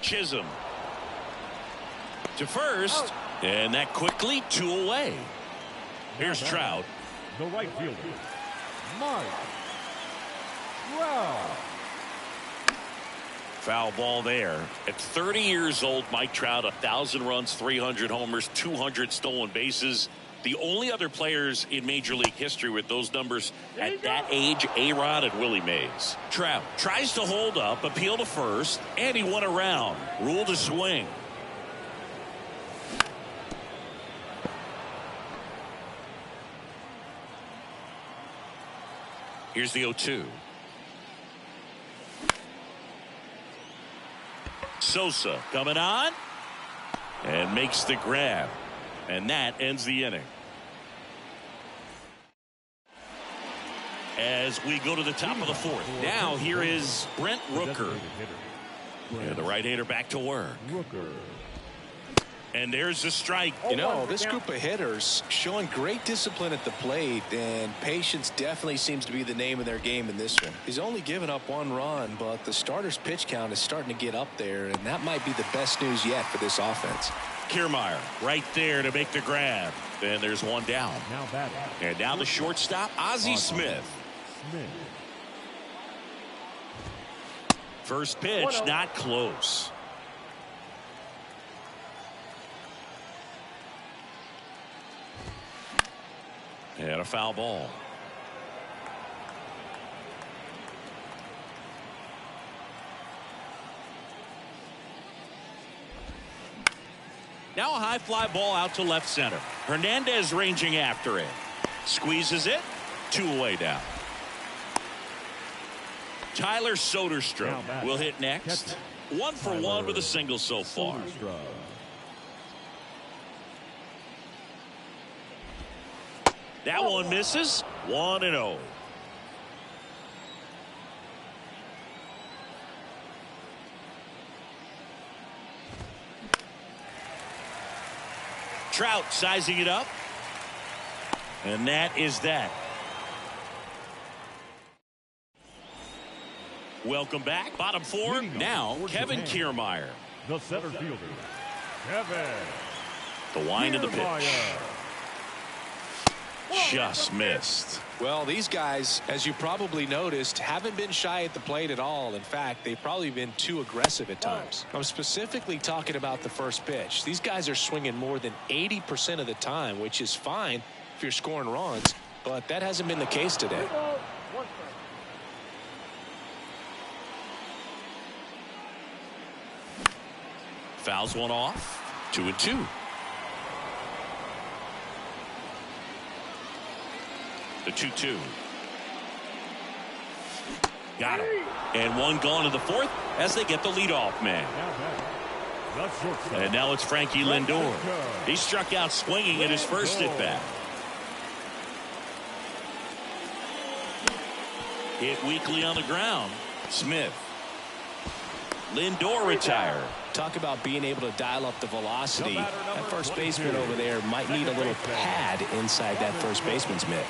Chisholm to first, and that quickly 2 away. Here's Trout. The right fielder, Mike Trout. Foul ball there. At 30 years old, Mike Trout, 1,000 runs, 300 homers, 200 stolen bases. The only other players in Major League history with those numbers at that age, A-Rod and Willie Mays. Trout tries to hold up, appeal to first, and he went around. Ruled a swing. Here's the 0-2. Sosa coming on and makes the grab, and that ends the inning. As we go to the top of the fourth, now here is Brent Rooker. And the right-hander back to work. And there's the strike. You know, this group of hitters showing great discipline at the plate, and patience definitely seems to be the name of their game in this one. He's only given up 1 run, but the starter's pitch count is starting to get up there, and that might be the best news yet for this offense. Kiermaier right there to make the grab. Then there's one down. And now the shortstop, Ozzie Smith. First pitch, not close. And a foul ball. Now a high fly ball out to left center. Hernandez ranging after it. Squeezes it. 2 away down. Tyler Soderstrom will hit next. 1 for 1 with a single so far. That one misses. 1-0. Trout sizing it up. And that is that. Welcome back. Bottom 4. Now Kevin Kiermaier. The center fielder, Kevin. The wind of the pitch. Just missed. Well, these guys, as you probably noticed, haven't been shy at the plate at all. In fact, they've probably been too aggressive at times. I'm specifically talking about the first pitch. These guys are swinging more than 80% of the time, which is fine if you're scoring runs, but that hasn't been the case today. Fouls one off. 2-2. The 2-2. Got him. And one gone in the fourth as they get the leadoff man. And now it's Frankie Lindor. He struck out swinging in his first at bat. Hit weakly on the ground. Smith. Lindor retired. Talk about being able to dial up the velocity. That first baseman over there might need a little pad inside that first baseman's mitt.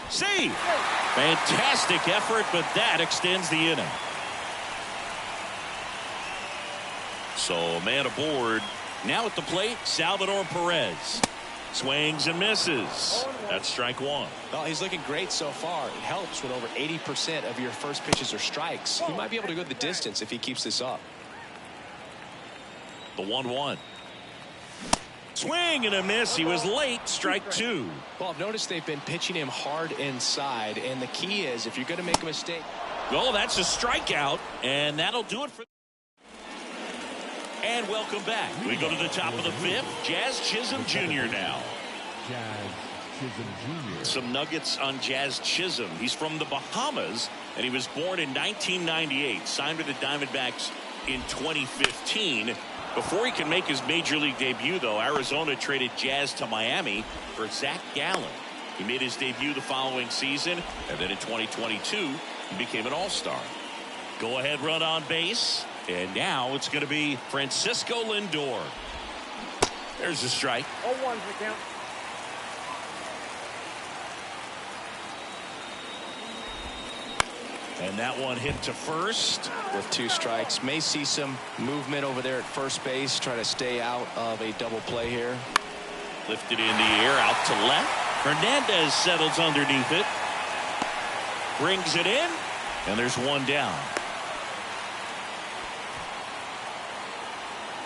See, fantastic effort, but that extends the inning. So a man aboard. Now at the plate, Salvador Perez. Swings and misses. That's strike 1. Well, he's looking great so far. It helps when over 80% of your first pitches are strikes. He might be able to go the distance if he keeps this up. The 1-1. Swing and a miss. He was late. Strike 2. Well, I've noticed they've been pitching him hard inside, and the key is if you're going to make a mistake. Oh, that's a strikeout, and that'll do it for. And welcome back. We go to the top of the fifth. Jazz Chisholm Jr. now. Jazz Chisholm Jr. Some nuggets on Jazz Chisholm. He's from the Bahamas, and he was born in 1998. Signed with the Diamondbacks in 2015. Before he can make his major league debut, though, Arizona traded Jazz to Miami for Zach Gallen. He made his debut the following season, and then in 2022, he became an all-star. Go-ahead run on base, and now it's going to be Francisco Lindor. There's a strike. 0-1's the count. And that one hit to first. With 2 strikes. May see some movement over there at first base. Try to stay out of a double play here. Lifted in the air, out to left. Hernandez settles underneath it. Brings it in. And there's one down.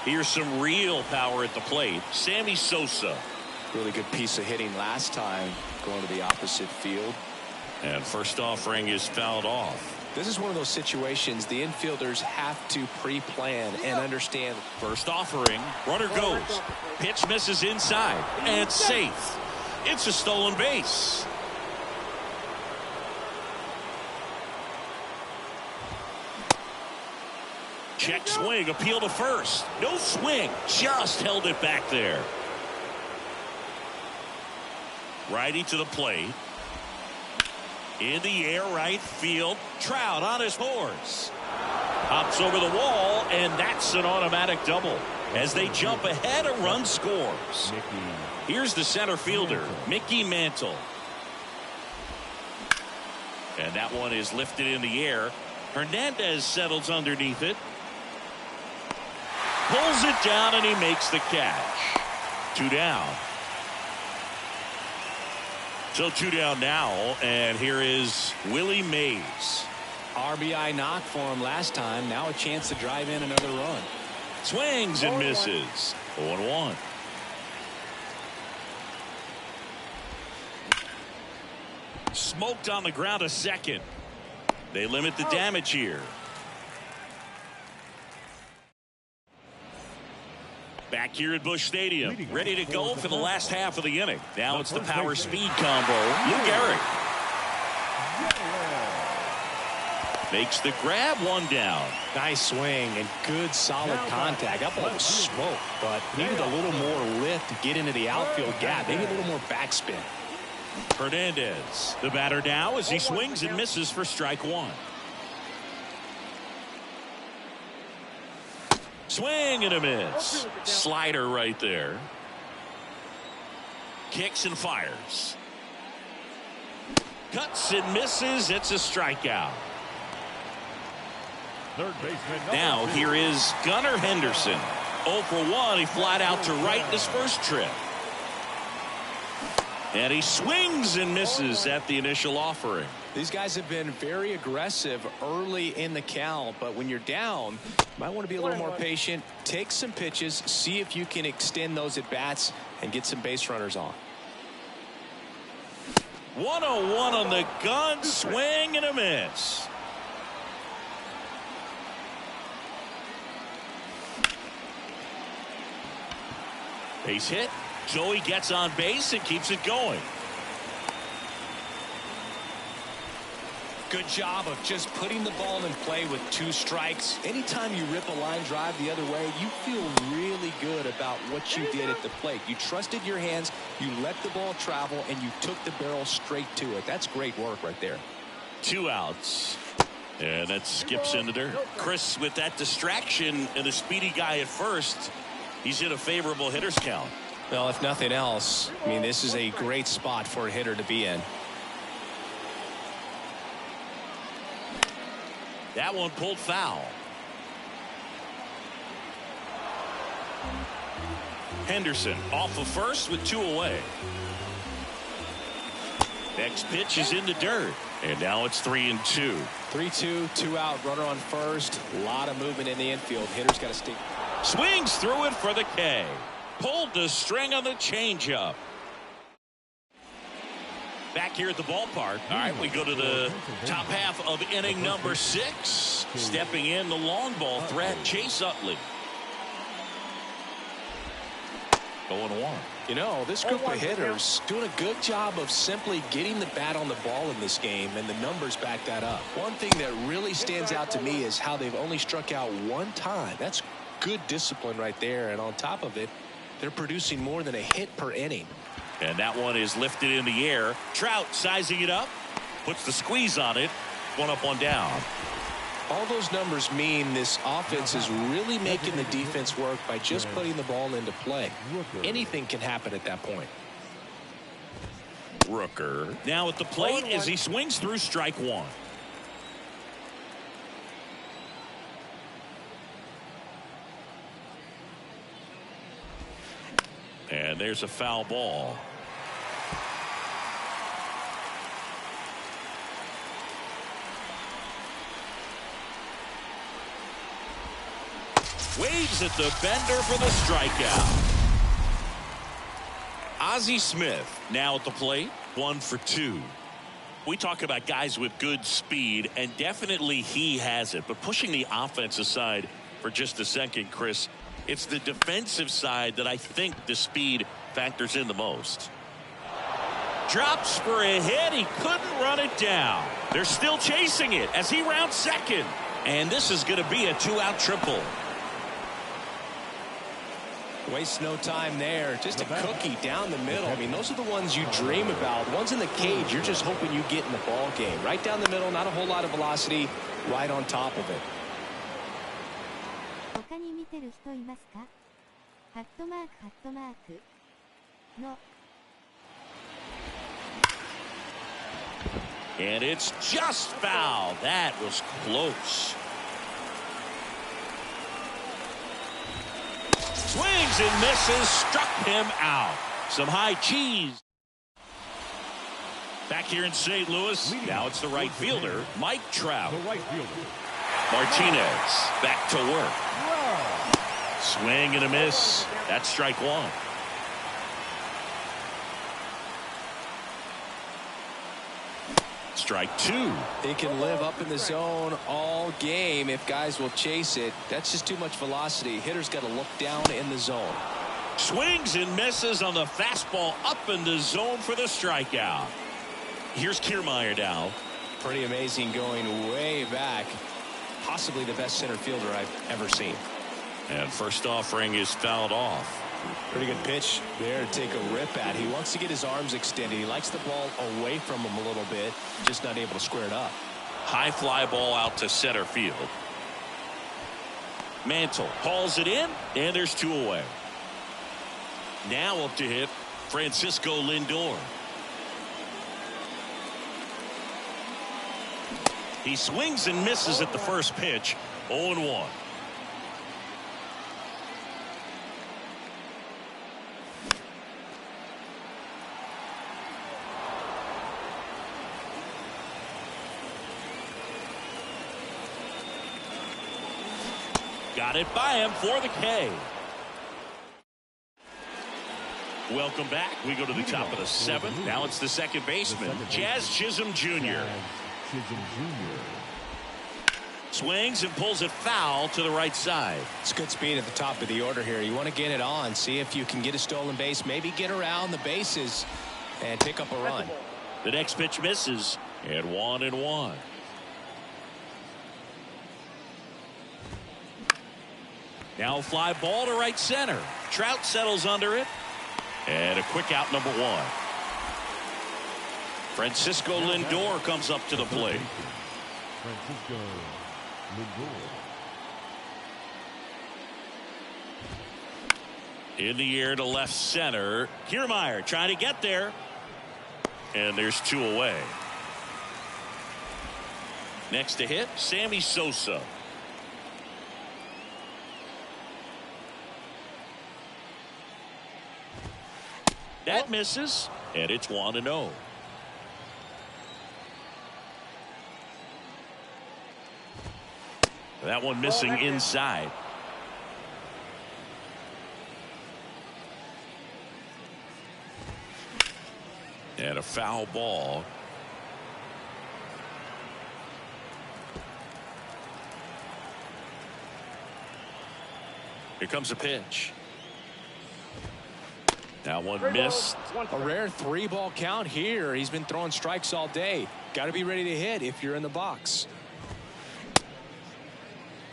Here's some real power at the plate. Sammy Sosa. Really good piece of hitting last time, going to the opposite field. And first offering is fouled off. This is one of those situations the infielders have to pre-plan and understand. First offering, runner goes. Pitch misses inside and safe. It's a stolen base. Check swing, appeal to first. No swing, just held it back there. Righty to the plate. In the air, right field. Trout on his horse. Hops over the wall, and that's an automatic double. As they jump ahead, a run scores. Here's the center fielder, Mickey Mantle. And that one is lifted in the air. Hernandez settles underneath it. Pulls it down, and he makes the catch. 2 down. So 2 down now, and here is Willie Mays. RBI knock for him last time. Now a chance to drive in another run. Swings and misses. 0-1. Smoked on the ground, a second. They limit the damage here. Back here at Busch Stadium, ready to go for the last half of the inning. Now it's the power speed combo. Lou Gehrig makes the grab, 1 down. Nice swing and good solid contact. That ball was smoked, but needed a little more lift to get into the outfield gap. Maybe a little more backspin. Hernandez, the batter now as he swings and misses for strike 1. Swing and a miss. Slider right there. Kicks and fires. Cuts and misses. It's a strikeout. Third baseman. Now here is Gunnar Henderson. 0 for 1. He flied out to right in his first trip. And he swings and misses at the initial offering. These guys have been very aggressive early in the count, but when you're down, you might want to be a little more patient. Take some pitches, see if you can extend those at bats and get some base runners on. 101 on the gun, swing and a miss. Base hit. Joey gets on base and keeps it going. Good job of just putting the ball in play with 2 strikes. Anytime you rip a line drive the other way, you feel really good about what you did at the plate. You trusted your hands, you let the ball travel, and you took the barrel straight to it. That's great work right there. 2 outs. And that skips into dirt. Chris, with that distraction and a speedy guy at first, he's in a favorable hitter's count. Well, if nothing else, I mean, this is a great spot for a hitter to be in. That one pulled foul. Henderson off of first with 2 away. Next pitch is in the dirt. And now it's 3-2. 3-2, 2 out, runner on first. A lot of movement in the infield. Hitter's got to stick. Swings through it for the K. Pulled the string on the changeup. Back here at the ballpark. All right, we go to the top half of inning number 6. Stepping in the long ball threat, Chase Utley. 0-1. You know, this group of hitters doing a good job of simply getting the bat on the ball in this game, and the numbers back that up. One thing that really stands out to me is how they've only struck out one time. That's good discipline right there, and on top of it, they're producing more than a hit per inning. And that one is lifted in the air. Trout sizing it up, puts the squeeze on it. 1 up, 1 down. All those numbers mean this offense is really making the defense work by just putting the ball into play. Anything can happen at that point. Rooker now at the plate as he swings through strike 1. And there's a foul ball. Waves at the bender for the strikeout. Ozzie Smith now at the plate, 1 for 2. We talk about guys with good speed, and definitely he has it. But pushing the offense aside for just a second, Chris, it's the defensive side that I think the speed factors in the most. Drops for a hit. He couldn't run it down. They're still chasing it as he rounds second. And this is going to be a 2-out triple. Waste no time there. Just a cookie down the middle. I mean, those are the ones you dream about. The ones in the cage, you're just hoping you get in the ball game. Right down the middle, not a whole lot of velocity, right on top of it. 他に見てる人いますか？ハットマークの And it's just foul. That was close. Swings and misses, struck him out. Some high cheese. Back here in St. Louis, now it's the right fielder, Mike Trout. The right fielder. Martinez back to work. Swing and a miss. That's strike 1. Strike 2. He can live up in the zone all game if guys will chase it. That's just too much velocity. Hitter's got to look down in the zone. Swings and misses on the fastball up in the zone for the strikeout. Here's Kiermaier now. Pretty amazing, going way back. Possibly the best center fielder I've ever seen. And first offering is fouled off. Pretty good pitch there to take a rip at. He wants to get his arms extended. He likes the ball away from him a little bit, just not able to square it up. High fly ball out to center field. Mantle hauls it in, and there's 2 away. Now up to hit Francisco Lindor. He swings and misses at the first pitch. 0-1. Got it by him for the K. Welcome back. We go to the top of the 7th. Now it's the second baseman, Jazz Chisholm Jr. Swings and pulls it foul to the right side. It's good speed at the top of the order here. You want to get it on, see if you can get a stolen base, maybe get around the bases and pick up a run. The next pitch misses, and 1-1. Now a fly ball to right center. Trout settles under it. And a quick out, number 1. Francisco Lindor comes up to the plate. Francisco Lindor. In the air to left center. Kiermaier trying to get there. And there's 2 away. Next to hit, Sammy Sosa. That misses, and it's 1-0. That one missing inside. And a foul ball. Here comes a pitch. That one 3 missed. balls, 1 A strike. rare 3-ball count here. He's been throwing strikes all day. Got to be ready to hit if you're in the box.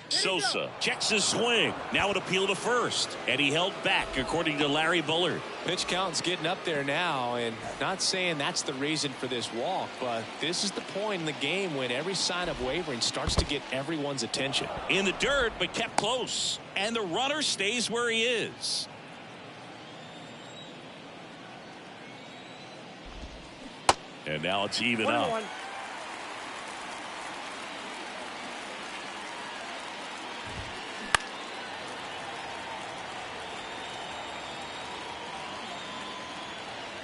Sosa checks his swing. Now an appeal to first. And he held back, according to Larry Bullard. Pitch count's getting up there now, and not saying that's the reason for this walk, but this is the point in the game when every sign of wavering starts to get everyone's attention. In the dirt, but kept close. And the runner stays where he is. And now it's even up. 1-1.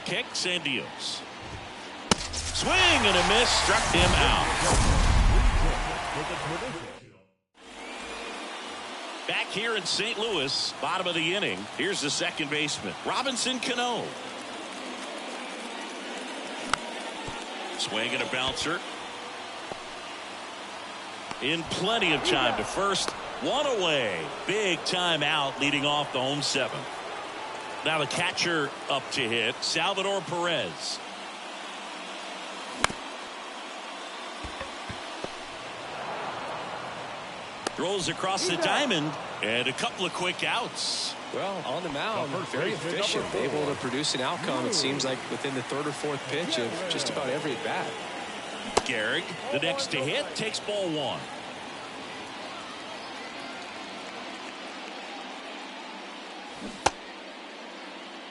Kicks and deals. Swing and a miss. Struck him out. Back here in St. Louis, bottom of the inning. Here's the second baseman, Robinson Cano. Swing and a bouncer. In plenty of time to first. One away. Big time out leading off the home seventh. Now the catcher up to hit, Salvador Perez. Throws across the diamond, and a couple of quick outs. Well, on the mound, very efficient, able to produce an outcome, it seems like, within the third or fourth pitch of just about every at-bat. Gehrig, the next to hit, takes ball one.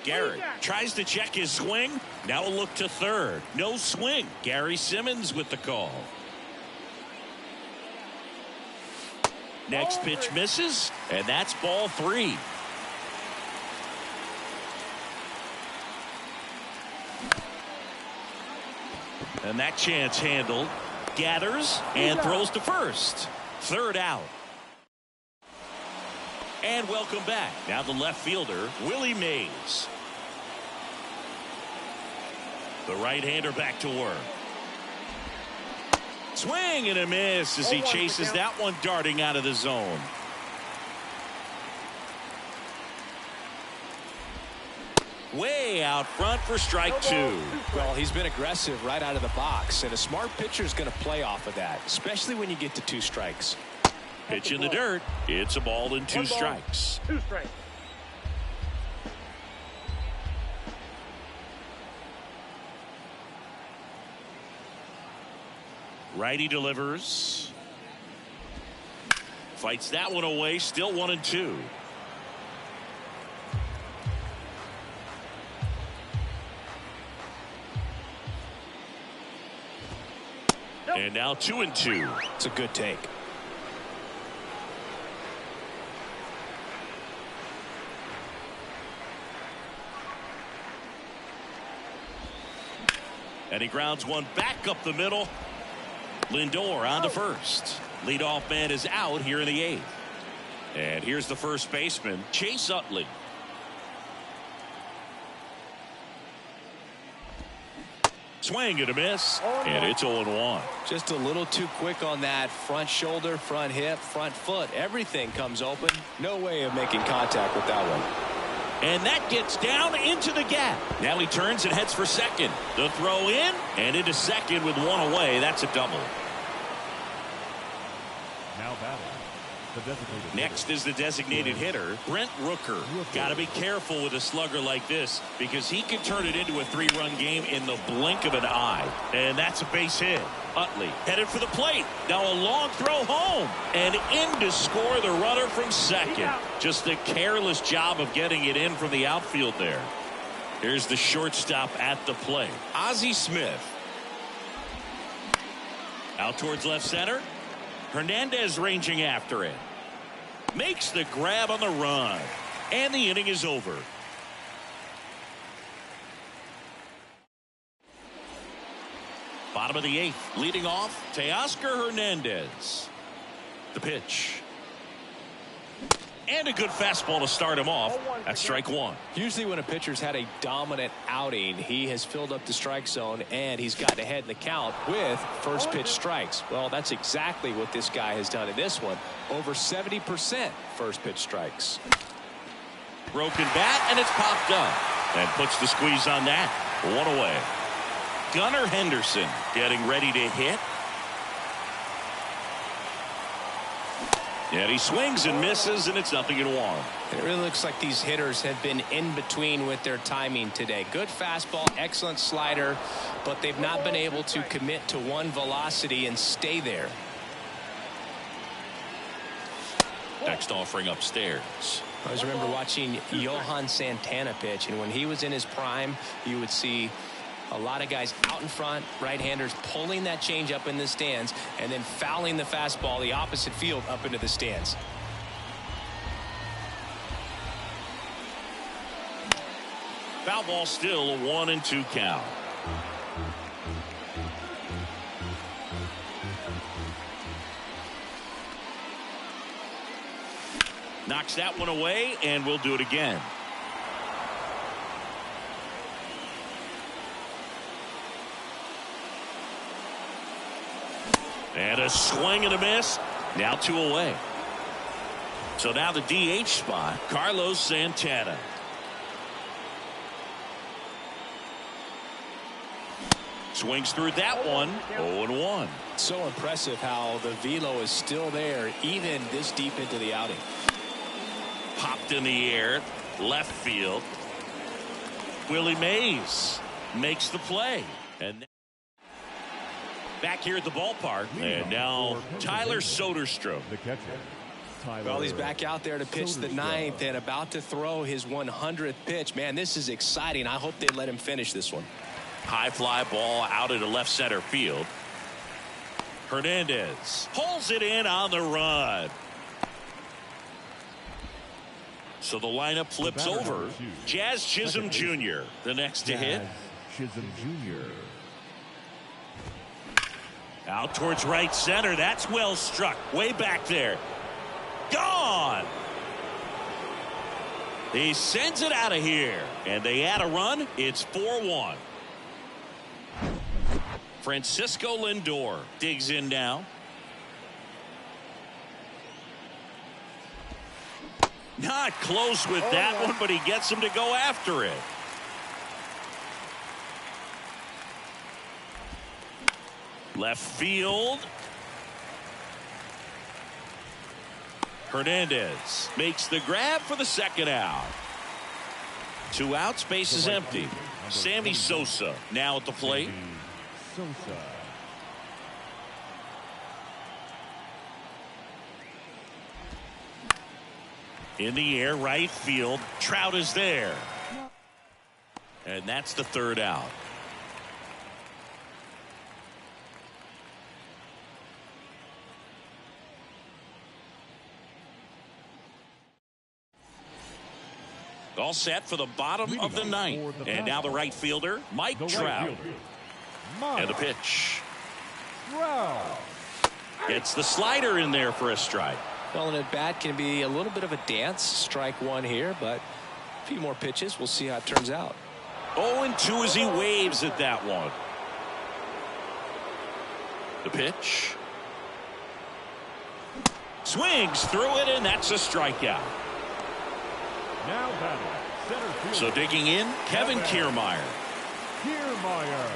Gehrig tries to check his swing. Now a look to third. No swing. Gary Simmons with the call. Next pitch misses, and that's ball three. And that chance handled. Gathers and throws to first. Third out. And welcome back. Now the left fielder, Willie Mays. The right-hander back to work. Swing and a miss as he chases that one darting out of the zone. Way out front for strike two. Well, he's been aggressive right out of the box, and a smart pitcher is going to play off of that, especially when you get to 2 strikes. Pitch in the dirt. It's a ball and 2 strikes. 2 strikes. Righty delivers. Fights that one away. Still 1-2. And now 2-2. It's a good take. And he grounds one back up the middle. Lindor on to first. Leadoff man is out here in the 8th. And here's the first baseman, Chase Utley. Swing and a miss. And it's 0-1. Just a little too quick on that front shoulder, front hip, front foot. Everything comes open. No way of making contact with that one. And that gets down into the gap. Now he turns and heads for second. The throw in and into second with one away. That's a double. Now batting. The designated Next is the designated hitter, Brent Rooker. Got to be careful with a slugger like this because he can turn it into a 3-run game in the blink of an eye. And that's a base hit. Utley headed for the plate. Now a long throw home. And in to score the runner from second. Just a careless job of getting it in from the outfield there. Here's the shortstop at the plate, Ozzie Smith. Out towards left center. Hernandez ranging after it. Makes the grab on the run. And the inning is over. Bottom of the 8th. Leading off, Teoscar Hernandez. The pitch. And a good fastball to start him off. That's strike one. Usually when a pitcher's had a dominant outing, he has filled up the strike zone and he's gotten ahead in the count with first pitch strikes. Well, that's exactly what this guy has done in this one. Over 70% first pitch strikes. Broken bat, and it's popped up. And puts the squeeze on that. One away. Gunnar Henderson getting ready to hit. And he swings and misses, and it's 0-1. It really looks like these hitters have been in between with their timing today. Good fastball, excellent slider, but they've not been able to commit to one velocity and stay there. Next offering upstairs. I always remember watching Johan Santana pitch, and when he was in his prime, you would see a lot of guys out in front, right-handers pulling that change up in the stands and then fouling the fastball the opposite field up into the stands. Foul ball, still a 1-2 count. Knocks that one away, and we'll do it again. And a swing and a miss. Now 2 away. So now the DH spot, Carlos Santana. Swings through that one. 0-1. So impressive how the velo is still there even this deep into the outing. Popped in the air, left field. Willie Mays makes the play. And back here at the ballpark. And now Tyler Soderstrom. The catcher, Tyler. Well, he's back out there to pitch the 9th and about to throw his 100th pitch. Man, this is exciting. I hope they let him finish this one. High fly ball out into left center field. Hernandez pulls it in on the run. So the lineup flips over. Jazz Chisholm Jr. the next to hit. Chisholm Jr. Out towards right center. That's well struck. Way back there. Gone. He sends it out of here. And they add a run. It's 4-1. Francisco Lindor digs in now. Not close with that one, but he gets him to go after it. Left field. Hernandez makes the grab for the second out. 2 outs, base is empty. Sammy Sosa now at the plate. Sosa. In the air, right field. Trout is there. And that's the 3rd out. All set for the bottom of the 9th. And now the right fielder, Mike Trout. And the pitch. Gets the slider in there for a strike. Well, an at-bat can be a little bit of a dance. Strike 1 here, but a few more pitches. We'll see how it turns out. 0-2 as he waves at that one. The pitch. Swings through it, and that's a strikeout. Now batting, center field. So digging in, Kevin Kiermaier. Kiermaier.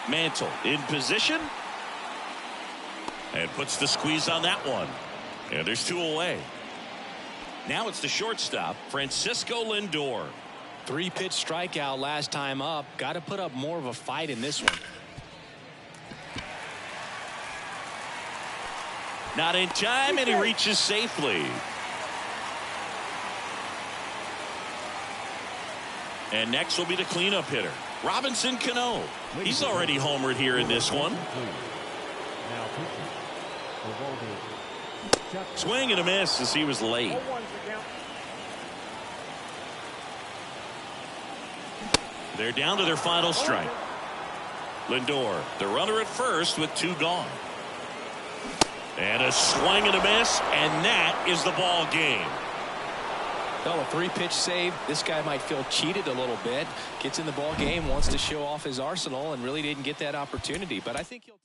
Mantle in position. And puts the squeeze on that one. And there's 2 away. Now it's the shortstop, Francisco Lindor. 3-pitch strikeout last time up. Got to put up more of a fight in this one. Not in time, and he reaches safely. And next will be the cleanup hitter, Robinson Cano. He's already homered here in this one. Swing and a miss as he was late. They're down to their final strike. Lindor, the runner at first with 2 gone. And a swing and a miss, and that is the ball game. Well, a 3-pitch save. This guy might feel cheated a little bit. Gets in the ball game, wants to show off his arsenal, and really didn't get that opportunity. But I think he'll take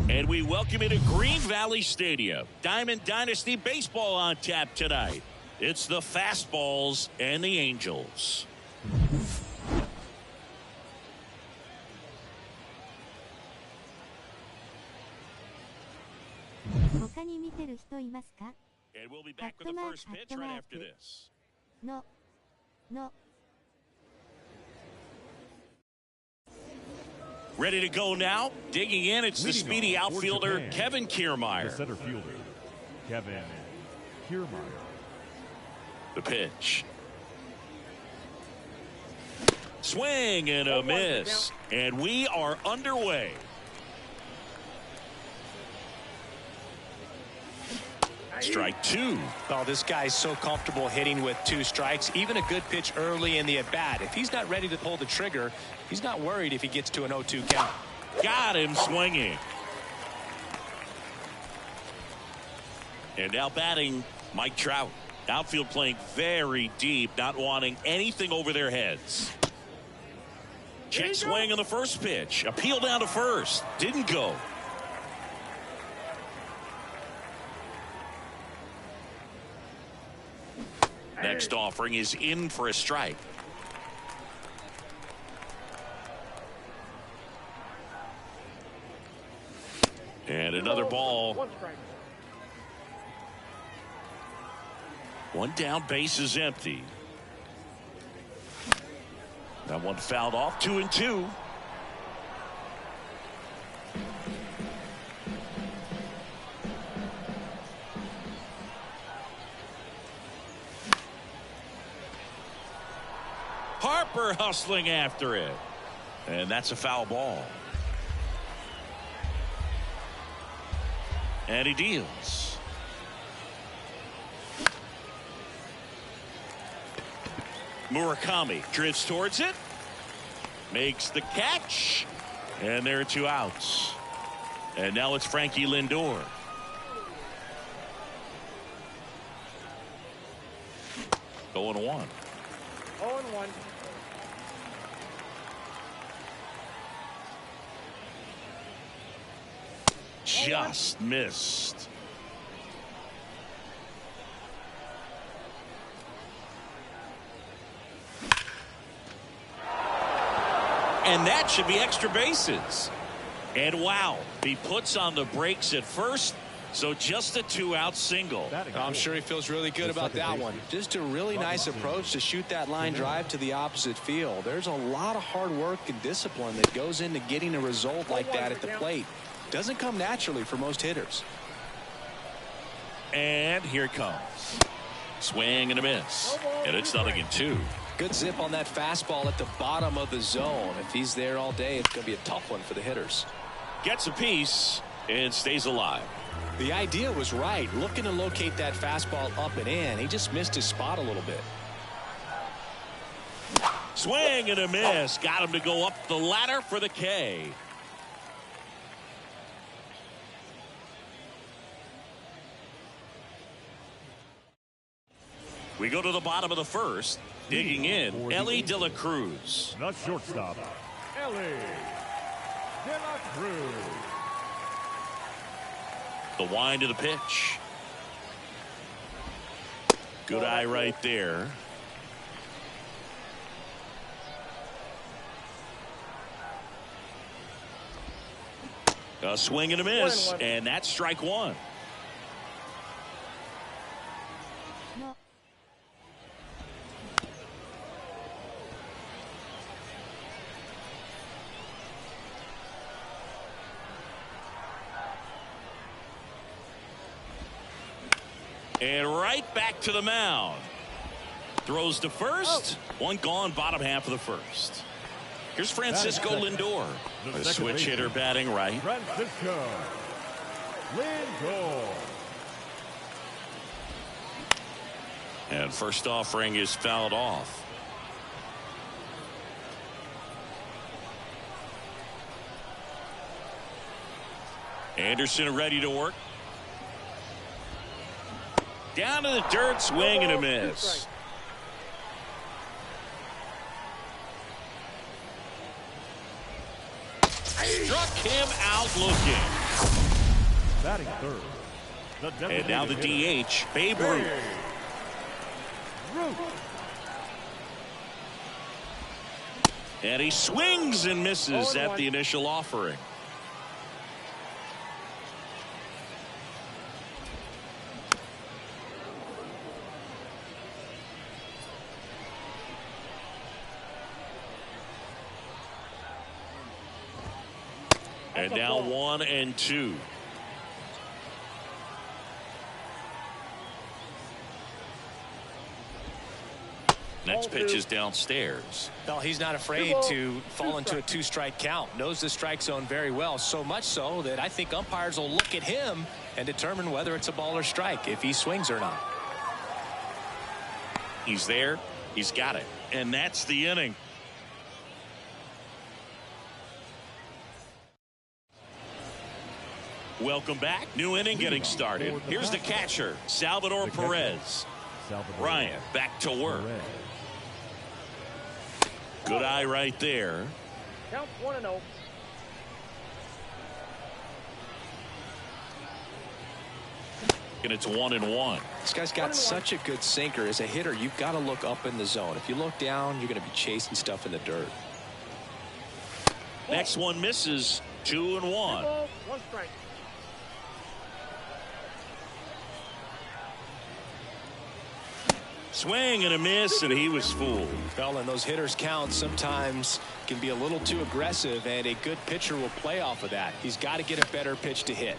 And we welcome you to Green Valley Stadium. Diamond Dynasty Baseball on tap tonight. It's the Fastballs and the Angels. 他に見てる人いますか？ And we'll be back with the first pitch right after this. の Ready to go now. Digging in, it's the speedy outfielder, Kevin The Kiermaier. center fielder, Kevin Kiermaier. The pitch. Swing and a miss. And we are underway. Strike two. Oh, this guy's so comfortable hitting with 2 strikes. Even a good pitch early in the at-bat. If he's not ready to pull the trigger, he's not worried if he gets to an 0-2 count. Got him swinging. And now batting, Mike Trout. Outfield playing very deep, not wanting anything over their heads. Check swing on the first pitch. Appeal down to first. Didn't go. Next offering is in for a strike. And another ball. 1 strike. One down, base is empty. That one fouled off. 2-2. Harper hustling after it. And that's a foul ball. And he deals. Murakami drifts towards it. Makes the catch. And there are 2 outs. And now it's Frankie Lindor. Going 1. 0-1. Just missed. And that should be extra bases. And wow, he puts on the brakes at first. So just a 2-out single. I'm sure he feels really good about that one. Just a really nice approach to shoot that line drive to the opposite field. There's a lot of hard work and discipline that goes into getting a result like that at the plate. Doesn't come naturally for most hitters. And here it comes. Swing and a miss. And it's 0-2. Good zip on that fastball at the bottom of the zone. If he's there all day, it's going to be a tough one for the hitters. Gets a piece and stays alive. The idea was right. Looking to locate that fastball up and in. He just missed his spot a little bit. Swing and a miss. Got him to go up the ladder for the K. We go to the bottom of the first. Digging in, Ellie De La Cruz. The shortstop, Ellie De La Cruz. The wind of the pitch. Good eye right there. A swing and a miss, and that's strike one. No. And right back to the mound. Throws to first. One gone, bottom half of the first. Here's Francisco Lindor. The switch hitter batting right. Francisco Lindor. And first offering is fouled off. Anderson ready to work. Down to the dirt, swing and a miss. Struck him out looking. Batting third. And now the DH, Babe Ruth. And he swings and misses at the initial offering. And now 1-2. Next pitch is downstairs. Well, he's not afraid to fall into a two-strike count. Knows the strike zone very well, so much so that I think umpires will look at him and determine whether it's a ball or strike, if he swings or not. He's there. He's got it. And that's the inning. Welcome back. New inning getting started. Here's the catcher, Salvador Perez. Ryan back to work. Good eye right there. Count 1-0. And it's 1-1. This guy's got such a good sinker. As a hitter, you've got to look up in the zone. If you look down, you're going to be chasing stuff in the dirt. Next one misses. 2-1. 1 strike. Swing and a miss, and he was fooled. Well, and those hitters count sometimes can be a little too aggressive, and a good pitcher will play off of that. He's got to get a better pitch to hit.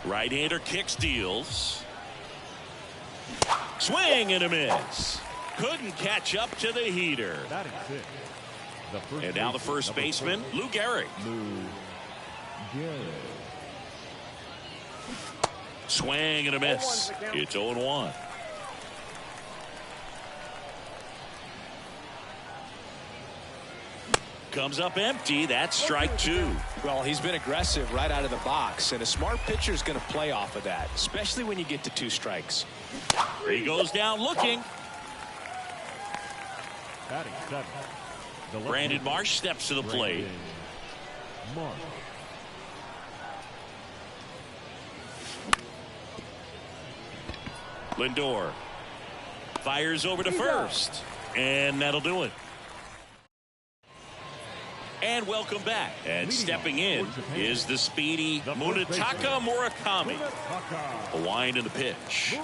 Right-hander kicks, deals. Swing and a miss. Couldn't catch up to the heater. And now the first baseman, Lou Gehrig. Swing and a miss. It's 0-1. Comes up empty. That's strike two. Well, he's been aggressive right out of the box, and a smart pitcher is going to play off of that, especially when you get to 2 strikes. He goes down looking. Brandon Marsh steps to the plate. Lindor fires over to first, and that'll do it. And welcome back. And stepping in is the speedy Munetaka Murakami. A wind in the pitch.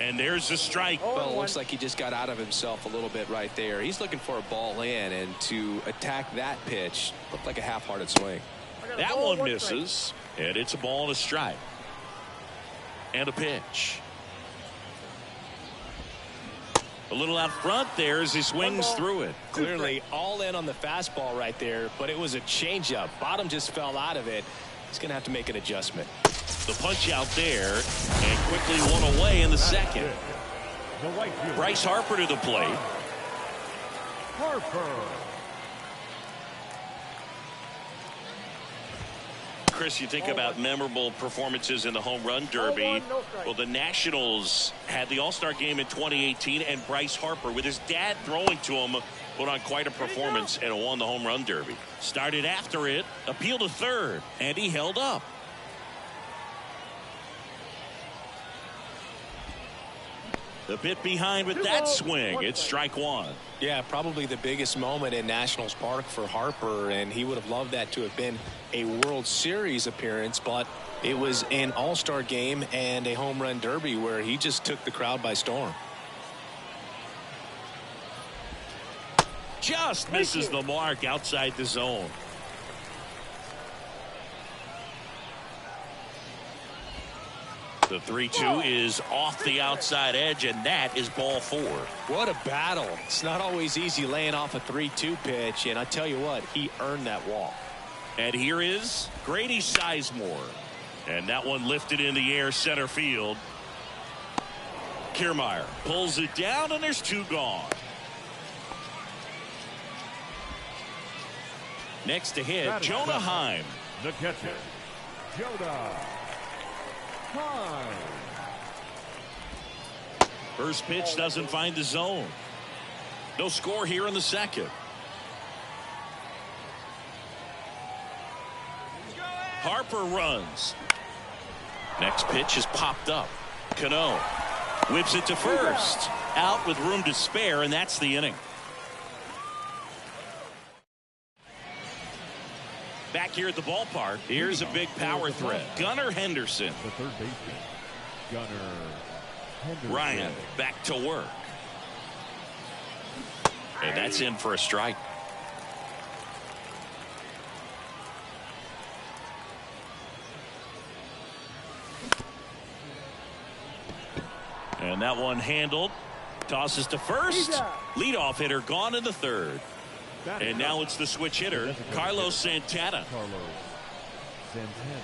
And there's the strike. Well, it looks like he just got out of himself a little bit right there. He's looking for a ball in, and to attack that pitch looked like a half-hearted swing. That one misses, and it's a ball and a strike. And a pitch. A little out front there as he swings through it. Clearly all in on the fastball right there, but it was a changeup. Bottom just fell out of it. He's going to have to make an adjustment. The punch out there, and quickly one away in the second. Bryce Harper to the plate. Chris, you think about memorable performances in the home run derby. Well, the Nationals had the All-Star game in 2018, and Bryce Harper, with his dad throwing to him put on quite a performance and won the home run derby. Started after it, appealed to third, and he held up. The bit behind with that swing. It's strike one. Yeah, probably the biggest moment in Nationals Park for Harper, and he would have loved that to have been a World Series appearance, but it was an All-Star game and a home run derby where he just took the crowd by storm. Just misses the mark outside the zone. The 3-2 is off the outside edge, and that is ball four. What a battle. It's not always easy laying off a 3-2 pitch, and I tell you what, he earned that walk. And here is Grady Sizemore. And that one lifted in the air center field. Kiermaier pulls it down, and there's two gone. Next to hit, Jonah Heim. The catcher, Jonah Heim. First pitch doesn't find the zone. No score here in the second. Harper runs. Next pitch is popped up. Cano whips it to first. Out with room to spare, and that's the inning. Back here at the ballpark, here's a big power threat. Gunnar Henderson. The third baseman, Gunnar Henderson. Ryan back to work. And that's in for a strike. And that one handled. Tosses to first. Leadoff hitter gone in the third. And now it's the switch hitter, Carlos Santana. Carlos Santana.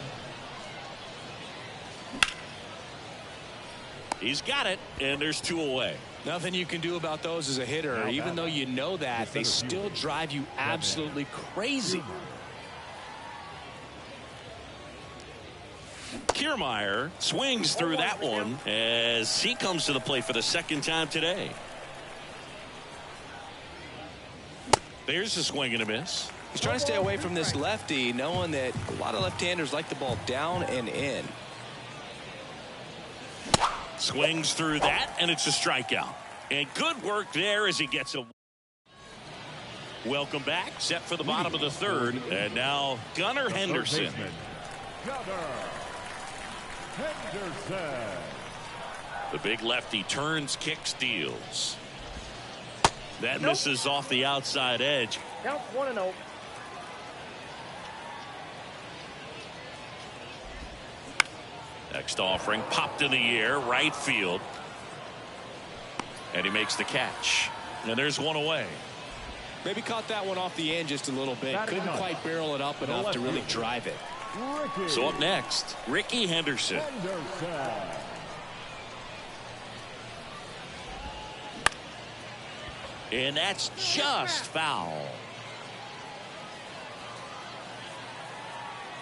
He's got it, and there's two away. Nothing you can do about those as a hitter. Even though you know that, they still drive you absolutely crazy. Kiermaier swings through that one as he comes to the plate for the second time today. There's a swing and a miss. He's trying to stay away from this lefty, knowing that a lot of left-handers like the ball down and in. Swings through that, and it's a strikeout. And good work there as he gets a. Welcome back. Set for the bottom of the third. And now Gunnar Henderson. Gunnar Henderson. The big lefty turns, kicks, deals. That misses off the outside edge. Count 1-0. Next offering popped in the air, right field. And he makes the catch. And there's one away. Maybe caught that one off the end just a little bit. Couldn't quite barrel it up enough to really drive it. So up next, Ricky Henderson. And that's just foul.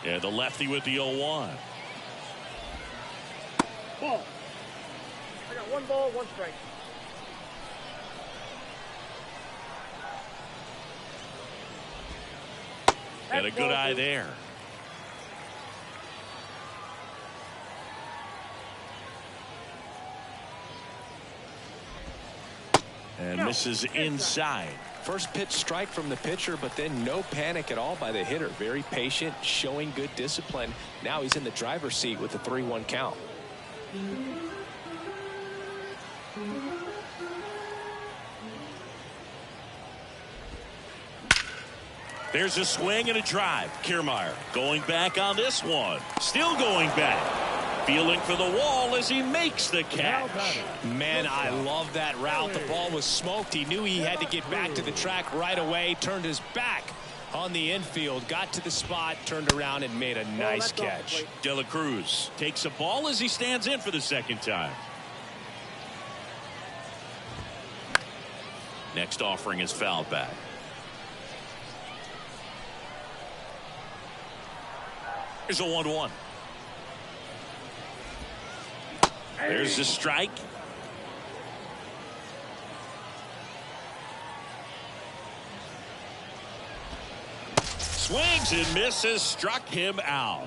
Yeah, the lefty with the 0-1. Ball. I got 1 ball, 1 strike. And a good eye there. And misses inside. First pitch strike from the pitcher, but then no panic at all by the hitter. Very patient, showing good discipline. Now he's in the driver's seat with a 3-1 count. There's a swing and a drive. Kiermaier going back on this one. Still going back. Feeling for the wall as he makes the catch. Man, I love that route. The ball was smoked. He knew he had to get back to the track right away. Turned his back on the infield. Got to the spot, turned around, and made a nice catch. De La Cruz takes a ball as he stands in for the second time. Next offering is fouled back. Here's a 1-1. There's the strike. Swings and misses, struck him out.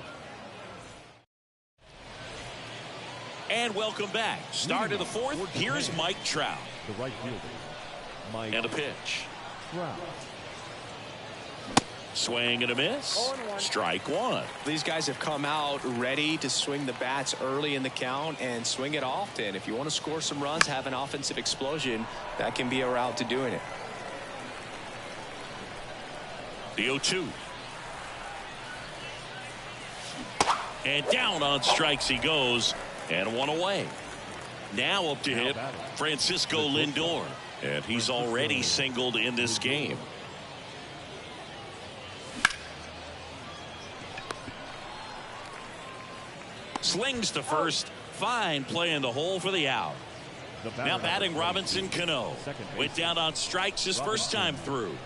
And welcome back. Start of the fourth. Here's Mike Trout. The right fielder, Mike. And a pitch. Trout. Swing and a miss. Strike one. These guys have come out ready to swing the bats early in the count and swing it often. If you want to score some runs, have an offensive explosion, that can be a route to doing it. The 0-2. And down on strikes he goes, and one away. Now up to hit Francisco Lindor, and he's already singled in this game. Slings to first. Fine play in the hole for the out. Now batting Robinson Cano. Went down on strikes his first time through.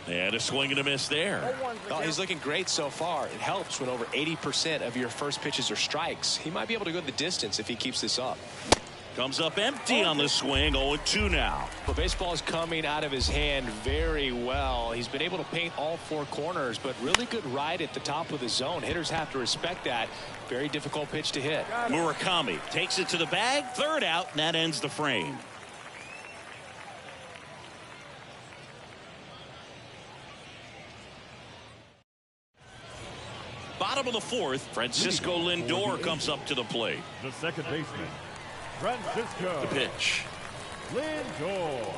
And a swing and a miss there. Oh, he's looking great so far. It helps when over 80% of your first pitches are strikes. He might be able to go the distance if he keeps this up. Comes up empty on the swing. 0-2 now. Well, baseball is coming out of his hand very well. He's been able to paint all four corners, but really good ride at the top of the zone. Hitters have to respect that. Very difficult pitch to hit. Murakami takes it to the bag. Third out, and that ends the frame. Bottom of the fourth, Francisco Lindor comes up to the plate. The second baseman, Francisco. The pitch. Lindor.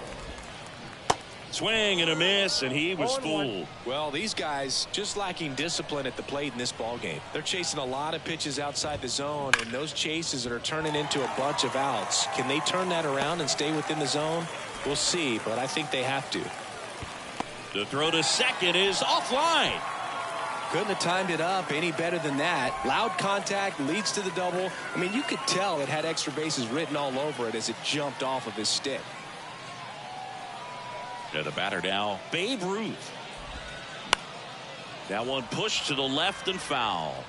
Swing and a miss, and he was fooled. Well, these guys just lacking discipline at the plate in this ball game. They're chasing a lot of pitches outside the zone, and those chases that are turning into a bunch of outs. Can they turn that around and stay within the zone? We'll see, but I think they have to. The throw to second is offline. Couldn't have timed it up any better than that. Loud contact leads to the double. I mean, you could tell it had extra bases written all over it as it jumped off of his stick. And the batter now, Babe Ruth. That one pushed to the left and foul.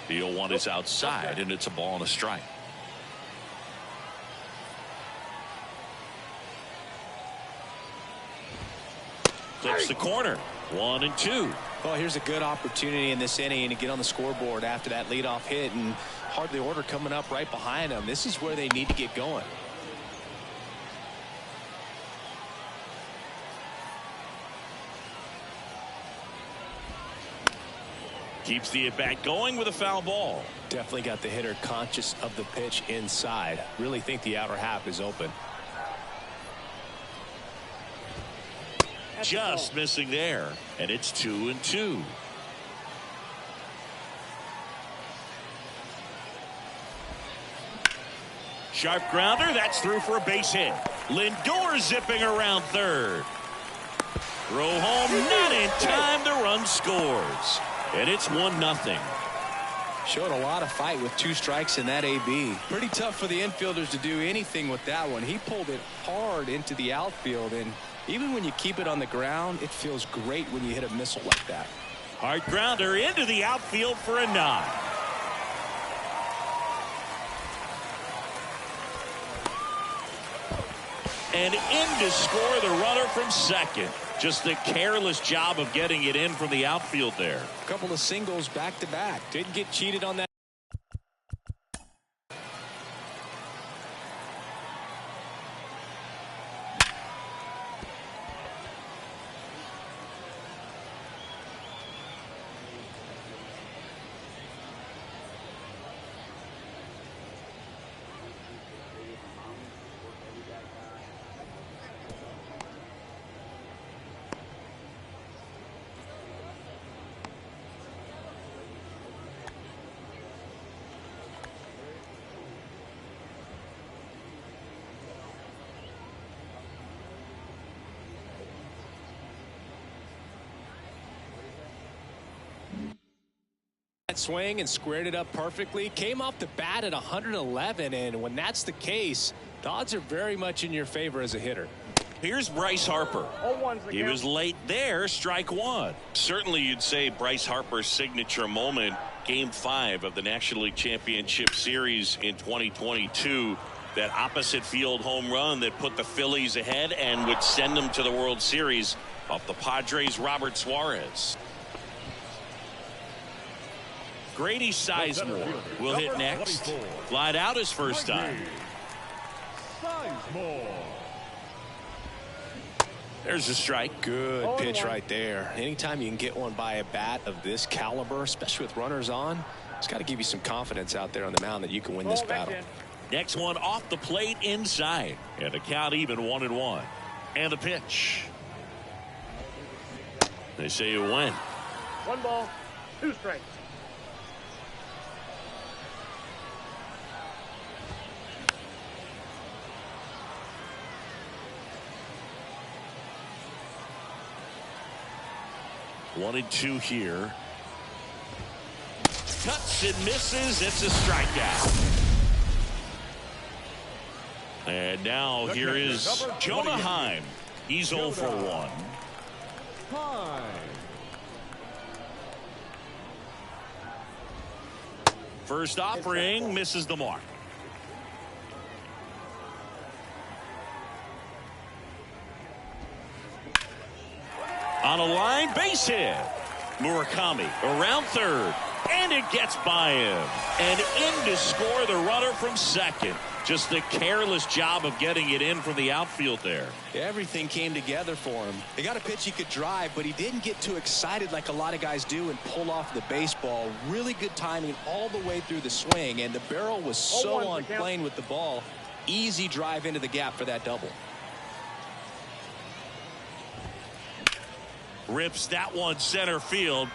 The 0-1 is outside, and it's a ball and a strike. Clips the corner. 1-2. Well, here's a good opportunity in this inning to get on the scoreboard after that leadoff hit, and hardly order coming up right behind them. This is where they need to get going. Keeps the at-bat going with a foul ball. Definitely got the hitter conscious of the pitch inside. Really think the outer half is open. Just missing there, and it's 2-2. Sharp grounder, that's through for a base hit. Lindor zipping around third. Throw home, not in time. The run scores, and it's 1-0. Showed a lot of fight with 2 strikes in that AB. Pretty tough for the infielders to do anything with that one. He pulled it hard into the outfield, and even when you keep it on the ground, it feels great when you hit a missile like that. Hard grounder into the outfield for a nod. And in to score the runner from second. Just a careless job of getting it in from the outfield there. A couple of singles back to back. Didn't get cheated on that. Swing and squared it up perfectly. Came off the bat at 111, and when that's the case, the odds are very much in your favor as a hitter. Here's Bryce Harper. He was late there. Strike one. Certainly you'd say Bryce Harper's signature moment Game 5 of the National League Championship Series in 2022. That opposite field home run that put the Phillies ahead and would send them to the World Series off the Padres' Robert Suarez. Grady Sizemore will hit next. Flied out his first time. There's a strike. Good pitch right there. Anytime you can get one by a bat of this caliber, especially with runners on, it's got to give you some confidence out there on the mound that you can win this battle. Next one off the plate inside. And the count even 1-1. And the pitch. They say you win. 1 ball, 2 strikes. One and 2 here. Cuts and misses. It's a strikeout. And now here is Jonah Heim. He's 0 for 1. First offering misses the mark. On a line, base hit. Murakami around third, and it gets by him. And in to score the runner from second. Just a careless job of getting it in from the outfield there. Everything came together for him. He got a pitch he could drive, but he didn't get too excited like a lot of guys do and pull off the baseball. Really good timing all the way through the swing, and the barrel was so on plane with the ball. Easy drive into the gap for that double. Rips that one center field.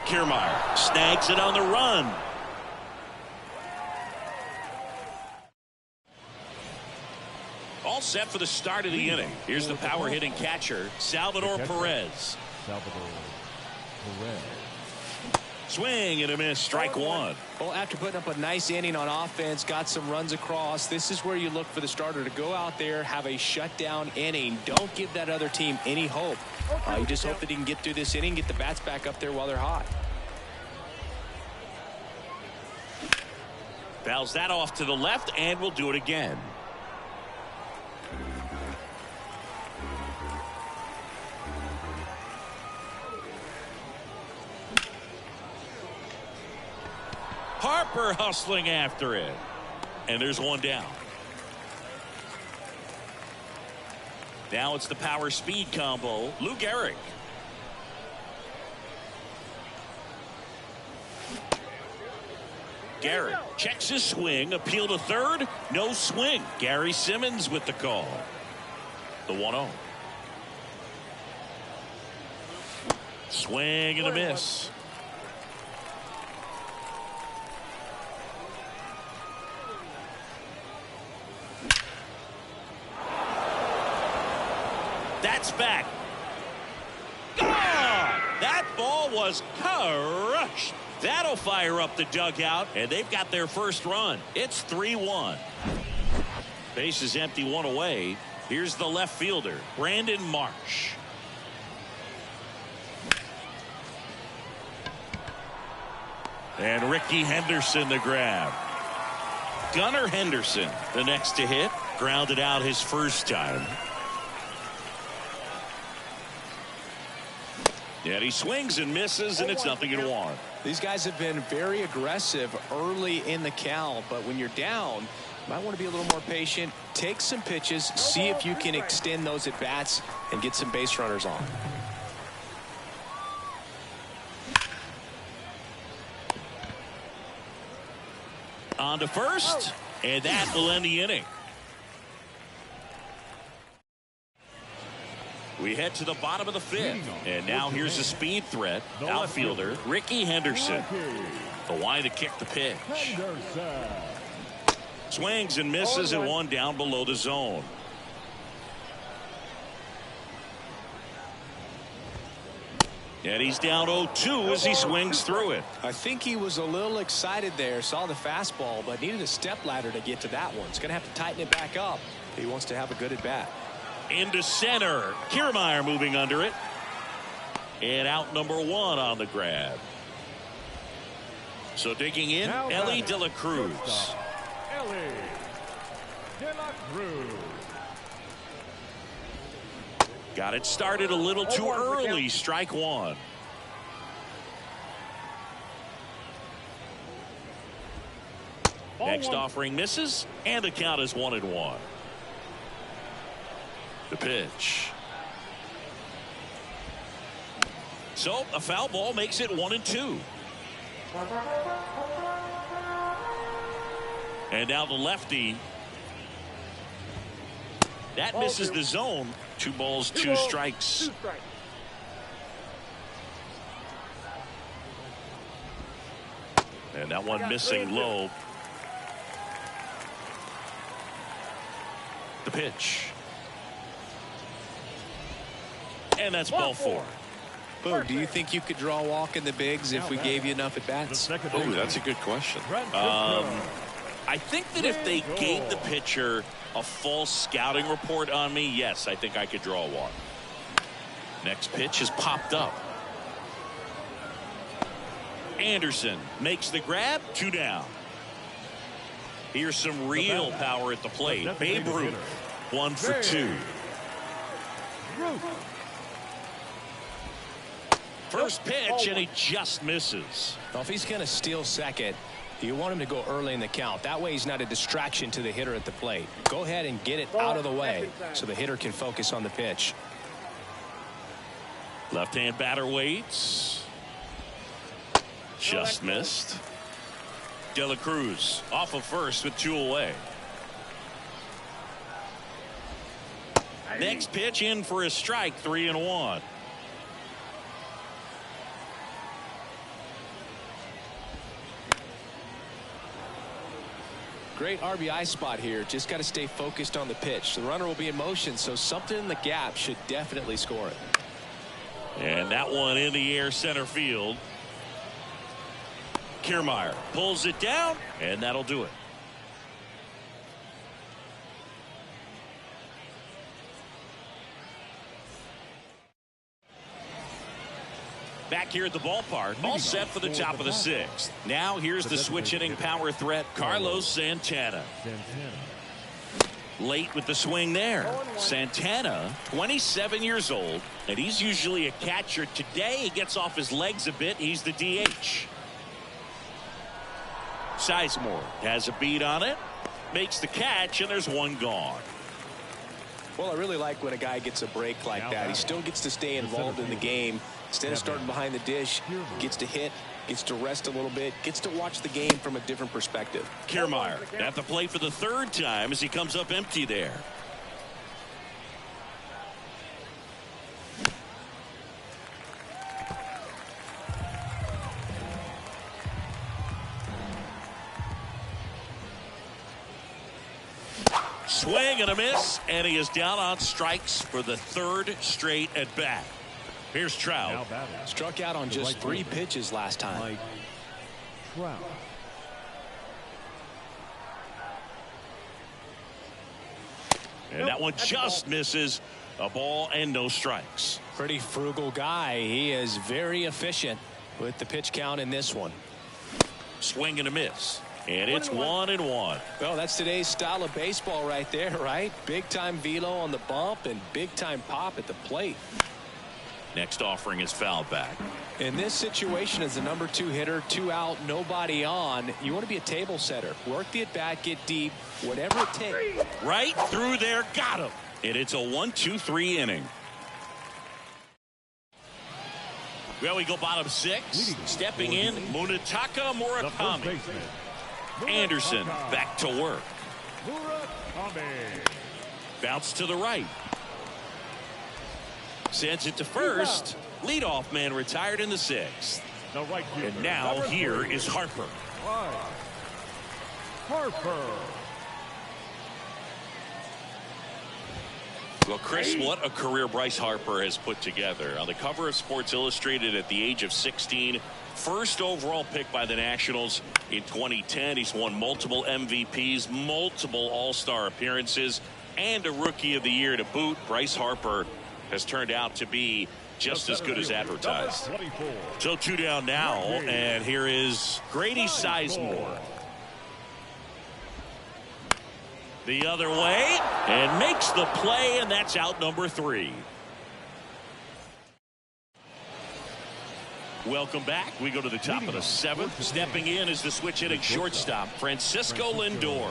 Kiermaier snags it on the run. All set for the start of the inning. Here's the power hitting catcher, Salvador Perez. Swing and a miss, strike one. Well, after putting up a nice inning on offense, got some runs across, this is where you look for the starter to go out there, have a shutdown inning. Don't give that other team any hope. You just hope that he can get through this inning, get the bats back up there while they're hot. Fouls that off to the left, and we'll do it again. Harper hustling after it. And there's one down. Now it's the power speed combo. Lou Gehrig. Gehrig checks his swing. Appeal to third. No swing. Gary Simmons with the call. The 1-0. Swing and a miss. That's back. Gone! That ball was crushed. That'll fire up the dugout, and they've got their first run. It's 3-1. Base is empty, one away. Here's the left fielder, Brandon Marsh. And Ricky Henderson the grab. Gunnar Henderson the next to hit. Grounded out his first time. And he swings and misses, and it's 0-1. These guys have been very aggressive early in the count, but when you're down, you might want to be a little more patient. Take some pitches, see if you can extend those at bats and get some base runners on. On to first, and that will end the inning. We head to the bottom of the fifth, and now here's a speed threat. Outfielder Ricky Henderson. The line to kick the pitch. Swings and misses, and one down below the zone. And he's down 0-2 as he swings through it. I think he was a little excited there, saw the fastball, but needed a step ladder to get to that one. He's going to have to tighten it back up if he wants to have a good at bat. Into center. Kiermaier moving under it. And out number one on the grab. So digging in, Now Ellie batting, De La Cruz. shortstop, Ellie De La Cruz. Got it started a little too early. Strike one. Next offering misses, and the count is 1-1. The pitch. So a foul ball makes it 1-2. And now the lefty. That misses the zone. 2 balls, 2 strikes. 2 strikes. And that one missing low. The pitch. And that's ball 4. Boo, do you think you could draw a walk in the bigs if we gave you enough at bats? Oh, that's a good question. I think that if they gave the pitcher a false scouting report on me, yes, I think I could draw a walk. Next pitch is popped up. Anderson makes the grab. 2 down. Here's some real power at the plate. Babe Ruth, 1 for 2. First pitch, and he just misses. Well, if he's going to steal second, you want him to go early in the count. That way he's not a distraction to the hitter at the plate. Go ahead and get it out of the way so the hitter can focus on the pitch. Left-hand batter waits. Just missed. De La Cruz off of first with 2 away. Next pitch in for a strike. 3-1. Great RBI spot here. Just got to stay focused on the pitch. The runner will be in motion, so something in the gap should definitely score it. And that one in the air center field. Kiermaier pulls it down, and that'll do it. Back here at the ballpark, all set for the top of the 6th. Now here's the switch hitting power threat, Carlos Santana. Late with the swing there. Santana, 27 years old, and he's usually a catcher. Today he gets off his legs a bit. He's the DH. Sizemore has a beat on it, makes the catch, and there's 1 gone. Well, I really like when a guy gets a break like that. He still gets to stay involved in the game. Instead of starting behind the dish, gets to hit, gets to rest a little bit, gets to watch the game from a different perspective. Kiermaier at the plate for the 3rd time as he comes up empty there. Swing and a miss, and he is down on strikes for the 3rd straight at bat. Here's Trout. Struck out on just 3 pitches last time. Trout. And that one just misses. A ball and no strikes. Pretty frugal guy. He is very efficient with the pitch count in this one. Swing and a miss. And it's 1-1. Well, that's today's style of baseball right there, right? Big time velo on the bump and big time pop at the plate. Next offering is fouled back. In this situation, as the number 2 hitter, 2 out, nobody on, you want to be a table setter. Work the at bat, get deep, whatever it takes. Right through there, got him. And it's a 1-2-3 inning. Well, we go bottom 6. Stepping in, Munetaka Murakami. Anderson back to work. Bounce to the right. Sends it to first. Leadoff man retired in the 6th. And now here is Harper. Well, Chris, what a career Bryce Harper has put together. On the cover of Sports Illustrated at the age of 16, first overall pick by the Nationals in 2010. He's won multiple MVPs, multiple All-Star appearances, and a Rookie of the Year to boot. Bryce Harper has turned out to be just as good as advertised. So 2 down now, and here is Grady Sizemore. The other way, and makes the play, and that's out number 3. Welcome back. We go to the top of the 7th. Stepping in is the switch hitting shortstop, Francisco Lindor.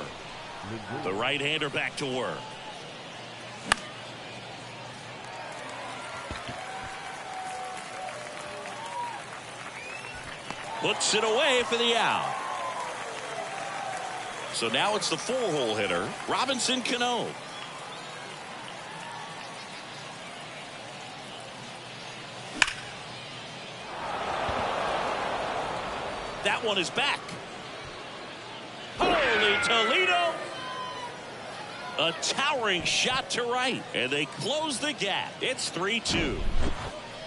The right-hander back to work. Puts it away for the out. So now it's the 4-hole hitter, Robinson Cano. That one is back. Holy Toledo. A towering shot to right, and they close the gap. It's 3-2.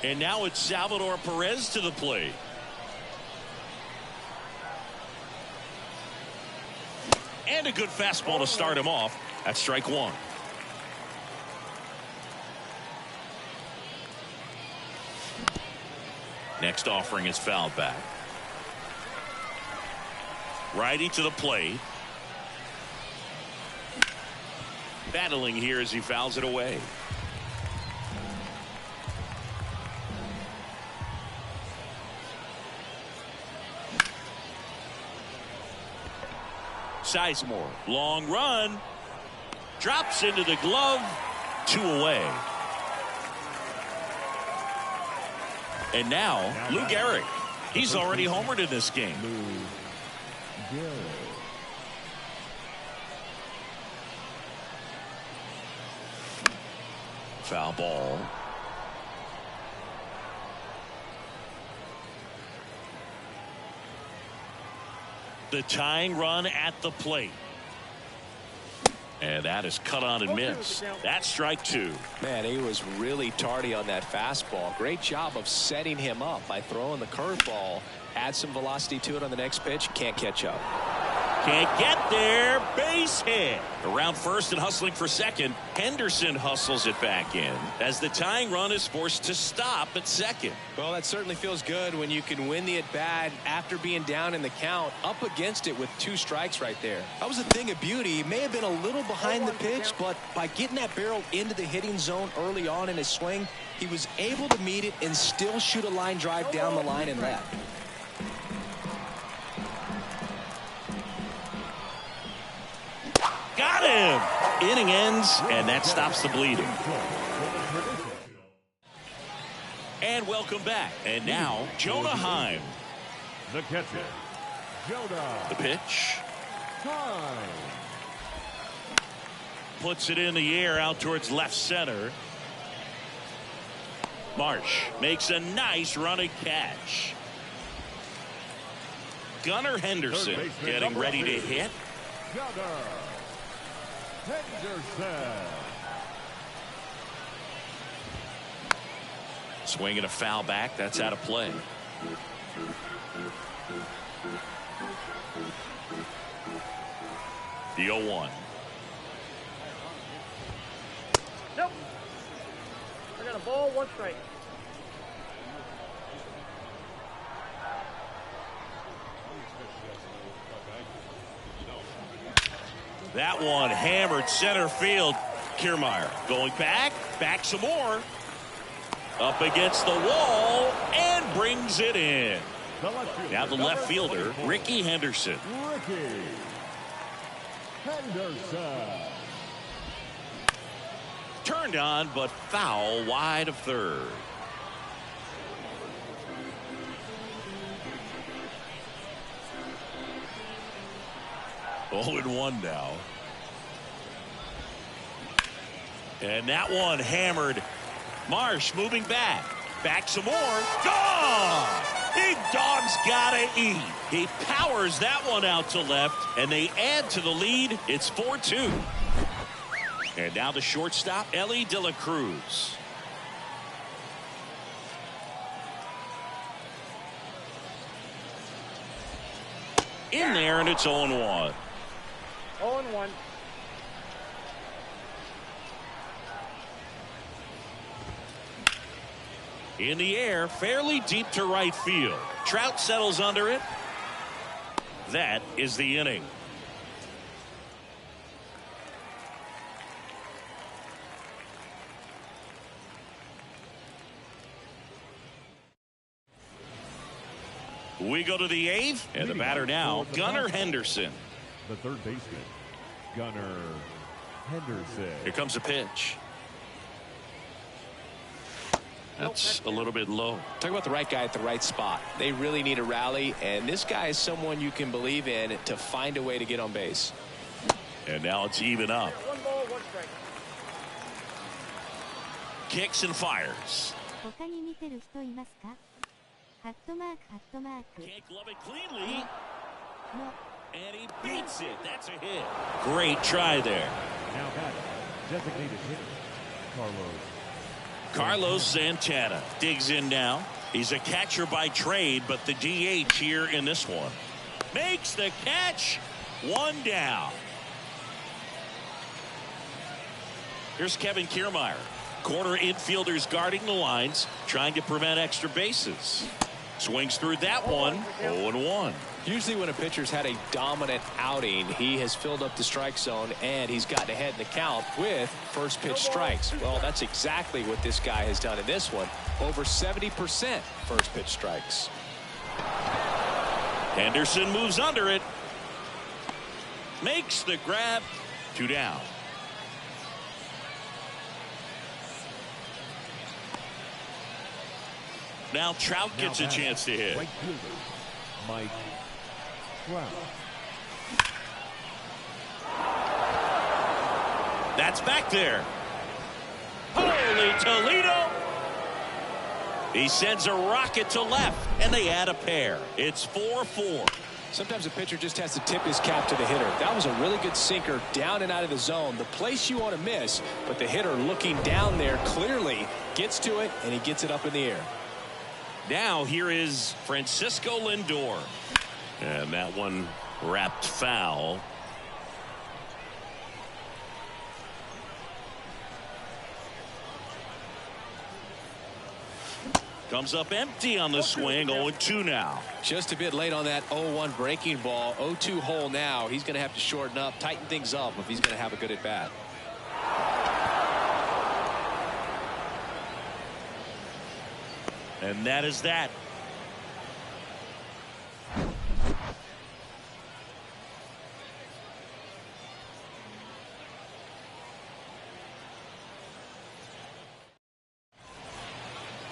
And now it's Salvador Perez to the plate. And a good fastball to start him off. That's strike 1. Next offering is fouled back. Righty to the plate. Battling here as he fouls it away. Sizemore, long run, drops into the glove, 2 away. And now Lou Gehrig. He's already homered in this game. Foul ball. The tying run at the plate. And that is cut on and missed. That's strike 2. Man, he was really tardy on that fastball. Great job of setting him up by throwing the curveball. Add some velocity to it on the next pitch. Can't catch up. Can't get there. Base hit. Around first and hustling for second. Henderson hustles it back in as the tying run is forced to stop at second. Well, that certainly feels good when you can win the at-bat after being down in the count, up against it with 2 strikes right there. That was a thing of beauty. He may have been a little behind the pitch, but by getting that barrel into the hitting zone early on in his swing, he was able to meet it and still shoot a line drive down the line and left. Got him. Inning ends, and that stops the bleeding. And welcome back. And now, Jonah Heim. The catcher, Jonah. The pitch. Heim. Puts it in the air out towards left center. Marsh makes a nice running catch. Gunnar Henderson getting ready to hit. Gunnar Henderson. Swinging a foul back. That's out of play. The 0-1. Nope. I got a ball, 1 strike. That one hammered center field. Kiermaier going back some more. Up against the wall and brings it in. Now the left fielder, Ricky Henderson. Ricky Henderson. Turned on, but foul wide of third. Oh, and 1 now. And that one hammered. Marsh moving back some more. Gone. Big dog's gotta eat. He powers that one out to left, and they add to the lead. It's 4-2. And now the shortstop, Ellie De La Cruz. In there, and it's 0-1. 0-1. In the air, fairly deep to right field. Trout settles under it. That is the inning. We go to the eighth, and the batter now, Gunnar Henderson. The third baseman, Gunnar Henderson. Here comes a pitch. That's a little bit low. Talk about the right guy at the right spot. They really need a rally, and this guy is someone you can believe in to find a way to get on base. And now it's even up. 1 ball, 1 strike. Kicks and fires. 他に見てる人いますか？ハットマークハットマーク Can't glove it cleanly. の And he beats it. That's a hit. Great try there. Now batting, designated hitter, Carlos Santana digs in now. He's a catcher by trade, but the DH here in this one. Makes the catch. 1 down. Here's Kevin Kiermaier. Corner infielders guarding the lines, trying to prevent extra bases. Swings through that one. 0-1. Usually when a pitcher's had a dominant outing, he has filled up the strike zone and he's gotten ahead in the count with first pitch strikes. Well, that's exactly what this guy has done in this one. Over 70% first pitch strikes. Henderson moves under it. Makes the grab. 2 down. Now Trout gets a chance to hit. right fielder, Mike Trout. That's back there. Holy Toledo. He sends a rocket to left, and they add a pair. It's 4-4. Sometimes a pitcher just has to tip his cap to the hitter. That was a really good sinker down and out of the zone. The place you want to miss, but the hitter looking down there clearly gets to it, and he gets it up in the air. Now here is Francisco Lindor. And that one wrapped foul. Comes up empty on the swing. 0-2 now. Just a bit late on that 0-1 breaking ball. 0-2 hole now. He's going to have to shorten up, tighten things up if he's going to have a good at bat. And that is that.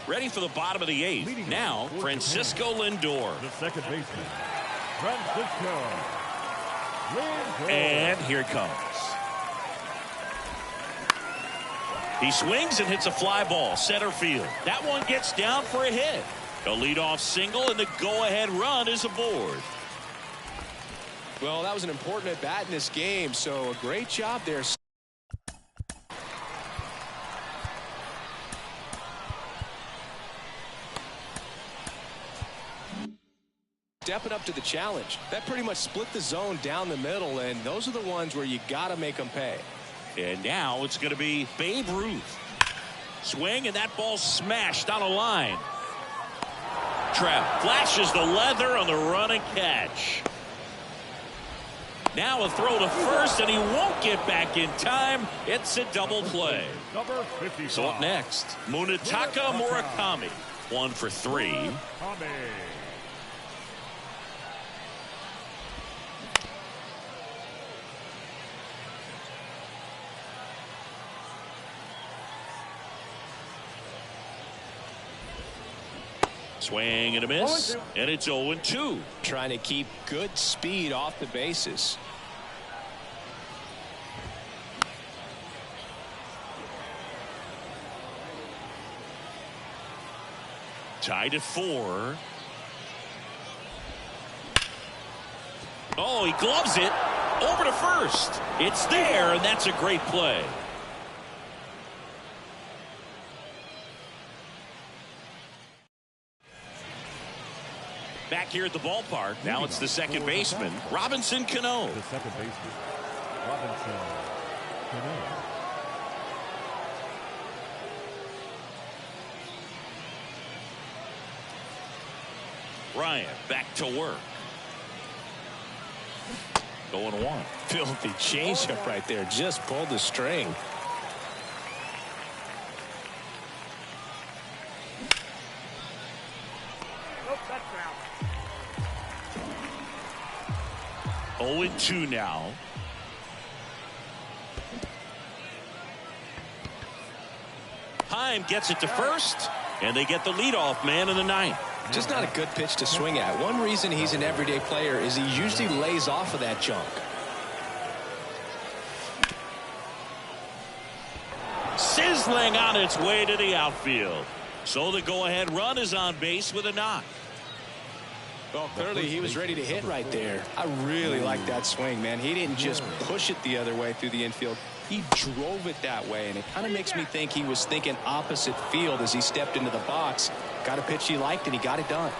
Ready for the bottom of the eighth. Now, Francisco Lindor. The second baseman, Francisco Lindor. And here it comes. He swings and hits a fly ball center field. That one gets down for a hit. A leadoff single, and the go-ahead run is aboard. Well, that was an important at bat in this game, so a great job there. Stepping up to the challenge. That pretty much split the zone down the middle, and those are the ones where you got to make them pay. And now it's going to be Babe Ruth. Swing, and that ball smashed on a line. Trout flashes the leather on the run and catch. Now a throw to first, and he won't get back in time. It's a double play. Number 55. So up next, Munetaka Murakami. 1 for 3. Swing and a miss, and it's 0-2. Trying to keep good speed off the bases. Tied at 4. Oh, he gloves it over to first. It's there, and that's a great play. Back here at the ballpark, now it's the second baseman, Robinson Cano. The second baseman, Robinson Cano. Bryant back to work. Going one. Filthy changeup right there. Just pulled the string. Nope, that's out. 0-2 now. Heim gets it to first, and they get the leadoff man in the ninth. Just not a good pitch to swing at. One reason he's an everyday player is he usually lays off of that junk. Sizzling on its way to the outfield. So the go-ahead run is on base with a knock. Well, clearly he was ready to hit right there. I really like that swing, man. He didn't just push it the other way through the infield. He drove it that way, and it kind of makes me think he was thinking opposite field as he stepped into the box. Got a pitch he liked, and he got it done.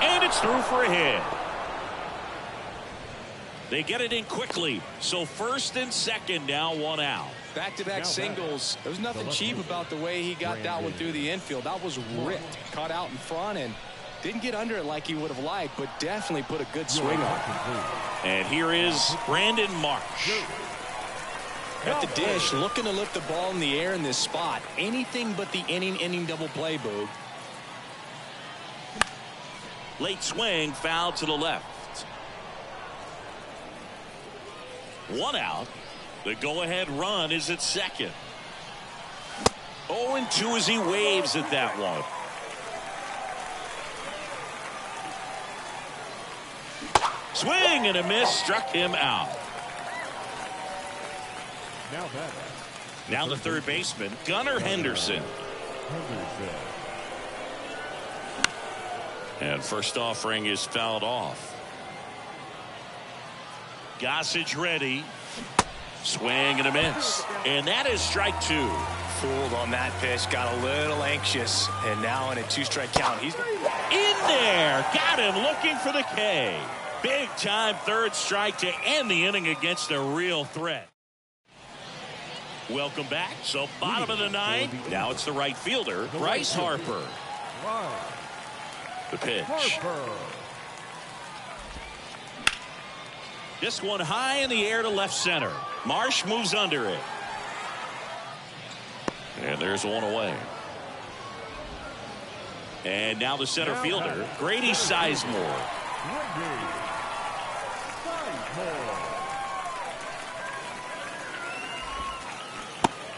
And it's through for a hit. They get it in quickly. So first and second now, one out. Back-to-back singles. There was nothing cheap about the way he got that one through the infield. That was ripped. Caught out in front and didn't get under it like he would have liked, but definitely put a good swing on it. And here is Brandon Marsh. At the dish, looking to lift the ball in the air in this spot. Anything but the inning double play, Boog. Late swing, foul to the left. One out. The go-ahead run is at second. 0-2 as he waves at that one. Swing and a miss, struck him out. Now the third baseman, Gunnar Henderson. And first offering is fouled off. Gossage ready. Swing and a miss. And that is strike two. Fooled on that pitch, got a little anxious, and now in a two-strike count. He's in there. Got him looking for the K. Big time third strike to end the inning against a real threat. Welcome back. So bottom of the ninth. Now it's the right fielder, Bryce Harper. The pitch. This one high in the air to left center. Marsh moves under it. And there's one away. And now the center fielder, Grady Sizemore.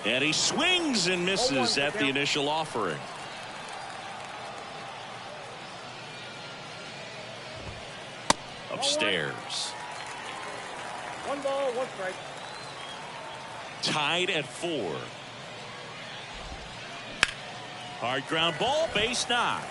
And he swings and misses at the initial offering. Upstairs. 1 ball, 1 strike. Tied at 4. Hard ground ball, base knock.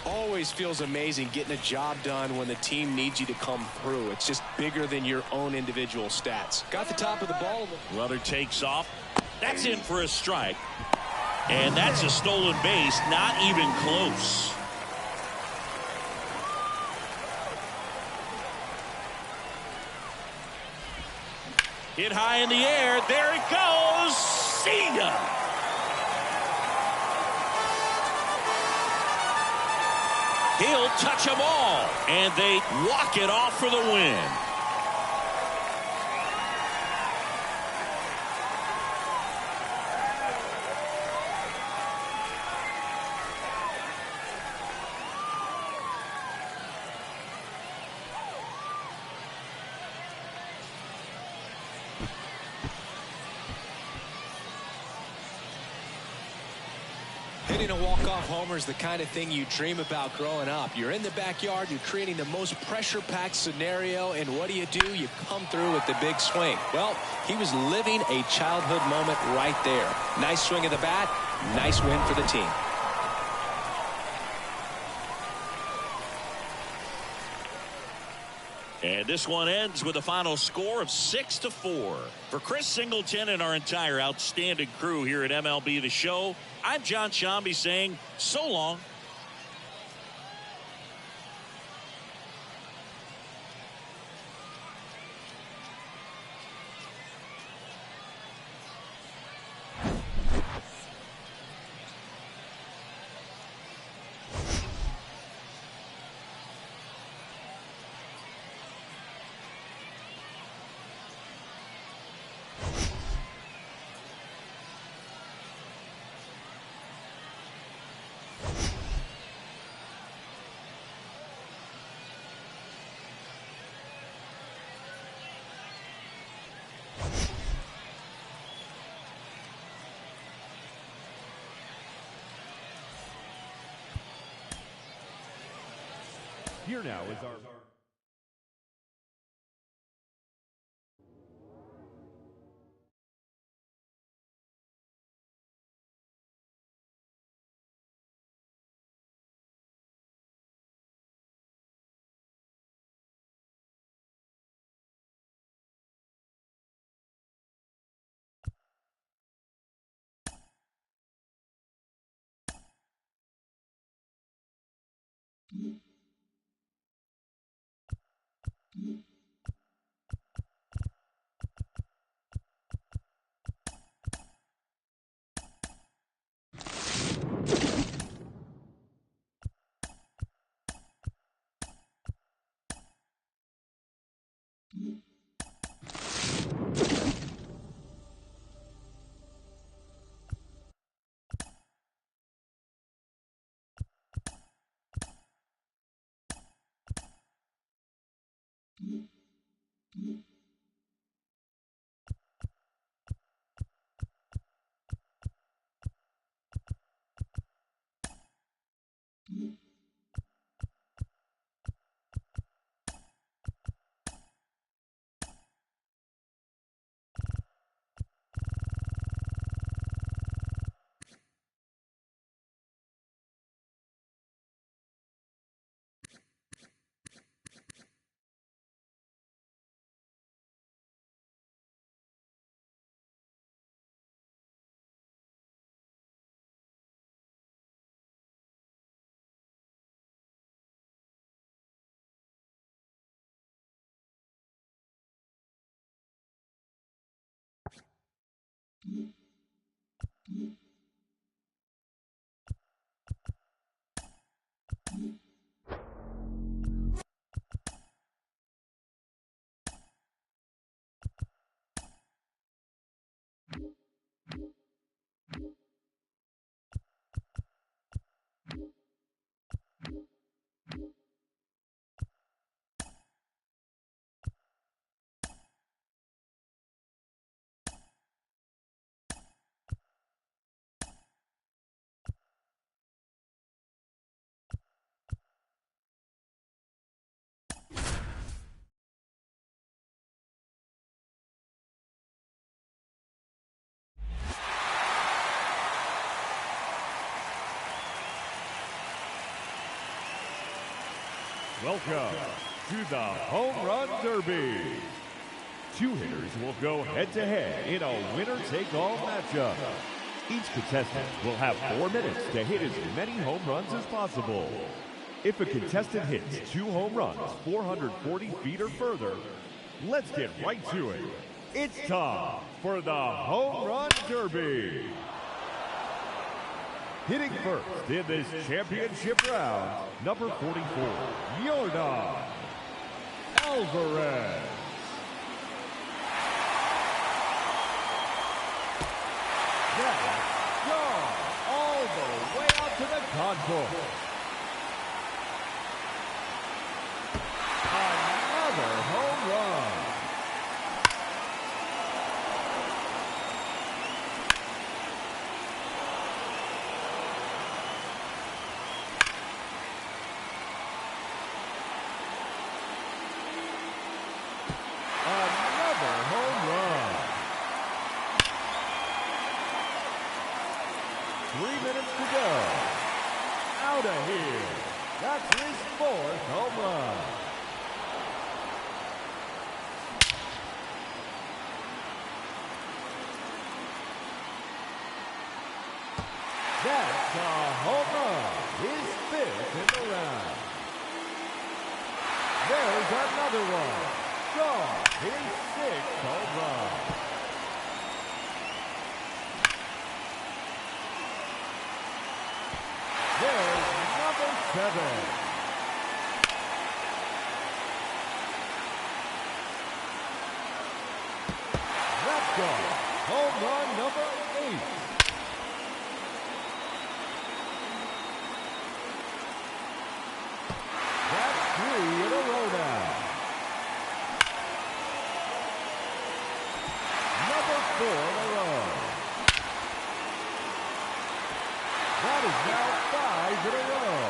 Always feels amazing getting a job done when the team needs you to come through. It's just bigger than your own individual stats. Got the top of the ball. Runner takes off. That's in for a strike. And that's a stolen base, not even close. Hit high in the air. There it goes. See ya. He'll touch them all. And they walk it off for the win. Hitting a walk-off homer is the kind of thing you dream about growing up. You're in the backyard, you're creating the most pressure-packed scenario, and what do? You come through with the big swing. Well, he was living a childhood moment right there. Nice swing of the bat, nice win for the team. And this one ends with a final score of 6-4. For Chris Singleton and our entire outstanding crew here at MLB The Show, I'm John Shambi saying so long. Here now is our... Welcome to the Home Run Derby. Two hitters will go head-to-head in a winner-take-all matchup. Each contestant will have 4 minutes to hit as many home runs as possible. If a contestant hits 2 home runs 440 feet or further, let's get right to it. It's time for the Home Run Derby. Hitting first in this championship round, number 44, Yordan Alvarez. That's gone all the way out to the concourse. Another home run. Another home run. 3 minutes to go. Out of here. That's his 4th home run. That's a home run. His 5th in the round. There's another one. Shaw, his 6th home run. There's number 7. That's gone. Home run number 8. That's 3 in a row now. Number 4 in a row. That is now 5 in a row.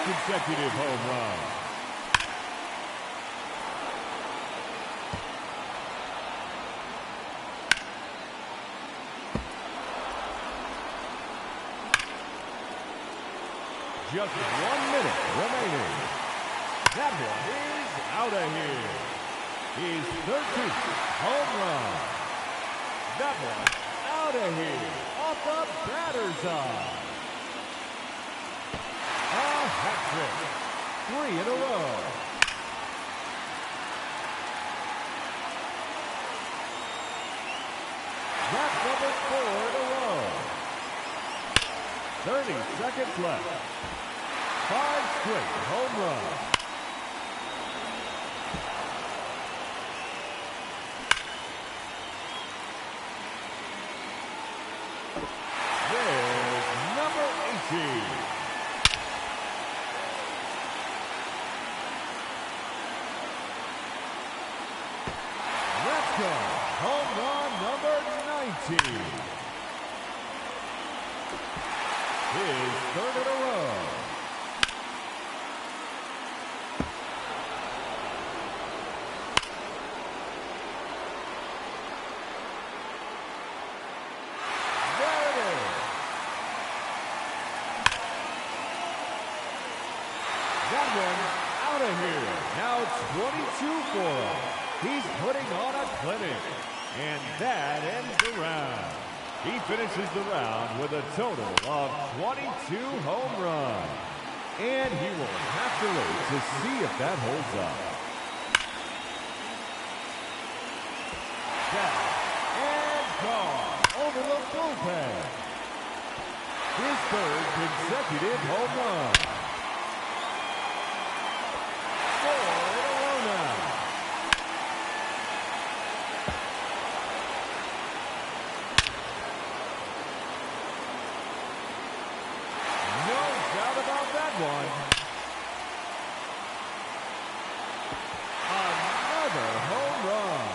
consecutive home run. Just 1 minute remaining. That one is out of here. His 13th home run. That one out of here. Off the batter's eye. A hat trick. 3 in a row. That's number 4 in a row. 30 seconds left. 5 straight home runs. There's number 18. Let's go. Home run number 19. His 3rd in a row. That one out of here. Now 22 for him. He's putting on a clinic. And that ends the round. He finishes the round with a total of 22 home runs. And he will have to wait to see if that holds up. Back and gone over the bullpen. His 3rd consecutive home run. 4 in a row now. No doubt about that one. Another home run.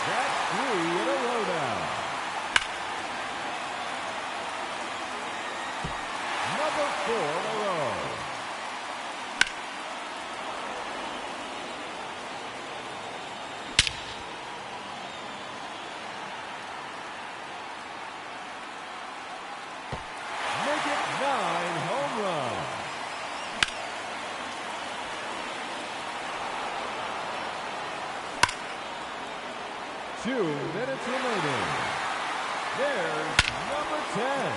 That's 3 in a row now. Number 4 in a row. Make it 9 home runs. Two minutes remaining. There's number 10.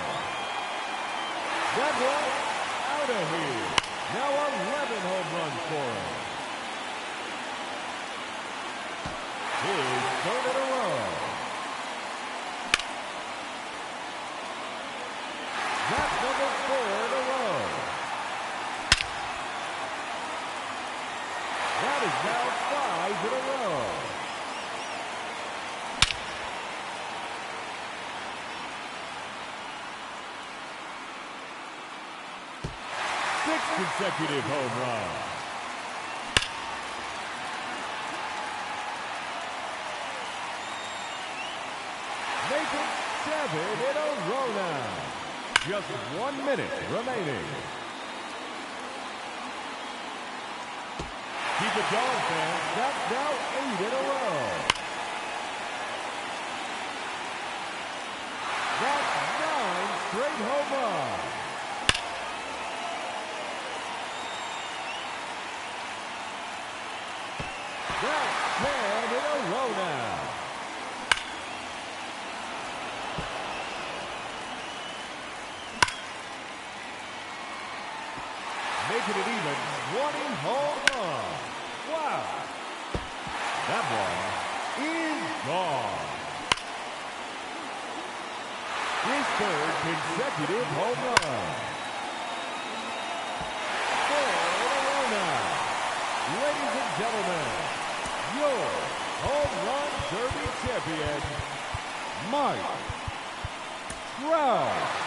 That one out of here. Now 11 home runs for him. His 3rd in a row. That's number 4 in a row. That is now 5 in a row. Six consecutive home runs. Make it 7 in a row now. Just 1 minute remaining. Keep it going, fans. That's now 8 in a row. That's 9 straight home runs. That's 10 in a row now. Making it even 20 home runs. Wow. That one is gone. His 3rd consecutive home run. 4 in a row now. Ladies and gentlemen, your Home Run Derby champion, Mike Trout.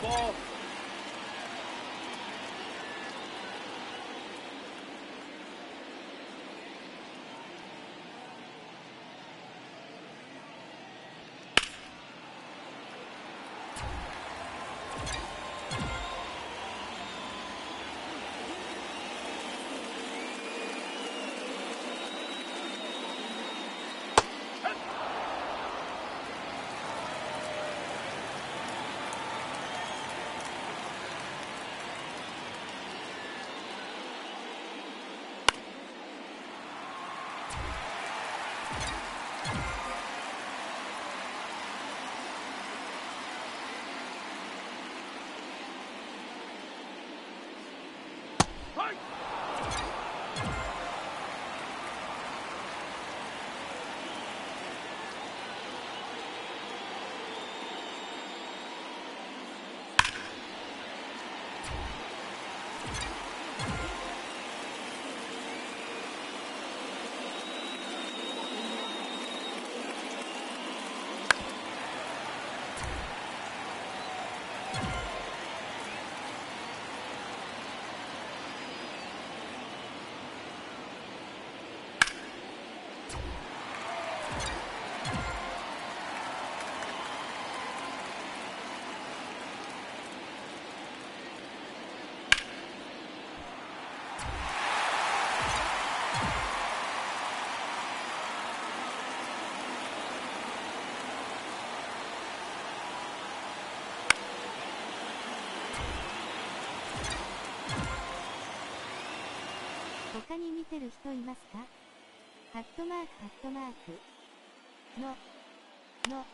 Ball.他に見てる人いますか？ハットマークハットマーク。の。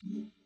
Mm-hmm.